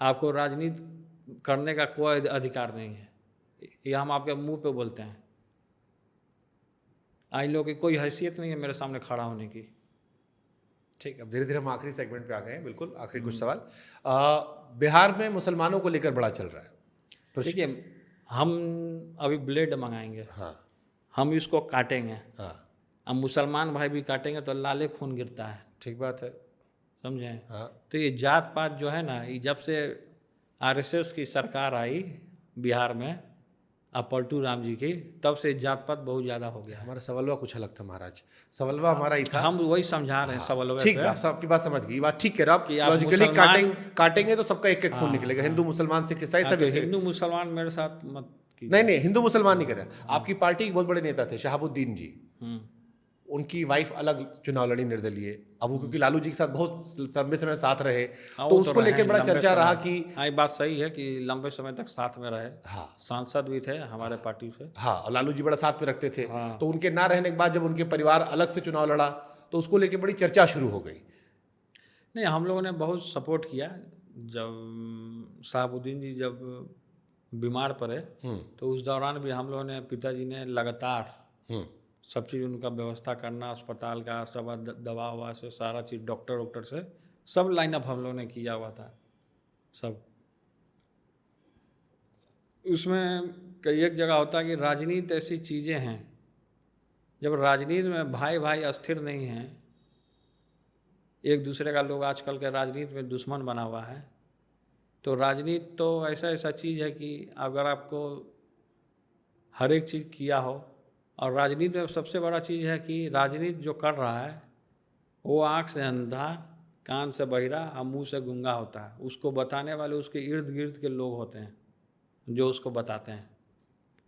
आपको राजनीति करने का कोई अधिकार नहीं है। ये हम आपके मुंह पे बोलते हैं। इन लोगों की कोई हैसियत नहीं है मेरे सामने खड़ा होने की। ठीक, अब धीरे धीरे हम आखिरी सेगमेंट पे आ गए हैं। बिल्कुल आखिरी कुछ सवाल। बिहार में मुसलमानों को लेकर बड़ा चल रहा है। तो देखिए, हम अभी ब्लेड मंगाएंगे, हाँ हम इसको काटेंगे। हाँ, अब मुसलमान भाई भी काटेंगे तो लाले खून गिरता है, ठीक बात है। समझें। हाँ, तो ये जात पात जो है ना, ये जब से आरएसएस की सरकार आई बिहार में, अब पलटू राम जी की, तब से जात पात बहुत ज़्यादा हो गया है। हमारा सवालवा कुछ अलग था महाराज। सवालवा हमारा ही था। हम वही समझा रहे हैं सवाल ठीक है, आपकी बात समझ गई। ये बात ठीक कह रहे हो आप। कि आप लॉजिकली मुसलमान- काटेंगे तो सबका एक एक खून निकलेगा। हिंदू मुसलमान सिख ईसाई सब एक। हिंदू मुसलमान मेरे साथ मत कीजिए। नहीं नहीं, हिंदू मुसलमान नहीं कर रहे। आपकी पार्टी के बहुत बड़े नेता थे शहाबुद्दीन जी, उनकी वाइफ अलग चुनाव लड़ी निर्दलीय। अब वो क्योंकि लालू जी के साथ बहुत लंबे समय साथ रहे, तो उसको लेकर बड़ा चर्चा रहा कि ये बात सही है कि लंबे समय तक साथ में रहे। हाँ, सांसद भी थे हमारे पार्टी से। हाँ, और लालू जी बड़ा साथ में रखते थे। तो उनके ना रहने के बाद जब उनके परिवार अलग से चुनाव लड़ा, तो उसको लेकर बड़ी चर्चा शुरू हो गई। नहीं, हम लोगों ने बहुत सपोर्ट किया। जब शहाबुद्दीन जी जब बीमार पड़े, तो उस दौरान भी हम लोगों ने, पिताजी ने लगातार सब चीज़ उनका व्यवस्था करना, अस्पताल का सब दवा ववा से सारा चीज़, डॉक्टर से सब लाइनअप हम लोगों ने किया हुआ था सब। उसमें कई एक जगह होता है कि राजनीति ऐसी चीज़ें हैं, जब राजनीति में भाई भाई अस्थिर नहीं हैं, एक दूसरे का, लोग आजकल के राजनीति में दुश्मन बना हुआ है। तो राजनीति तो ऐसा चीज़ है कि अगर आपको हर एक चीज़ किया हो, और राजनीति में सबसे बड़ा चीज़ है कि राजनीति जो कर रहा है वो आँख से अंधा, कान से बहिरा और मुंह से गूंगा होता है। उसको बताने वाले उसके इर्द गिर्द के लोग होते हैं जो उसको बताते हैं।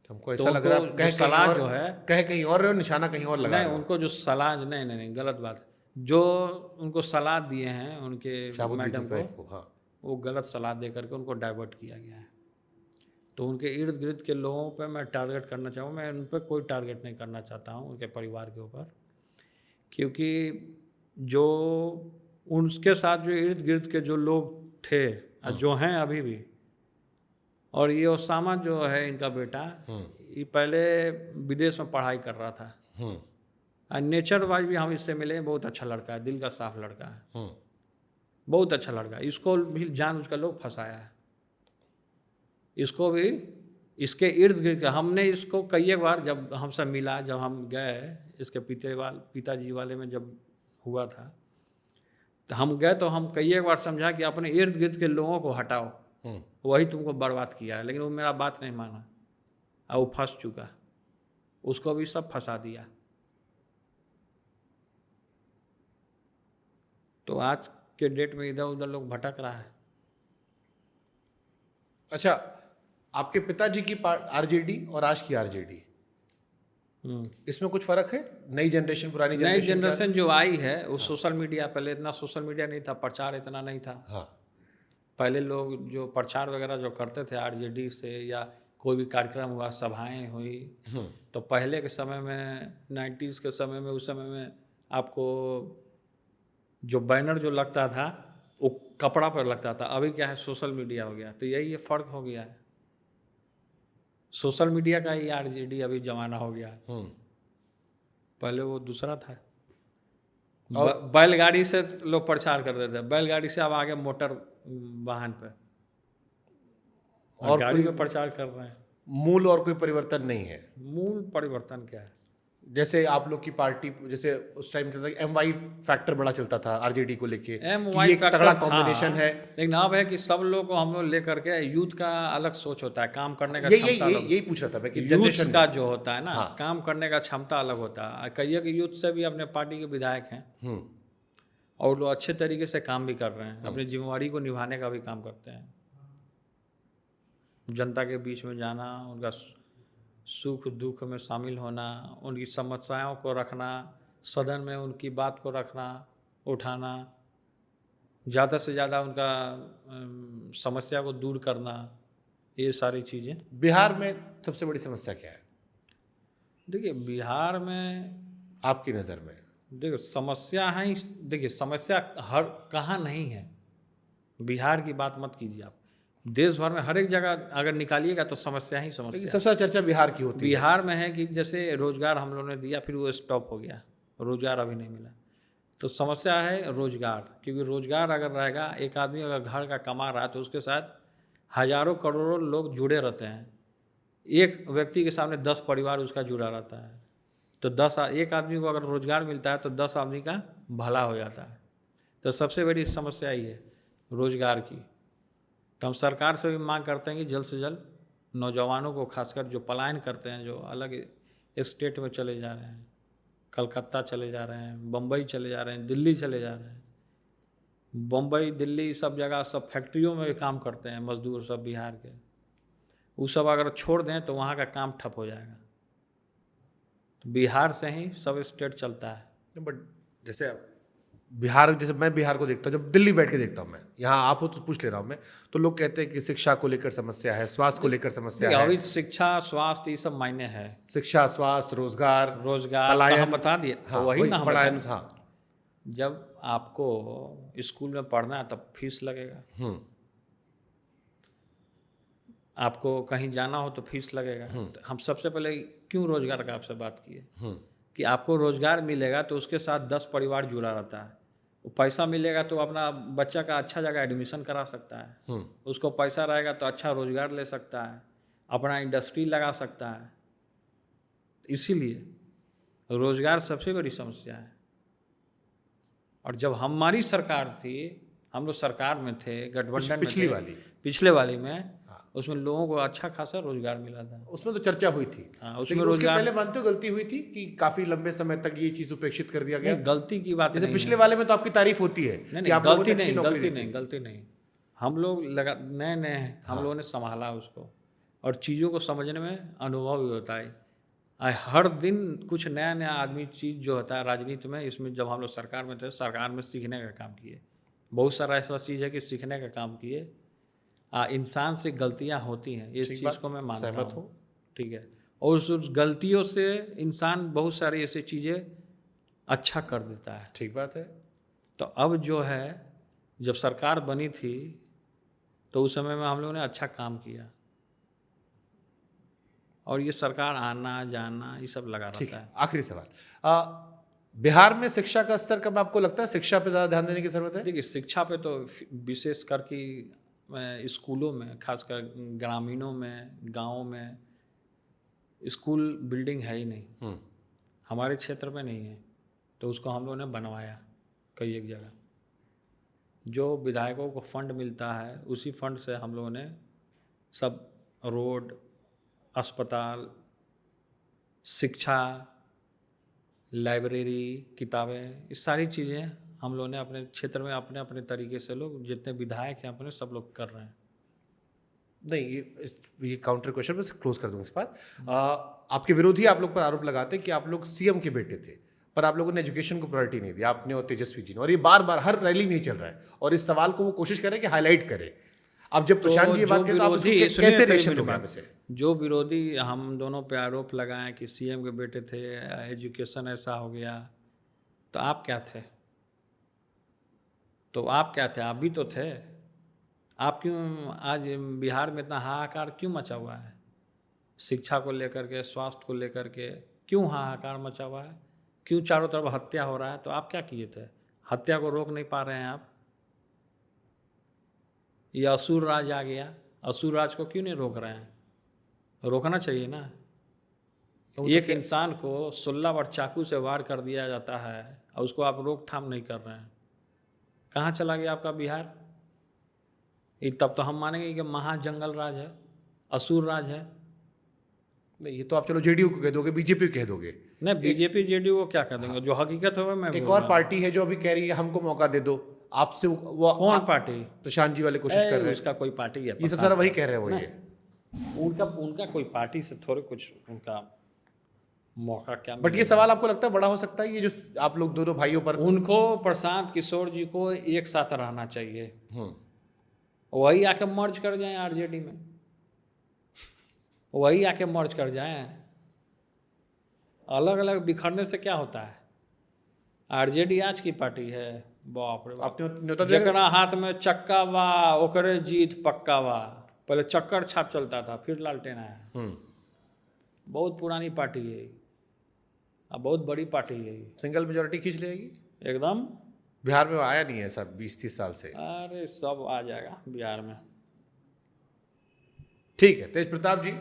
तो हमको ऐसा लग रहा है कह सलाह जो है, कह कहीं और रहे हो, निशाना कहीं और लगा नहीं, उनको जो सलाह, नहीं गलत बात है। जो उनको सलाह दिए हैं उनके मैडम को, हाँ, वो गलत सलाह दे करके उनको डाइवर्ट किया गया है। तो उनके इर्द गिर्द के लोगों पे मैं टारगेट करना चाहूँ, मैं उन पर कोई टारगेट नहीं करना चाहता हूँ, उनके परिवार के ऊपर, क्योंकि जो उनके साथ जो इर्द गिर्द के जो लोग थे, जो हैं अभी भी, और ये ओसामा जो है इनका बेटा, ये पहले विदेश में पढ़ाई कर रहा था, और नेचर वाइज भी हम इससे मिले, बहुत अच्छा लड़का है, दिल का साफ लड़का है, बहुत अच्छा लड़का है। इसको भी जानबूझ कर लोग फंसाया है, इसको भी इसके इर्द गिर्द। हमने इसको कई बार, जब हमसे मिला, जब हम गए इसके पिताजी वाले में जब हुआ था, तो हम गए, तो हम कई बार समझा कि अपने इर्द गिर्द के लोगों को हटाओ, वही तुमको बर्बाद किया है। लेकिन वो मेरा बात नहीं माना और वो फंस चुका, उसको भी सब फंसा दिया। तो आज के डेट में इधर उधर लोग भटक रहा है। अच्छा, आपके पिताजी की आरजेडी और आज की आरजेडी, इसमें कुछ फर्क है? नई जनरेशन पुरानी नई जनरेशन जनरेशन जो आई है वो सोशल मीडिया, पहले इतना सोशल मीडिया नहीं था, प्रचार इतना नहीं था। हाँ पहले लोग जो प्रचार वगैरह जो करते थे आरजेडी से, या कोई भी कार्यक्रम हुआ, सभाएं हुई, तो पहले के समय में 90s के समय में, उस समय में आपको जो बैनर जो लगता था वो कपड़ा पर लगता था। अभी क्या है, सोशल मीडिया हो गया, तो यही ये फर्क हो गया है। सोशल मीडिया का ही आरजेडी अभी जमाना हो गया है, पहले वो दूसरा था। बैलगाड़ी से लोग प्रचार करते थे, बैलगाड़ी से अब आगे मोटर वाहन पे और गाड़ी में प्रचार कर रहे हैं। मूल और कोई परिवर्तन नहीं है। मूल परिवर्तन क्या है? जैसे आप लोग की पार्टी, जैसे उस टाइम चलता था MY फैक्टर बड़ा चलता था आरजेडी को लेके, MY ये एक तगड़ा फैक्टर कॉम्बिनेशन है। लेकिन अब है कि सब लोग को हम लोग लेकर के, यूथ का अलग सोच होता है, काम करने का ये क्षमता अलग, यही पूछ रहा था मैं कि यूथ जनरेशन का जो होता है ना, काम करने का क्षमता अलग होता है। कई के यूथ से भी अपने पार्टी के विधायक हैं और लोग अच्छे तरीके से काम भी कर रहे हैं, अपनी जिम्मेवारी को निभाने का भी काम करते हैं। जनता के बीच में जाना, उनका सुख दुख में शामिल होना, उनकी समस्याओं को रखना, सदन में उनकी बात को रखना, उठाना, ज़्यादा से ज़्यादा उनका समस्या को दूर करना, ये सारी चीज़ें। बिहार में सबसे बड़ी समस्या क्या है देखिए बिहार में, आपकी नज़र में? देखिए समस्या है, देखिए समस्या हर कहाँ नहीं है। बिहार की बात मत कीजिए आप, देश भर में हर एक जगह अगर निकालिएगा तो समस्या ही समस्या। लेकिन सबसे ज़्यादा चर्चा बिहार की होती है। बिहार में है कि जैसे रोजगार हम लोगों ने दिया, फिर वो स्टॉप हो गया, रोजगार अभी नहीं मिला, तो समस्या है रोजगार। क्योंकि रोजगार अगर रहेगा, एक आदमी अगर घर का कमा रहा है तो उसके साथ हजारों करोड़ों लोग जुड़े रहते हैं। एक व्यक्ति के सामने 10 परिवार उसका जुड़ा रहता है, तो 10 एक आदमी को अगर रोजगार मिलता है तो 10 आदमी का भला हो जाता है। तो सबसे बड़ी समस्या ही है रोजगार की। तो हम सरकार से भी मांग करते हैं कि जल्द से जल्द नौजवानों को, खासकर जो पलायन करते हैं, जो अलग स्टेट में चले जा रहे हैं, कलकत्ता चले जा रहे हैं, बम्बई चले जा रहे हैं, दिल्ली चले जा रहे हैं, बम्बई दिल्ली सब जगह सब फैक्ट्रियों में काम करते हैं मजदूर सब बिहार के, वो सब अगर छोड़ दें तो वहाँ का काम ठप हो जाएगा। तो बिहार से ही सब स्टेट चलता है। बट जैसे बिहार, जैसे मैं बिहार को देखता हूँ, जब दिल्ली बैठ के देखता हूँ मैं, यहाँ आप हो तो पूछ ले रहा हूँ मैं, तो लोग कहते हैं कि शिक्षा को लेकर समस्या है, स्वास्थ्य को लेकर समस्या है। अभी शिक्षा स्वास्थ्य ये सब मायने है, शिक्षा स्वास्थ्य रोजगार तो हम बता दिए। हाँ, तो वही ना हम पलायन। हाँ, जब आपको स्कूल में पढ़ना है तब फीस लगेगा, आपको कहीं जाना हो तो फीस लगेगा। तो हम सबसे पहले क्यों रोजगार का आपसे बात किए कि आपको रोजगार मिलेगा तो उसके साथ 10 परिवार जुड़ा रहता है। वो पैसा मिलेगा तो अपना बच्चा का अच्छा जगह एडमिशन करा सकता है, उसको पैसा रहेगा तो अच्छा रोजगार ले सकता है, अपना इंडस्ट्री लगा सकता है। इसीलिए रोजगार सबसे बड़ी समस्या है। और जब हमारी सरकार थी, हम लोग सरकार में थे, गठबंधन में थे, पिछले वाली में, उसमें लोगों को अच्छा खासा रोजगार मिला था, उसमें तो चर्चा हुई थी। उसमें रोजगार पहले मानते हो गलती हुई थी कि काफी लंबे समय तक ये चीज उपेक्षित कर दिया गया? गलती की बात जैसे पिछले वाले में तो आपकी तारीफ होती है। गलती नहीं। हम लोग नए नए हैं, हम लोगों ने संभाला उसको, और चीज़ों को समझने में अनुभव भी होता है। हर दिन कुछ नया नया आदमी चीज़ जो होता है राजनीति में, इसमें जब हम लोग सरकार में थे, सरकार में सीखने का काम किए, बहुत सारा ऐसा चीज़ है कि सीखने का काम किए। इंसान से गलतियां होती हैं, इस चीज़ को मैं मानता हूँ, ठीक है। और उस गलतियों से इंसान बहुत सारी ऐसी चीज़ें अच्छा कर देता है। ठीक बात है। तो अब जो है, जब सरकार बनी थी तो उस समय में हम लोगों ने अच्छा काम किया, और ये सरकार आना जाना ये सब लगा रहता है। आखिरी सवाल, बिहार में शिक्षा का स्तर कब आपको लगता है शिक्षा पे ज़्यादा ध्यान देने की ज़रूरत है? देखिए शिक्षा पे तो विशेष करके स्कूलों में, खासकर ग्रामीणों में, गाँव में स्कूल बिल्डिंग है ही नहीं, हमारे क्षेत्र में नहीं है, तो उसको हम लोगों ने बनवाया कई एक जगह। जो विधायकों को फंड मिलता है उसी फंड से हम लोगों ने सब रोड, अस्पताल, शिक्षा, लाइब्रेरी, किताबें, ये सारी चीज़ें हम लोगों ने अपने क्षेत्र में अपने अपने तरीके से, लोग जितने विधायक हैं अपने, सब लोग कर रहे हैं। नहीं, ये काउंटर क्वेश्चन बस क्लोज कर दूंगा इस बात। आपके विरोधी आप लोग पर आरोप लगाते हैं कि आप लोग सीएम के बेटे थे, पर आप लोगों ने एजुकेशन को प्रायोरिटी नहीं दिया, आपने और तेजस्वी जी ने, और ये बार बार हर रैली में ही चल रहा है, और इस सवाल को वो कोशिश करें कि हाईलाइट करें। अब जब प्रशांत जी ये बात करें तो आप उसको कैसे रिएक्शन दोगे आप इसे? जो विरोधी हम दोनों पे आरोप लगाएं कि सीएम के बेटे थे, एजुकेशन ऐसा हो गया, तो आप क्या थे? तो आप क्या थे? आप भी तो थे। आप क्यों आज बिहार में इतना हाहाकार क्यों मचा हुआ है? शिक्षा को लेकर के, स्वास्थ्य को लेकर के क्यों हाहाकार मचा हुआ है? क्यों चारों तरफ हत्या हो रहा है? तो आप क्या किए थे? हत्या को रोक नहीं पा रहे हैं आप? ये असुर राज आ गया, असुर राज को क्यों नहीं रोक रहे हैं? रोकना चाहिए ना। एक इंसान को 16 बार चाकू से वार कर दिया जाता है और उसको आप रोकथाम नहीं कर रहे हैं। कहाँ चला गया आपका बिहार? तब तो हम मानेंगे कि महाजंगल राज है, असुर राज है। नहीं, ये तो आप चलो जेडीयू को कह दोगे, बीजेपी को कह दोगे। नहीं, बीजेपी जेडीयू को क्या कर देंगे? जो हकीकत है मैं एक और पार्टी है जो अभी कह रही है हमको मौका दे दो, आपसे वो कौन पार्टी? प्रशांत जी वाले कोशिश कर रहे हैं। उसका कोई पार्टी है? ये सब सारा वही कह रहे हैं वो। ये उनका कोई पार्टी से थोड़े कुछ उनका मौका क्या? बट ये सवाल आपको लगता है बड़ा हो सकता है, ये जो आप लोग दोनों भाइयों पर? उनको प्रशांत किशोर जी को एक साथ रहना चाहिए, वही आके मर्ज कर जाएं आरजेडी में, वही आके मर्ज कर जाएं। अलग अलग बिखरने से क्या होता है? आरजेडी आज की पार्टी है, बाप रे बाप। जकरा हाथ में चक्का बा ओकरे जीत पक्का बा। पहले चक्कर छाप चलता था, फिर लालटेन आया। बहुत पुरानी पार्टी है, अब बहुत बड़ी पार्टी है। सिंगल मेजोरिटी खींच लेगी एकदम। बिहार में आया नहीं है सब 20-30 साल से। अरे सब आ जाएगा बिहार में। ठीक है तेज प्रताप जी,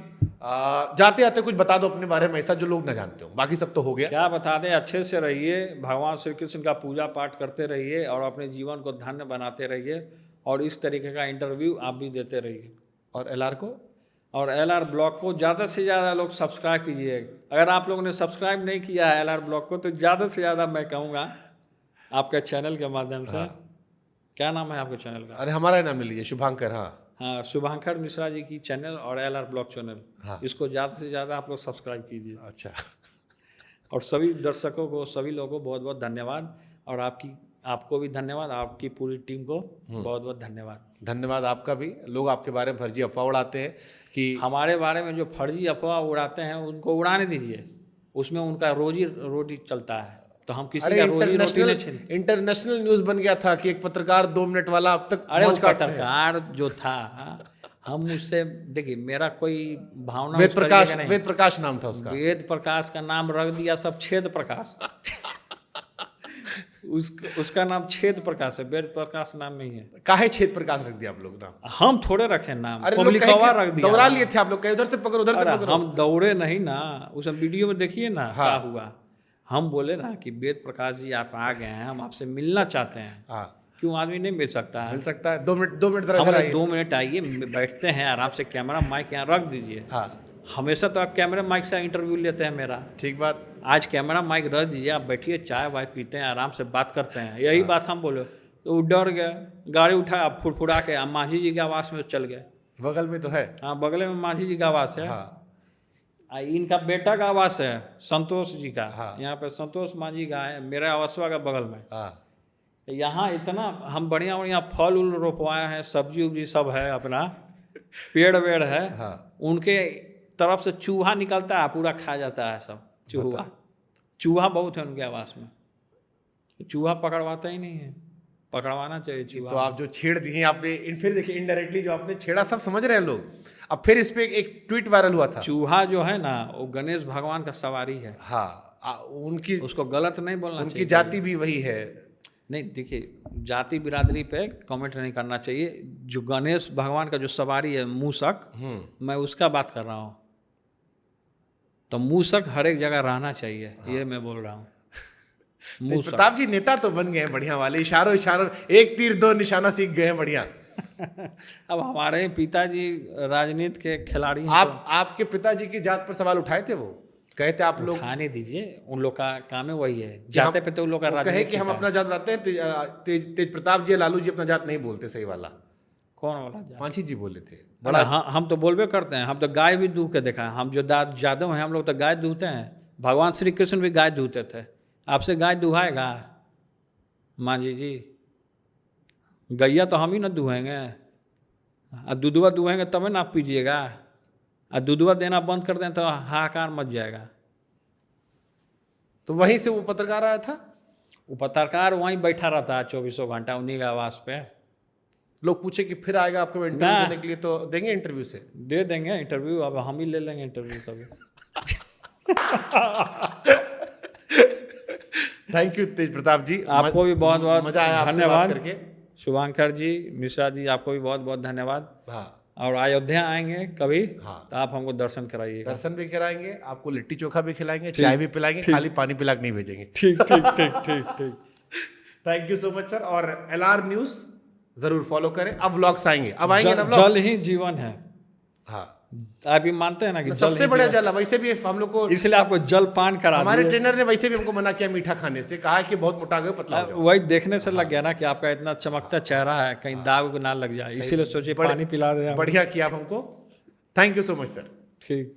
जाते जाते कुछ बता दो अपने बारे में ऐसा जो लोग ना जानते हो, बाकी सब तो हो गया। क्या बता दें? अच्छे से रहिए, भगवान श्री कृष्ण का पूजा पाठ करते रहिए और अपने जीवन को धन्य बनाते रहिए, और इस तरीके का इंटरव्यू आप भी देते रहिए। और एलआर को और एलआर ब्लॉग को ज़्यादा से ज़्यादा लोग सब्सक्राइब कीजिए। अगर आप लोगों ने सब्सक्राइब नहीं किया है एलआर ब्लॉग को, तो ज़्यादा से ज़्यादा मैं कहूँगा आपके चैनल के माध्यम से। क्या नाम है आपके चैनल का? अरे हमारा नाम ले लीजिए, शुभांकर। हाँ, शुभांकर मिश्रा जी की चैनल और एलआर ब्लॉग चैनल। हाँ। इसको ज़्यादा से ज़्यादा आप लोग सब्सक्राइब कीजिए। अच्छा। और सभी दर्शकों को, सभी लोगों को बहुत बहुत धन्यवाद, और आपको भी धन्यवाद, आपकी पूरी टीम को बहुत बहुत धन्यवाद। धन्यवाद आपका भी। लोग आपके बारे में फर्जी अफवाह उड़ाते हैं कि हमारे बारे में जो फर्जी अफवाह उड़ाते हैं उनको उड़ाने दीजिए, उसमें उनका रोजी रोटी चलता है, तो हम किसी का रोजी रोटी नहीं छीन। इंटरनेशनल न्यूज बन गया था कि एक पत्रकार 2 मिनट वाला अब तक। अरे वो पत्रकार जो था, हम उससे देखिए, मेरा कोई भावना वेद प्रकाश नाम था उसका। वेद प्रकाश का नाम रख दिया सब छेद प्रकाश। उसका नाम छेद प्रकाश है, वेद प्रकाश नाम नहीं है। काहे छेद प्रकाश रख दिया आप लोग नाम? हम थोड़े रखे नाम, पब्लिकवा रख दिया, दौड़ा लिए थे आप लोग, उधर से पकड़ो उधर से पकड़ो। हम दौड़े नहीं ना, उस वीडियो में देखिए ना। क्या हुआ? हम बोले ना कि वेद प्रकाश जी आप आ गए हैं, हम आपसे मिलना चाहते हैं। क्यों आदमी नहीं मिल सकता है? मिल सकता है। 2 मिनट 2 मिनट आइए, बैठते हैं आराम से, कैमरा माइक यहाँ रख दीजिए। हमेशा तो आप कैमरा माइक से इंटरव्यू लेते हैं मेरा। ठीक बात। आज कैमरा माइक रख दीजिए, आप बैठिए, चाय वाय पीते हैं, आराम से बात करते हैं। यही बात हम बोले तो वो डर गए, गाड़ी उठाया फुरफुरा के, मांझी जी के आवास में चल गए। बगल में तो है। हाँ, बगल में मांझी जी का आवास है। इनका बेटा का आवास है संतोष जी का। यहाँ पे संतोष मांझी का है, मेरा आवासवा का बगल में। यहाँ इतना हम बढ़िया बढ़िया फल उल रोपवाए हैं, सब्जी उब्जी सब है, अपना पेड़ वेड़ है। उनके तरफ से चूहा निकलता है, पूरा खा जाता है सब। चूहा बहुत है उनके आवास में, चूहा पकड़वाता ही नहीं है, पकड़वाना चाहिए चूहा। तो आप जो छेड़ दिए आपने, फिर देखिए इनडायरेक्टली जो आपने छेड़ा सब समझ रहे हैं लोग। अब फिर इस पे एक ट्वीट वायरल हुआ था। चूहा जो है ना, वो गणेश भगवान का सवारी है। उनकी, उसको गलत नहीं बोलना चाहिए। उनकी जाति भी वही है। नहीं देखिए, जाति बिरादरी पे कमेंट नहीं करना चाहिए। जो गणेश भगवान का जो सवारी है मूसक, मैं उसका बात कर रहा हूँ। तो मूसक हर एक जगह रहना चाहिए, ये मैं बोल रहा हूँ। प्रताप जी नेता तो बन गए हैं बढ़िया वाले, इशारों एक तीर 2 निशाना सीख गए हैं बढ़िया। अब हमारे पिताजी राजनीति के खिलाड़ी। आपके पिताजी की जात पर सवाल उठाए थे, वो कहते आप लोग उठाने दीजिए, उन लोग का काम है वही है, जाते पे तो उन लोग का कहे कि हम अपना जात लाते हैं। तेज प्रताप जी लालू जी अपना जात नहीं बोलते, सही वाला। कौन वाला जादू? मांझी जी बोले थे। बड़ा हम तो बोलबे करते हैं, हम तो गाय भी दूह के देखा है। हम जो जादव हैं हम लोग तो गाय दूहते हैं। भगवान श्री कृष्ण भी गाय दूहते थे। आपसे गाय दुहाएगा मांझी जी? गैया तो हम ही ना दुहेंगे, और दूधवा दुहेंगे तभी ना आप पीजिएगा। और दूधवा देना बंद कर दें तो हाहाकार मच जाएगा। तो वहीं से वो पत्रकार आया था। वो पत्रकार वहीं बैठा रहता है 24 घंटा उन्हीं का आवाज़ पे। लोग पूछे कि फिर आएगा आपको इंटरव्यू देने के लिए, तो देंगे इंटरव्यू से? दे देंगे इंटरव्यू, अब हम ही ले लेंगे इंटरव्यू कभी। थैंक यू तेज प्रताप जी, आपको भी बहुत बहुत मजा आया आपसे बात धन्यवाद। करके। शुभांकर जी, मिश्रा जी, आपको भी बहुत बहुत धन्यवाद। हाँ, और अयोध्या आएंगे कभी हाँ, तो आप हमको दर्शन कराइएगा। दर्शन भी कराएंगे, आपको लिट्टी चोखा भी खिलाएंगे, चाय भी पिलाएंगे, खाली पानी पिला के नहीं भेजेंगे। ठीक ठीक ठीक ठीक ठीक। Thank you so much sir. और LR न्यूज जरूर फॉलो करें। अब व्लॉग्स आएंगे, अब आएंगे ना जल व्लॉग्स। ही जीवन है। हाँ, आप ये मानते हैं ना कि जल सबसे ही बड़ा जीवन? जल है। वैसे भी हम लोग को, इसलिए आपको जल पान करा हमारे दिए। ट्रेनर ने वैसे भी हमको मना किया मीठा खाने से, कहा कि बहुत मोटा गए, पतला हो जाओ। वही देखने से लग गया ना कि आपका इतना चमकता चेहरा है, कहीं दाग ना लग जाए, इसीलिए सोचिए पानी पिला दे। बढ़िया किया आप हमको। Thank you so much sir. ठीक।